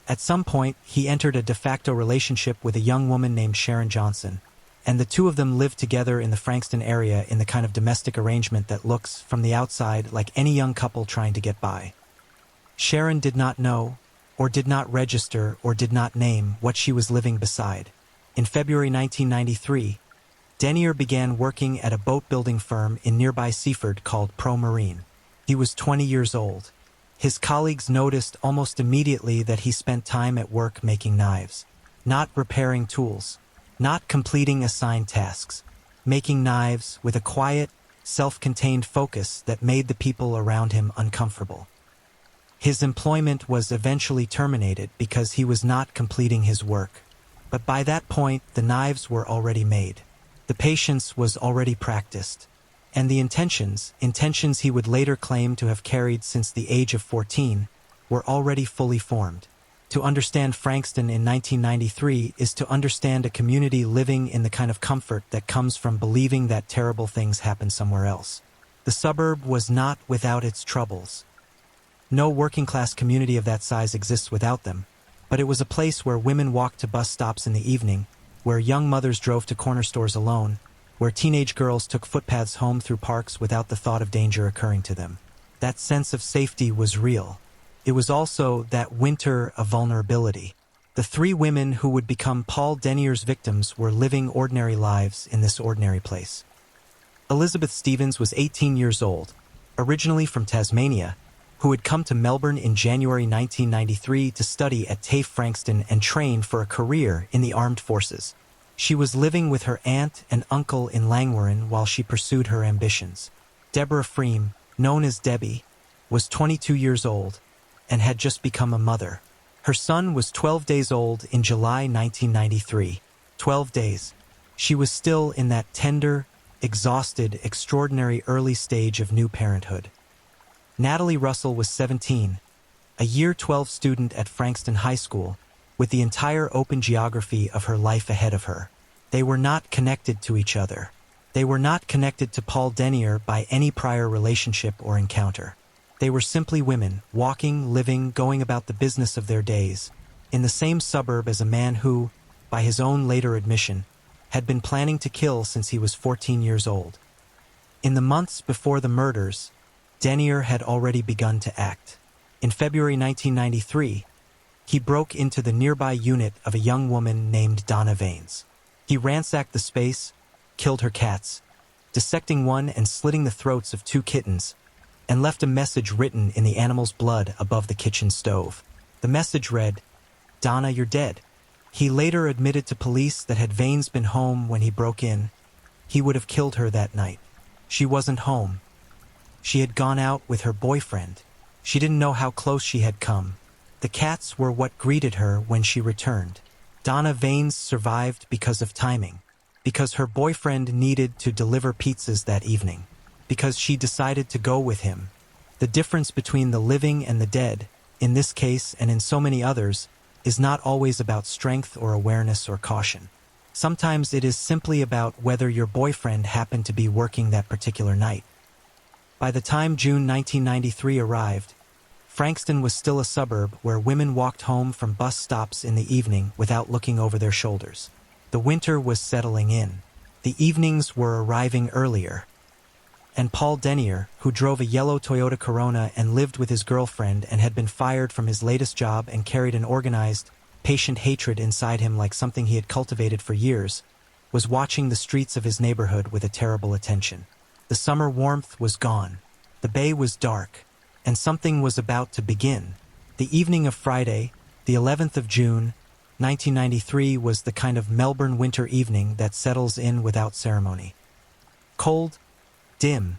At some point, he entered a de facto relationship with a young woman named Sharon Johnson, and the two of them lived together in the Frankston area in the kind of domestic arrangement that looks, from the outside, like any young couple trying to get by. Sharon did not know, or did not register, or did not name what she was living beside. In February 1993, Denier began working at a boat-building firm in nearby Seaford called Pro Marine. He was 20 years old. His colleagues noticed almost immediately that he spent time at work making knives, not repairing tools, not completing assigned tasks, making knives with a quiet, self-contained focus that made the people around him uncomfortable. His employment was eventually terminated because he was not completing his work. But by that point, the knives were already made. The patience was already practiced. And the intentions he would later claim to have carried since the age of 14, were already fully formed. To understand Frankston in 1993 is to understand a community living in the kind of comfort that comes from believing that terrible things happen somewhere else. The suburb was not without its troubles. No working-class community of that size exists without them, but it was a place where women walked to bus stops in the evening, where young mothers drove to corner stores alone, where teenage girls took footpaths home through parks without the thought of danger occurring to them. That sense of safety was real. It was also that winter of vulnerability. The 3 women who would become Paul Denier's victims were living ordinary lives in this ordinary place. Elizabeth Stevens was 18 years old, originally from Tasmania, who had come to Melbourne in January 1993 to study at TAFE Frankston and train for a career in the armed forces. She was living with her aunt and uncle in Langwarrin while she pursued her ambitions. Deborah Freem, known as Debbie, was 22 years old and had just become a mother. Her son was 12 days old in July 1993. 12 days. She was still in that tender, exhausted, extraordinary early stage of new parenthood. Natalie Russell was 17, a Year 12 student at Frankston High School, with the entire open geography of her life ahead of her. They were not connected to each other. They were not connected to Paul Denier by any prior relationship or encounter. They were simply women, walking, living, going about the business of their days, in the same suburb as a man who, by his own later admission, had been planning to kill since he was 14 years old. In the months before the murders, Denier had already begun to act. In February 1993, he broke into the nearby unit of a young woman named Donna Vanes. He ransacked the space, killed her cats, dissecting one and slitting the throats of 2 kittens, and left a message written in the animal's blood above the kitchen stove. The message read, "Donna, you're dead." He later admitted to police that had Vanes been home when he broke in, he would have killed her that night. She wasn't home. She had gone out with her boyfriend. She didn't know how close she had come. The cats were what greeted her when she returned. Donna Vanes survived because of timing, because her boyfriend needed to deliver pizzas that evening, because she decided to go with him. The difference between the living and the dead, in this case and in so many others, is not always about strength or awareness or caution. Sometimes it is simply about whether your boyfriend happened to be working that particular night. By the time June 1993 arrived, Frankston was still a suburb where women walked home from bus stops in the evening without looking over their shoulders. The winter was settling in. The evenings were arriving earlier. And Paul Denier, who drove a yellow Toyota Corona and lived with his girlfriend and had been fired from his latest job and carried an organized, patient hatred inside him like something he had cultivated for years, was watching the streets of his neighborhood with a terrible attention. The summer warmth was gone. The bay was dark. And something was about to begin. The evening of Friday, the 11th of June, 1993 was the kind of Melbourne winter evening that settles in without ceremony. Cold, dim,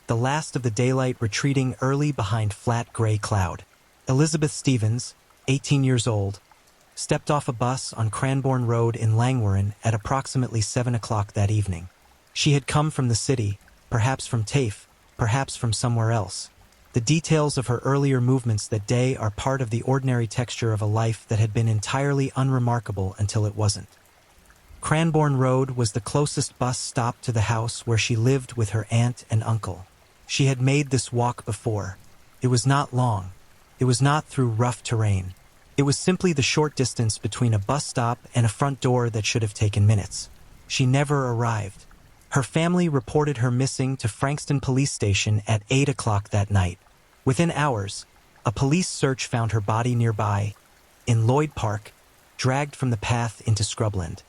the last of the daylight retreating early behind flat gray cloud. Elizabeth Stevens, 18 years old, stepped off a bus on Cranbourne Road in Langwarrin at approximately 7 o'clock that evening. She had come from the city, perhaps from TAFE, perhaps from somewhere else. The details of her earlier movements that day are part of the ordinary texture of a life that had been entirely unremarkable until it wasn't. Cranbourne Road was the closest bus stop to the house where she lived with her aunt and uncle. She had made this walk before. It was not long. It was not through rough terrain. It was simply the short distance between a bus stop and a front door that should have taken minutes. She never arrived. Her family reported her missing to Frankston Police Station at 8 o'clock that night. Within hours, a police search found her body nearby, in Lloyd Park, dragged from the path into scrubland.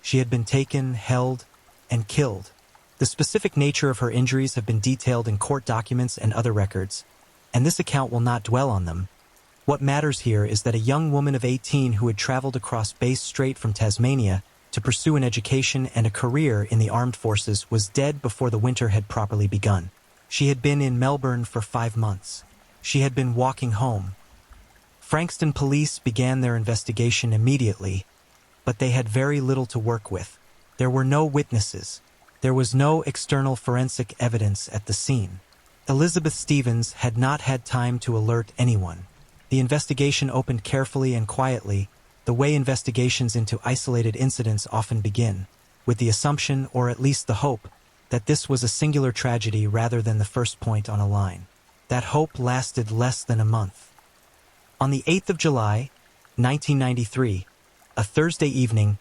She had been taken, held, and killed. The specific nature of her injuries have been detailed in court documents and other records, and this account will not dwell on them. What matters here is that a young woman of 18 who had traveled across Bass Strait from Tasmania to pursue an education and a career in the armed forces was dead before the winter had properly begun. She had been in Melbourne for 5 months. She had been walking home. Frankston police began their investigation immediately, but they had very little to work with. There were no witnesses. There was no external forensic evidence at the scene. Elizabeth Stevens had not had time to alert anyone. The investigation opened carefully and quietly, the way investigations into isolated incidents often begin, with the assumption, or at least the hope, that this was a singular tragedy rather than the first point on a line. That hope lasted less than a month. On the 8th of July, 1993, a Thursday evening,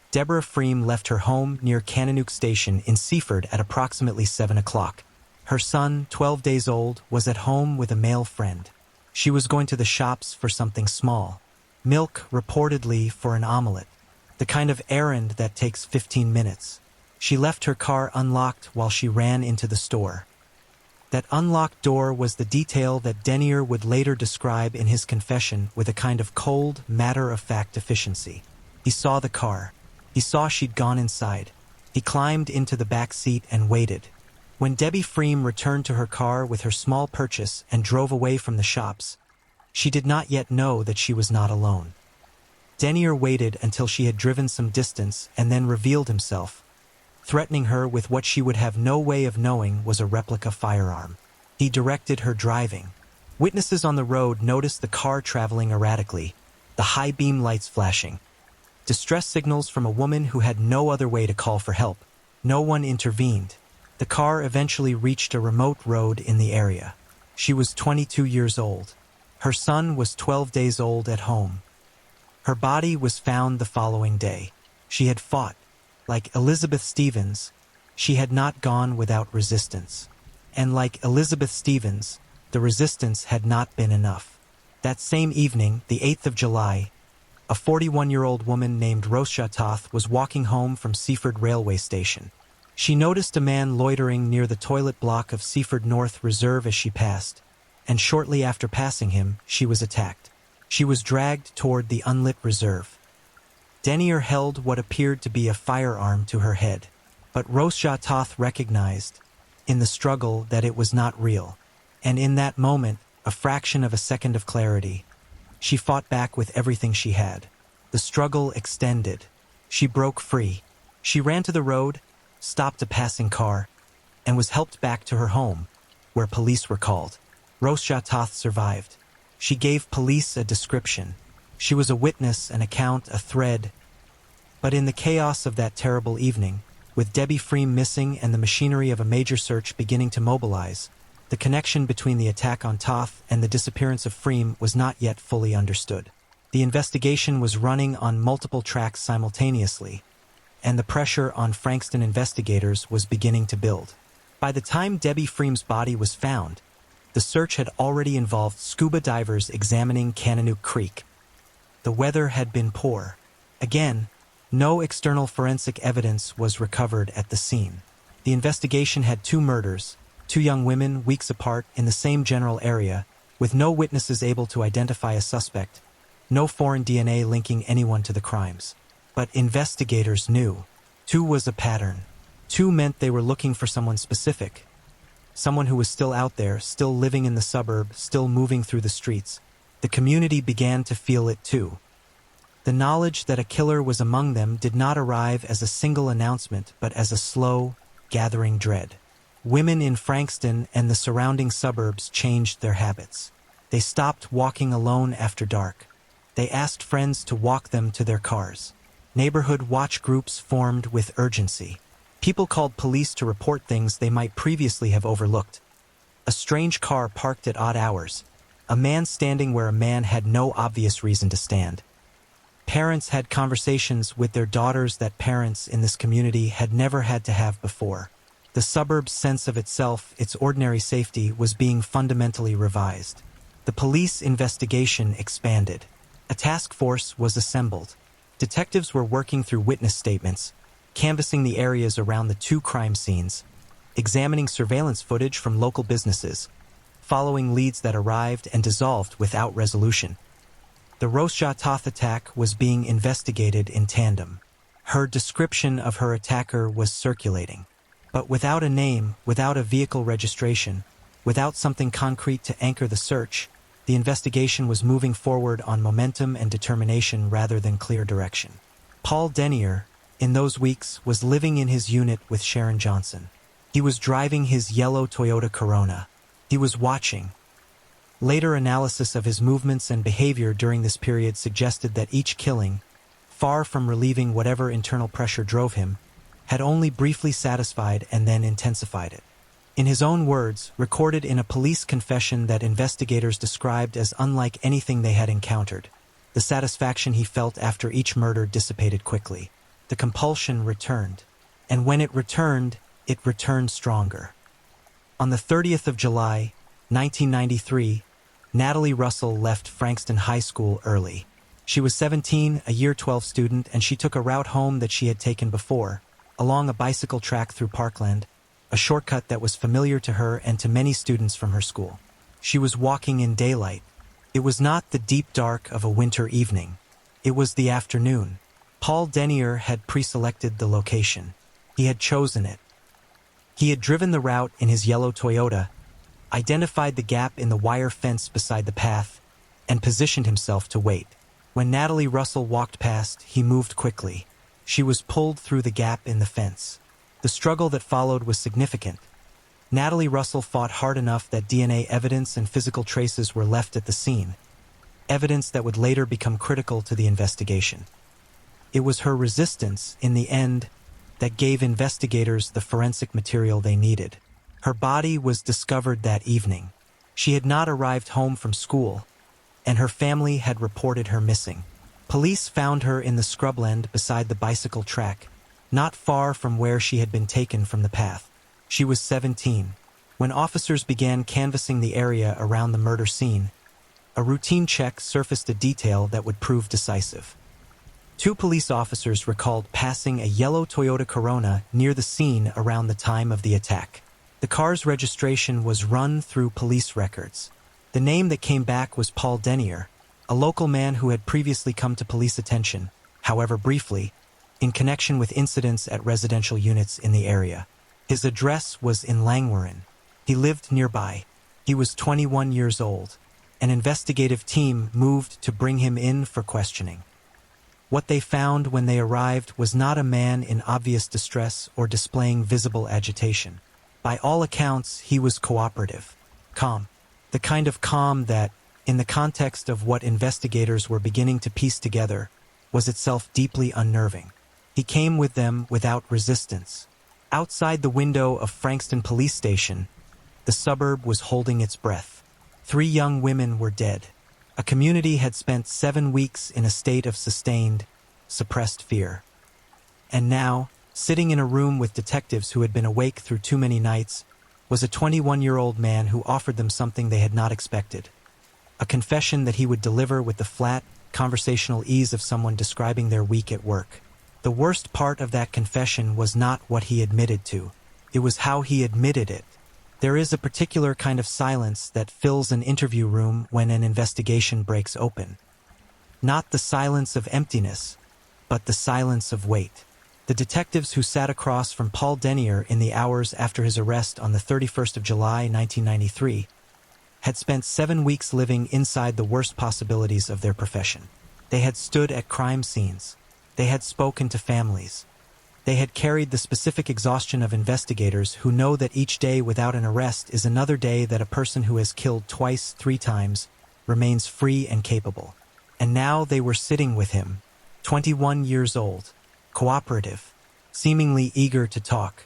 Deborah Freem left her home near Cananook Station in Seaford at approximately 7 o'clock. Her son, 12 days old, was at home with a male friend. She was going to the shops for something small. Milk, reportedly, for an omelette. The kind of errand that takes 15 minutes. She left her car unlocked while she ran into the store. That unlocked door was the detail that Denier would later describe in his confession with a kind of cold, matter-of-fact efficiency. He saw the car. He saw she'd gone inside. He climbed into the back seat and waited. When Debbie Freem returned to her car with her small purchase and drove away from the shops, she did not yet know that she was not alone. Denier waited until she had driven some distance and then revealed himself, threatening her with what she would have no way of knowing was a replica firearm. He directed her driving. Witnesses on the road noticed the car traveling erratically, the high beam lights flashing. Distress signals from a woman who had no other way to call for help. No one intervened. The car eventually reached a remote road in the area. She was 22 years old. Her son was 12 days old at home. Her body was found the following day. She had fought. Like Elizabeth Stevens, she had not gone without resistance. And like Elizabeth Stevens, the resistance had not been enough. That same evening, the 8th of July, a 41-year-old woman named Rosha Toth was walking home from Seaford railway station. She noticed a man loitering near the toilet block of Seaford North Reserve as she passed, and shortly after passing him, she was attacked. She was dragged toward the unlit reserve. Denier held what appeared to be a firearm to her head, but Rosha Toth recognized, in the struggle, that it was not real. And in that moment, a fraction of a second of clarity, she fought back with everything she had. The struggle extended. She broke free. She ran to the road, stopped a passing car, and was helped back to her home, where police were called. Rosha Toth survived. She gave police a description. She was a witness, an account, a thread. But in the chaos of that terrible evening, with Debbie Freem missing and the machinery of a major search beginning to mobilize, the connection between the attack on Toth and the disappearance of Freem was not yet fully understood. The investigation was running on multiple tracks simultaneously, and the pressure on Frankston investigators was beginning to build. By the time Debbie Freem's body was found, the search had already involved scuba divers examining Cannanook Creek. The weather had been poor. Again, no external forensic evidence was recovered at the scene. The investigation had 2 murders, 2 young women weeks apart in the same general area, with no witnesses able to identify a suspect, no foreign DNA linking anyone to the crimes. But investigators knew. 2 was a pattern. 2 meant they were looking for someone specific. Someone who was still out there, still living in the suburb, still moving through the streets. The community began to feel it too. The knowledge that a killer was among them did not arrive as a single announcement, but as a slow, gathering dread. Women in Frankston and the surrounding suburbs changed their habits. They stopped walking alone after dark. They asked friends to walk them to their cars. Neighborhood watch groups formed with urgency. People called police to report things they might previously have overlooked. A strange car parked at odd hours. A man standing where a man had no obvious reason to stand. Parents had conversations with their daughters that parents in this community had never had to have before. The suburb's sense of itself, its ordinary safety, was being fundamentally revised. The police investigation expanded. A task force was assembled. Detectives were working through witness statements, canvassing the areas around the 2 crime scenes, examining surveillance footage from local businesses, following leads that arrived and dissolved without resolution. The Rosha Toth attack was being investigated in tandem. Her description of her attacker was circulating. But without a name, without a vehicle registration, without something concrete to anchor the search, the investigation was moving forward on momentum and determination rather than clear direction. Paul Denier, in those weeks, was living in his unit with Sharon Johnson. He was driving his yellow Toyota Corona. He was watching. Later analysis of his movements and behavior during this period suggested that each killing, far from relieving whatever internal pressure drove him, had only briefly satisfied and then intensified it. In his own words, recorded in a police confession that investigators described as unlike anything they had encountered, the satisfaction he felt after each murder dissipated quickly. The compulsion returned. And when it returned stronger. On the 30th of July, 1993, Natalie Russell left Frankston High School early. She was 17, a Year 12 student, and she took a route home that she had taken before, along a bicycle track through parkland, a shortcut that was familiar to her and to many students from her school. She was walking in daylight. It was not the deep dark of a winter evening. It was the afternoon. Paul Denier had pre-selected the location. He had chosen it. He had driven the route in his yellow Toyota, identified the gap in the wire fence beside the path, and positioned himself to wait. When Natalie Russell walked past, he moved quickly. She was pulled through the gap in the fence. The struggle that followed was significant. Natalie Russell fought hard enough that DNA evidence and physical traces were left at the scene, evidence that would later become critical to the investigation. It was her resistance, in the end, that gave investigators the forensic material they needed. Her body was discovered that evening. She had not arrived home from school, and her family had reported her missing. Police found her in the scrubland beside the bicycle track, not far from where she had been taken from the path. She was 17. When officers began canvassing the area around the murder scene, a routine check surfaced a detail that would prove decisive. 2 police officers recalled passing a yellow Toyota Corona near the scene around the time of the attack. The car's registration was run through police records. The name that came back was Paul Denier, a local man who had previously come to police attention, however briefly, in connection with incidents at residential units in the area. His address was in Langwarrin. He lived nearby. He was 21 years old. An investigative team moved to bring him in for questioning. What they found when they arrived was not a man in obvious distress or displaying visible agitation. By all accounts, he was cooperative, calm. The kind of calm that, in the context of what investigators were beginning to piece together, was itself deeply unnerving. He came with them without resistance. Outside the window of Frankston Police Station, the suburb was holding its breath. 3 young women were dead. A community had spent 7 weeks in a state of sustained, suppressed fear. And now, sitting in a room with detectives who had been awake through too many nights, was a 21-year-old man who offered them something they had not expected. A confession that he would deliver with the flat, conversational ease of someone describing their week at work. The worst part of that confession was not what he admitted to. It was how he admitted it. There is a particular kind of silence that fills an interview room when an investigation breaks open. Not the silence of emptiness, but the silence of weight. The detectives who sat across from Paul Denier in the hours after his arrest on the 31st of July, 1993, had spent 7 weeks living inside the worst possibilities of their profession. They had stood at crime scenes. They had spoken to families. They had carried the specific exhaustion of investigators who know that each day without an arrest is another day that a person who has killed twice, 3 times, remains free and capable. And now they were sitting with him, 21 years old, cooperative, seemingly eager to talk.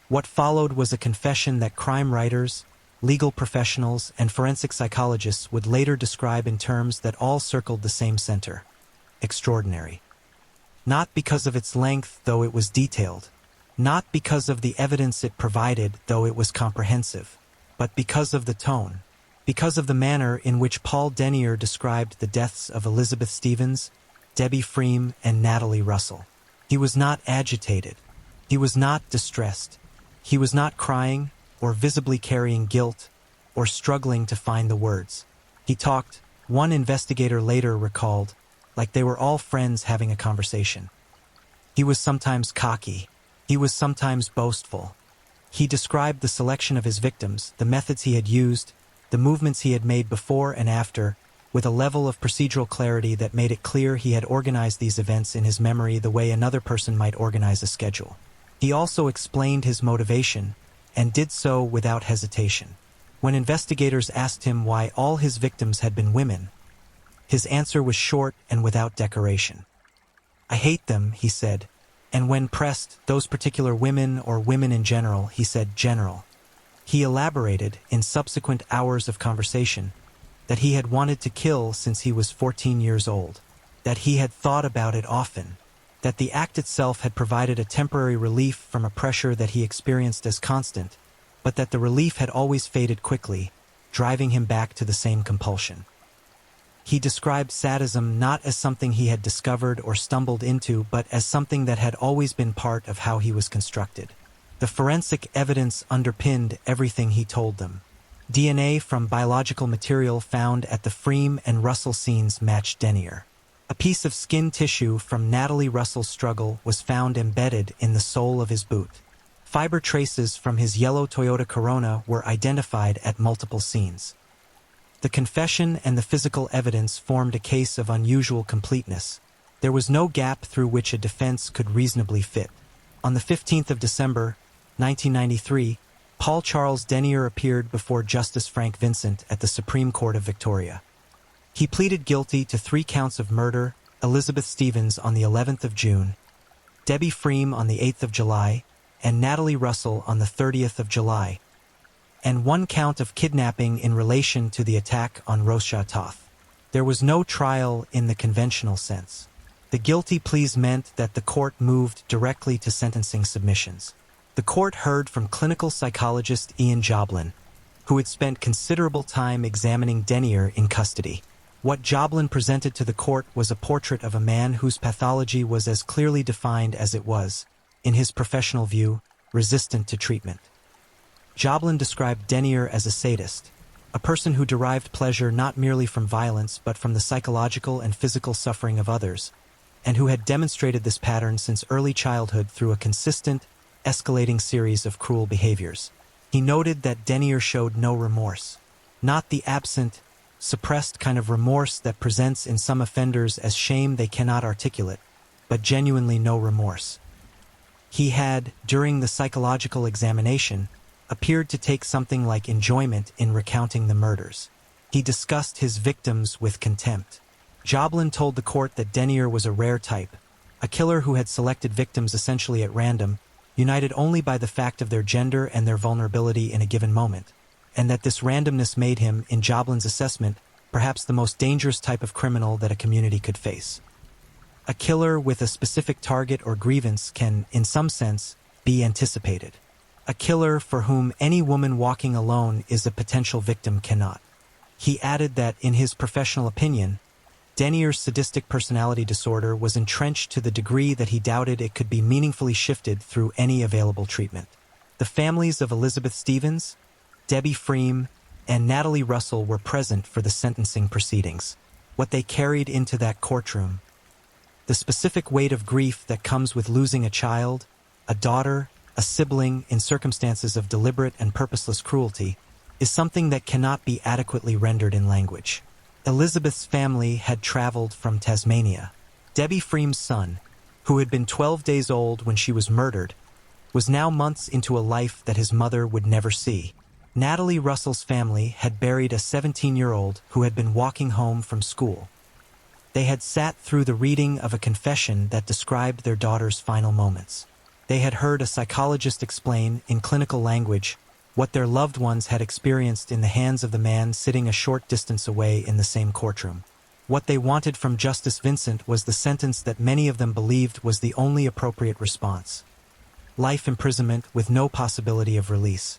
What followed was a confession that crime writers, legal professionals, and forensic psychologists would later describe in terms that all circled the same center: extraordinary. Not because of its length, though it was detailed. Not because of the evidence it provided, though it was comprehensive. But because of the tone. Because of the manner in which Paul Denier described the deaths of Elizabeth Stevens, Debbie Freem, and Natalie Russell. He was not agitated. He was not distressed. He was not crying, or visibly carrying guilt, or struggling to find the words. He talked, one investigator later recalled, like they were all friends having a conversation. He was sometimes cocky. He was sometimes boastful. He described the selection of his victims, the methods he had used, the movements he had made before and after, with a level of procedural clarity that made it clear he had organized these events in his memory the way another person might organize a schedule. He also explained his motivation, and did so without hesitation. When investigators asked him why all his victims had been women, his answer was short and without decoration. "I hate them," he said, and when pressed, those particular women or women in general, he said general. He elaborated, in subsequent hours of conversation, that he had wanted to kill since he was 14 years old, that he had thought about it often, that the act itself had provided a temporary relief from a pressure that he experienced as constant, but that the relief had always faded quickly, driving him back to the same compulsion. He described sadism not as something he had discovered or stumbled into, but as something that had always been part of how he was constructed. The forensic evidence underpinned everything he told them. DNA from biological material found at the Freem and Russell scenes matched Denier. A piece of skin tissue from Natalie Russell's struggle was found embedded in the sole of his boot. Fiber traces from his yellow Toyota Corona were identified at multiple scenes. The confession and the physical evidence formed a case of unusual completeness. There was no gap through which a defense could reasonably fit. On the 15th of December, 1993, Paul Charles Denier appeared before Justice Frank Vincent at the Supreme Court of Victoria. He pleaded guilty to 3 counts of murder, Elizabeth Stevens on the 11th of June, Debbie Freem on the 8th of July, and Natalie Russell on the 30th of July, and 1 count of kidnapping in relation to the attack on Rosh Toth. There was no trial in the conventional sense. The guilty pleas meant that the court moved directly to sentencing submissions. The court heard from clinical psychologist Ian Joblin, who had spent considerable time examining Denier in custody. What Joblin presented to the court was a portrait of a man whose pathology was as clearly defined as it was, in his professional view, resistant to treatment. Joblin described Denier as a sadist, a person who derived pleasure not merely from violence but from the psychological and physical suffering of others, and who had demonstrated this pattern since early childhood through a consistent, escalating series of cruel behaviors. He noted that Denier showed no remorse, not the absent, suppressed kind of remorse that presents in some offenders as shame they cannot articulate, but genuinely no remorse. He had, during the psychological examination, appeared to take something like enjoyment in recounting the murders. He discussed his victims with contempt. Joblin told the court that Denier was a rare type, a killer who had selected victims essentially at random, united only by the fact of their gender and their vulnerability in a given moment, and that this randomness made him, in Joblin's assessment, perhaps the most dangerous type of criminal that a community could face. A killer with a specific target or grievance can, in some sense, be anticipated. A killer for whom any woman walking alone is a potential victim cannot. He added that, in his professional opinion, Denier's sadistic personality disorder was entrenched to the degree that he doubted it could be meaningfully shifted through any available treatment. The families of Elizabeth Stevens, Debbie Freem, and Natalie Russell were present for the sentencing proceedings. What they carried into that courtroom, the specific weight of grief that comes with losing a child, a daughter, a sibling in circumstances of deliberate and purposeless cruelty, is something that cannot be adequately rendered in language. Elizabeth's family had traveled from Tasmania. Debbie Freem's son, who had been 12 days old when she was murdered, was now months into a life that his mother would never see. Natalie Russell's family had buried a 17-year-old who had been walking home from school. They had sat through the reading of a confession that described their daughter's final moments. They had heard a psychologist explain, in clinical language, what their loved ones had experienced in the hands of the man sitting a short distance away in the same courtroom. What they wanted from Justice Vincent was the sentence that many of them believed was the only appropriate response: life imprisonment with no possibility of release.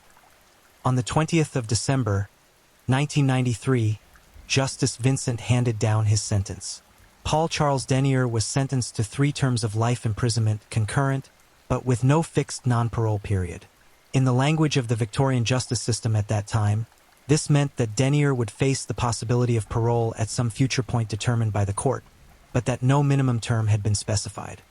On the 20th of December, 1993, Justice Vincent handed down his sentence. Paul Charles Denier was sentenced to 3 terms of life imprisonment, concurrent, but with no fixed non-parole period. In the language of the Victorian justice system at that time, this meant that Denier would face the possibility of parole at some future point determined by the court, but that no minimum term had been specified.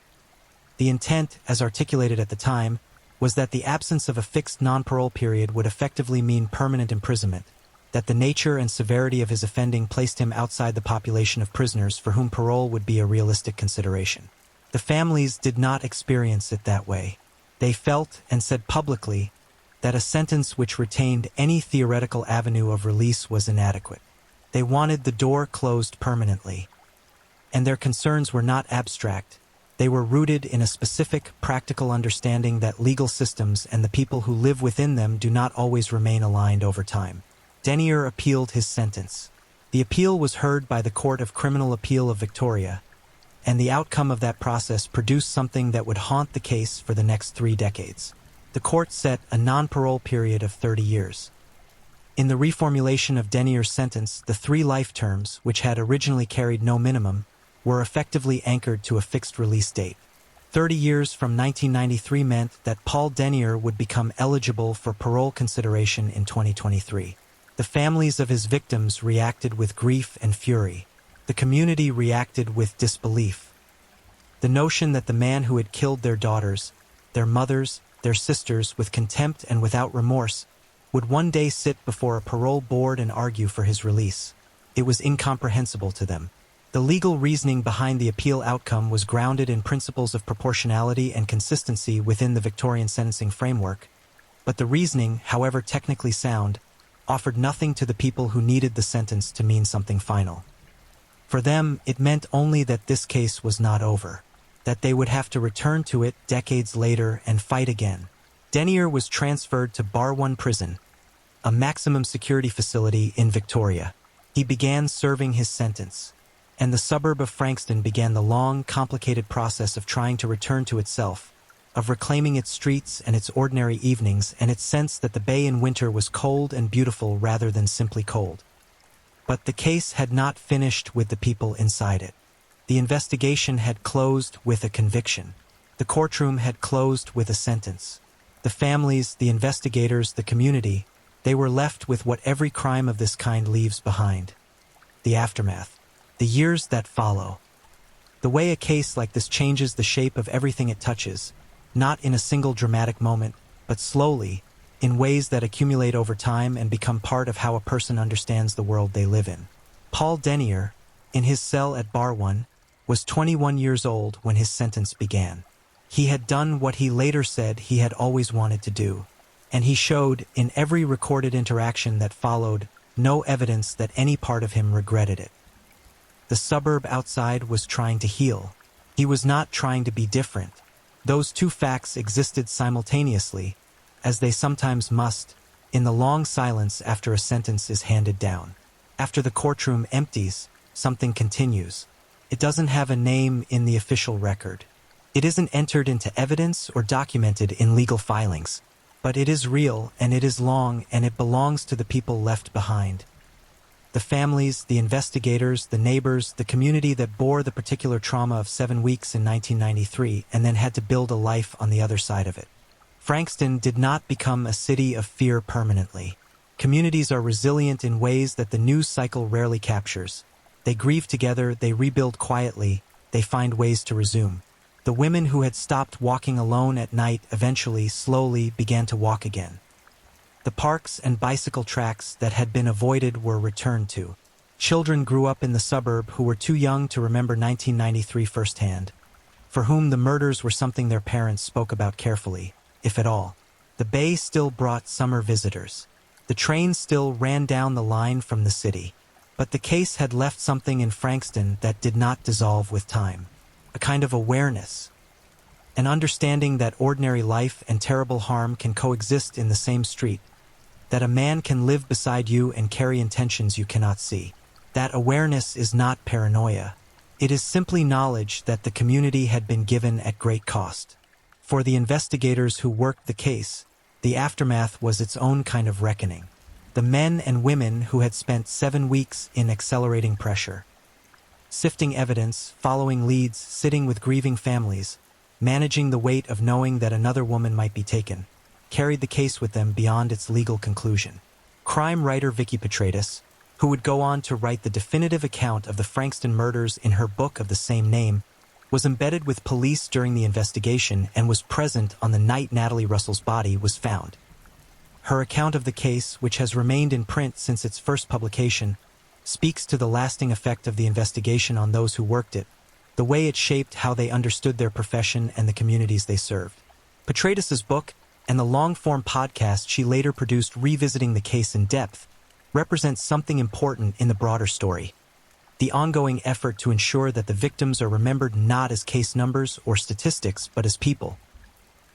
The intent, as articulated at the time, was that the absence of a fixed non-parole period would effectively mean permanent imprisonment, that the nature and severity of his offending placed him outside the population of prisoners for whom parole would be a realistic consideration. The families did not experience it that way. They felt and said publicly that a sentence which retained any theoretical avenue of release was inadequate. They wanted the door closed permanently. And their concerns were not abstract. They were rooted in a specific, practical understanding that legal systems and the people who live within them do not always remain aligned over time. Denier appealed his sentence. The appeal was heard by the Court of Criminal Appeal of Victoria, and the outcome of that process produced something that would haunt the case for the next 3 decades. The court set a non-parole period of 30 years. In the reformulation of Denier's sentence, the 3 life terms, which had originally carried no minimum, were effectively anchored to a fixed release date. 30 years from 1993 meant that Paul Denier would become eligible for parole consideration in 2023. The families of his victims reacted with grief and fury. The community reacted with disbelief. The notion that the man who had killed their daughters, their mothers, their sisters with contempt and without remorse, would one day sit before a parole board and argue for his release. It was incomprehensible to them. The legal reasoning behind the appeal outcome was grounded in principles of proportionality and consistency within the Victorian sentencing framework, but the reasoning, however technically sound, offered nothing to the people who needed the sentence to mean something final. For them, it meant only that this case was not over. that they would have to return to it decades later and fight again. Denier was transferred to Barwon Prison, a maximum security facility in Victoria. He began serving his sentence, and the suburb of Frankston began the long, complicated process of trying to return to itself, of reclaiming its streets and its ordinary evenings and its sense that the bay in winter was cold and beautiful rather than simply cold. But the case had not finished with the people inside it. The investigation had closed with a conviction. The courtroom had closed with a sentence. The families, the investigators, the community, they were left with what every crime of this kind leaves behind: the aftermath, the years that follow. The way a case like this changes the shape of everything it touches, not in a single dramatic moment, but slowly, in ways that accumulate over time and become part of how a person understands the world they live in. Paul Denier, in his cell at Barwon, was 21 years old when his sentence began. He had done what he later said he had always wanted to do, and he showed, in every recorded interaction that followed, no evidence that any part of him regretted it. The suburb outside was trying to heal. He was not trying to be different. Those two facts existed simultaneously, as they sometimes must, in the long silence after a sentence is handed down. After the courtroom empties, something continues. It doesn't have a name in the official record. It isn't entered into evidence or documented in legal filings. But it is real, and it is long, and it belongs to the people left behind. The families, the investigators, the neighbors, the community that bore the particular trauma of 7 weeks in 1993 and then had to build a life on the other side of it. Frankston did not become a city of fear permanently. Communities are resilient in ways that the news cycle rarely captures. They grieve together, they rebuild quietly, they find ways to resume. The women who had stopped walking alone at night eventually, slowly, began to walk again. The parks and bicycle tracks that had been avoided were returned to. Children grew up in the suburb who were too young to remember 1993 firsthand, for whom the murders were something their parents spoke about carefully, if at all. The bay still brought summer visitors. The train still ran down the line from the city. But the case had left something in Frankston that did not dissolve with time. A kind of awareness, an understanding that ordinary life and terrible harm can coexist in the same street, that a man can live beside you and carry intentions you cannot see. That awareness is not paranoia. It is simply knowledge that the community had been given at great cost. For the investigators who worked the case, the aftermath was its own kind of reckoning. The men and women who had spent 7 weeks in accelerating pressure, sifting evidence, following leads, sitting with grieving families, managing the weight of knowing that another woman might be taken, carried the case with them beyond its legal conclusion. Crime writer Vicky Petratus, who would go on to write the definitive account of the Frankston murders in her book of the same name, was embedded with police during the investigation and was present on the night Natalie Russell's body was found. Her account of the case, which has remained in print since its first publication, speaks to the lasting effect of the investigation on those who worked it, the way it shaped how they understood their profession and the communities they served. Petratus's book, and the long-form podcast she later produced revisiting the case in depth, represents something important in the broader story: the ongoing effort to ensure that the victims are remembered not as case numbers or statistics but as people.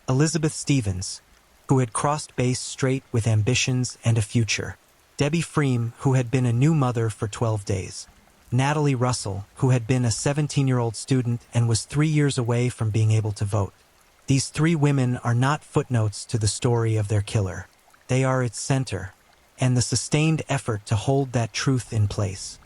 Elizabeth Stevens, who had crossed base straight with ambitions and a future. Debbie Freem, who had been a new mother for 12 days. Natalie Russell, who had been a 17-year-old student and was 3 years away from being able to vote. These 3 women are not footnotes to the story of their killer. They are its center, and the sustained effort to hold that truth in place.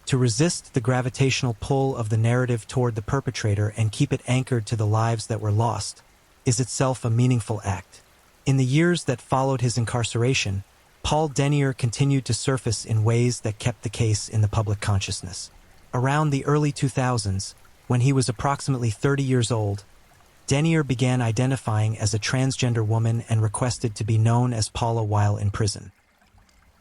To resist the gravitational pull of the narrative toward the perpetrator and keep it anchored to the lives that were lost is itself a meaningful act. In the years that followed his incarceration, Paul Denier continued to surface in ways that kept the case in the public consciousness. Around the early 2000s, when he was approximately 30 years old, Denier began identifying as a transgender woman and requested to be known as Paula while in prison.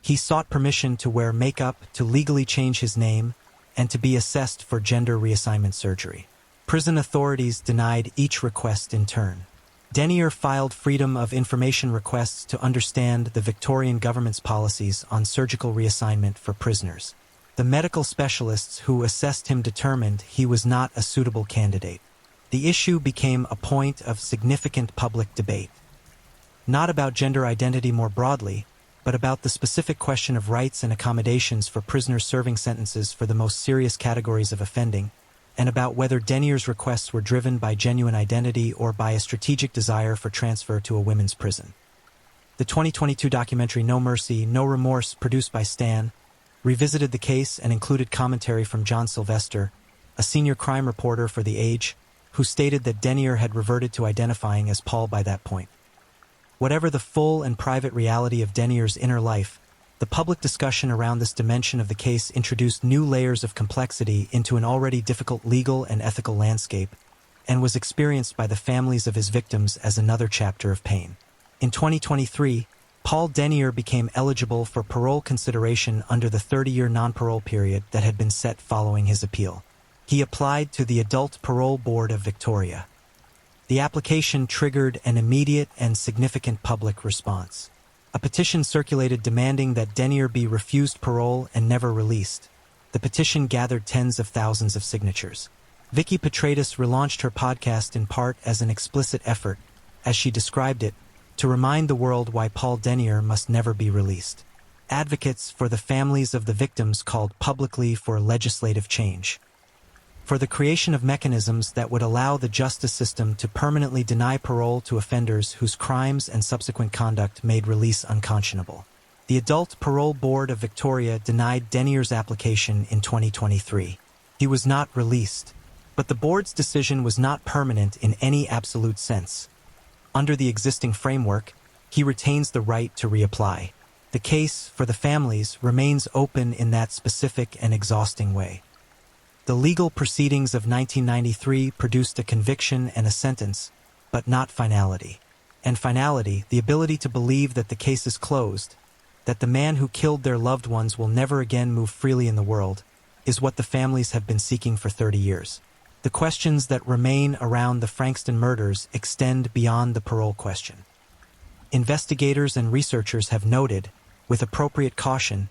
He sought permission to wear makeup, to legally change his name, and to be assessed for gender reassignment surgery. Prison authorities denied each request in turn. Denier filed Freedom of Information requests to understand the Victorian government's policies on surgical reassignment for prisoners. The medical specialists who assessed him determined he was not a suitable candidate. The issue became a point of significant public debate. Not about gender identity more broadly, but about the specific question of rights and accommodations for prisoners serving sentences for the most serious categories of offending, and about whether Denier's requests were driven by genuine identity or by a strategic desire for transfer to a women's prison. The 2022 documentary No Mercy, No Remorse, produced by Stan, revisited the case and included commentary from John Sylvester, a senior crime reporter for The Age, who stated that Denier had reverted to identifying as Paul by that point. Whatever the full and private reality of Denier's inner life, the public discussion around this dimension of the case introduced new layers of complexity into an already difficult legal and ethical landscape, and was experienced by the families of his victims as another chapter of pain. In 2023, Paul Denier became eligible for parole consideration under the 30-year non-parole period that had been set following his appeal. He applied to the Adult Parole Board of Victoria. The application triggered an immediate and significant public response. A petition circulated demanding that Denier be refused parole and never released. The petition gathered tens of thousands of signatures. Vicky Petratus relaunched her podcast in part as an explicit effort, as she described it, to remind the world why Paul Denier must never be released. Advocates for the families of the victims called publicly for legislative change, for the creation of mechanisms that would allow the justice system to permanently deny parole to offenders whose crimes and subsequent conduct made release unconscionable. The Adult Parole Board of Victoria denied Denier's application in 2023. He was not released, but the board's decision was not permanent in any absolute sense. Under the existing framework, he retains the right to reapply. The case for the families remains open in that specific and exhausting way. The legal proceedings of 1993 produced a conviction and a sentence, but not finality. And finality, the ability to believe that the case is closed, that the man who killed their loved ones will never again move freely in the world, is what the families have been seeking for 30 years. The questions that remain around the Frankston murders extend beyond the parole question. Investigators and researchers have noted, with appropriate caution,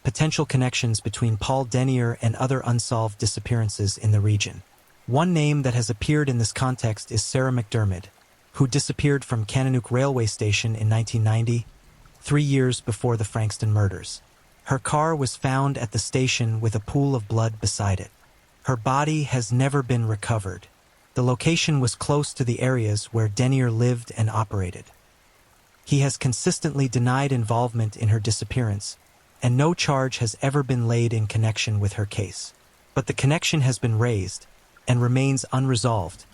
potential connections between Paul Denier and other unsolved disappearances in the region. One name that has appeared in this context is Sarah McDermott, who disappeared from Kananook Railway Station in 1990, 3 years before the Frankston murders. Her car was found at the station with a pool of blood beside it. Her body has never been recovered. The location was close to the areas where Denier lived and operated. He has consistently denied involvement in her disappearance, and no charge has ever been laid in connection with her case. But the connection has been raised, and remains unresolved,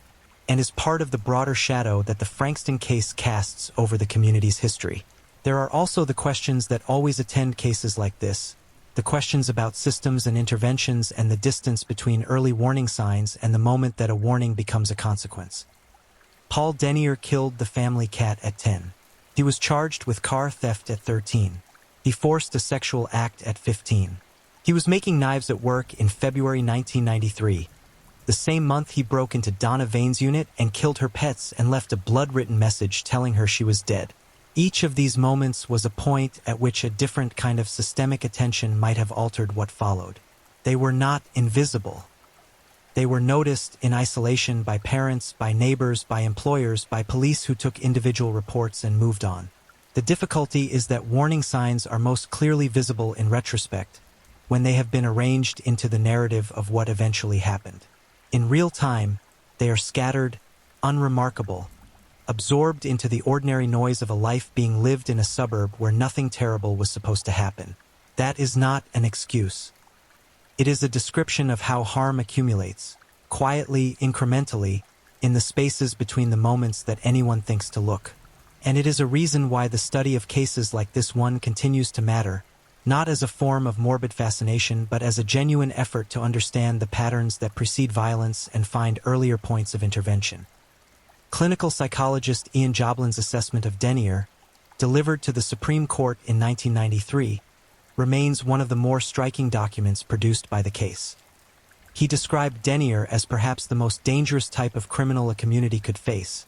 and is part of the broader shadow that the Frankston case casts over the community's history. There are also the questions that always attend cases like this, the questions about systems and interventions and the distance between early warning signs and the moment that a warning becomes a consequence. Paul Denier killed the family cat at 10. He was charged with car theft at 13. He forced a sexual act at 15. He was making knives at work in February 1993. The same month he broke into Donna Vane's unit and killed her pets and left a blood-written message telling her she was dead. Each of these moments was a point at which a different kind of systemic attention might have altered what followed. They were not invisible. They were noticed in isolation by parents, by neighbors, by employers, by police who took individual reports and moved on. The difficulty is that warning signs are most clearly visible in retrospect, when they have been arranged into the narrative of what eventually happened. In real time, they are scattered, unremarkable, absorbed into the ordinary noise of a life being lived in a suburb where nothing terrible was supposed to happen. That is not an excuse. It is a description of how harm accumulates, quietly, incrementally, in the spaces between the moments that anyone thinks to look. And it is a reason why the study of cases like this one continues to matter, not as a form of morbid fascination but as a genuine effort to understand the patterns that precede violence and find earlier points of intervention. Clinical psychologist Ian Joblin's assessment of Denier, delivered to the Supreme Court in 1993, remains one of the more striking documents produced by the case. He described Denier as perhaps the most dangerous type of criminal a community could face.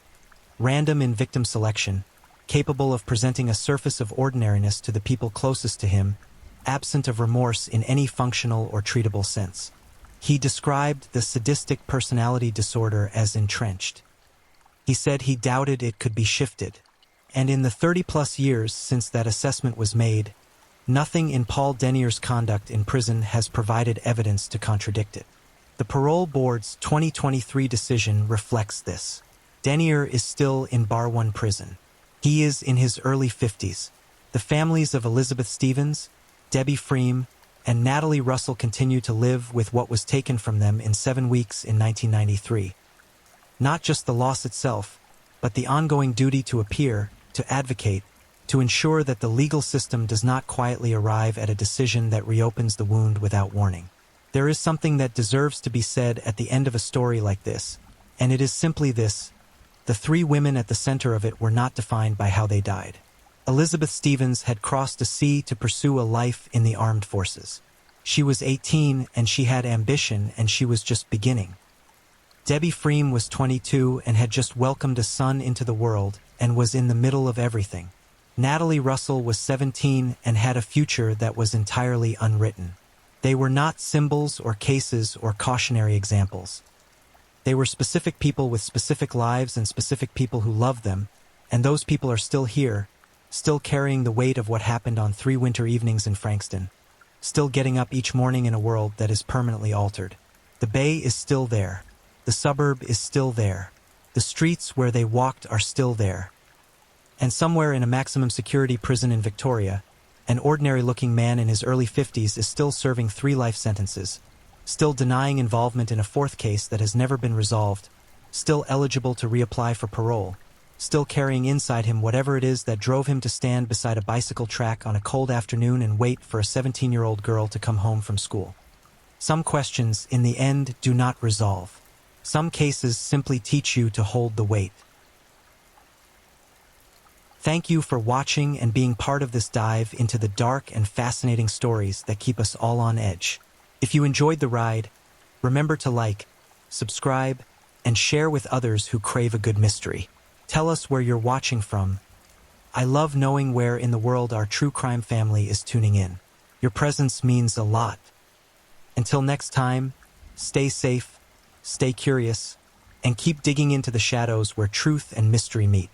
Random in victim selection, capable of presenting a surface of ordinariness to the people closest to him, absent of remorse in any functional or treatable sense. He described the sadistic personality disorder as entrenched. He said he doubted it could be shifted. And in the 30-plus years since that assessment was made, nothing in Paul Denier's conduct in prison has provided evidence to contradict it. The parole board's 2023 decision reflects this. Denier is still in Bar 1 prison. He is in his early 50s. The families of Elizabeth Stevens, Debbie Freem, and Natalie Russell continue to live with what was taken from them in 7 weeks in 1993. Not just the loss itself, but the ongoing duty to appear, to advocate, to ensure that the legal system does not quietly arrive at a decision that reopens the wound without warning. There is something that deserves to be said at the end of a story like this, and it is simply this: the 3 women at the center of it were not defined by how they died. Elizabeth Stevens had crossed a sea to pursue a life in the armed forces. She was 18 and she had ambition, and she was just beginning. Debbie Freem was 22 and had just welcomed a son into the world and was in the middle of everything. Natalie Russell was 17 and had a future that was entirely unwritten. They were not symbols or cases or cautionary examples. They were specific people with specific lives and specific people who loved them, and those people are still here, still carrying the weight of what happened on 3 winter evenings in Frankston, still getting up each morning in a world that is permanently altered. The Bay is still there. The suburb is still there. The streets where they walked are still there. And somewhere in a maximum security prison in Victoria, an ordinary-looking man in his early 50s is still serving 3 life sentences, still denying involvement in a 4th case that has never been resolved, still eligible to reapply for parole, still carrying inside him whatever it is that drove him to stand beside a bicycle track on a cold afternoon and wait for a 17-year-old girl to come home from school. Some questions, in the end, do not resolve. Some cases simply teach you to hold the weight. Thank you for watching and being part of this dive into the dark and fascinating stories that keep us all on edge. If you enjoyed the ride, remember to like, subscribe, and share with others who crave a good mystery. Tell us where you're watching from. I love knowing where in the world our true crime family is tuning in. Your presence means a lot. Until next time, stay safe, stay curious, and keep digging into the shadows where truth and mystery meet.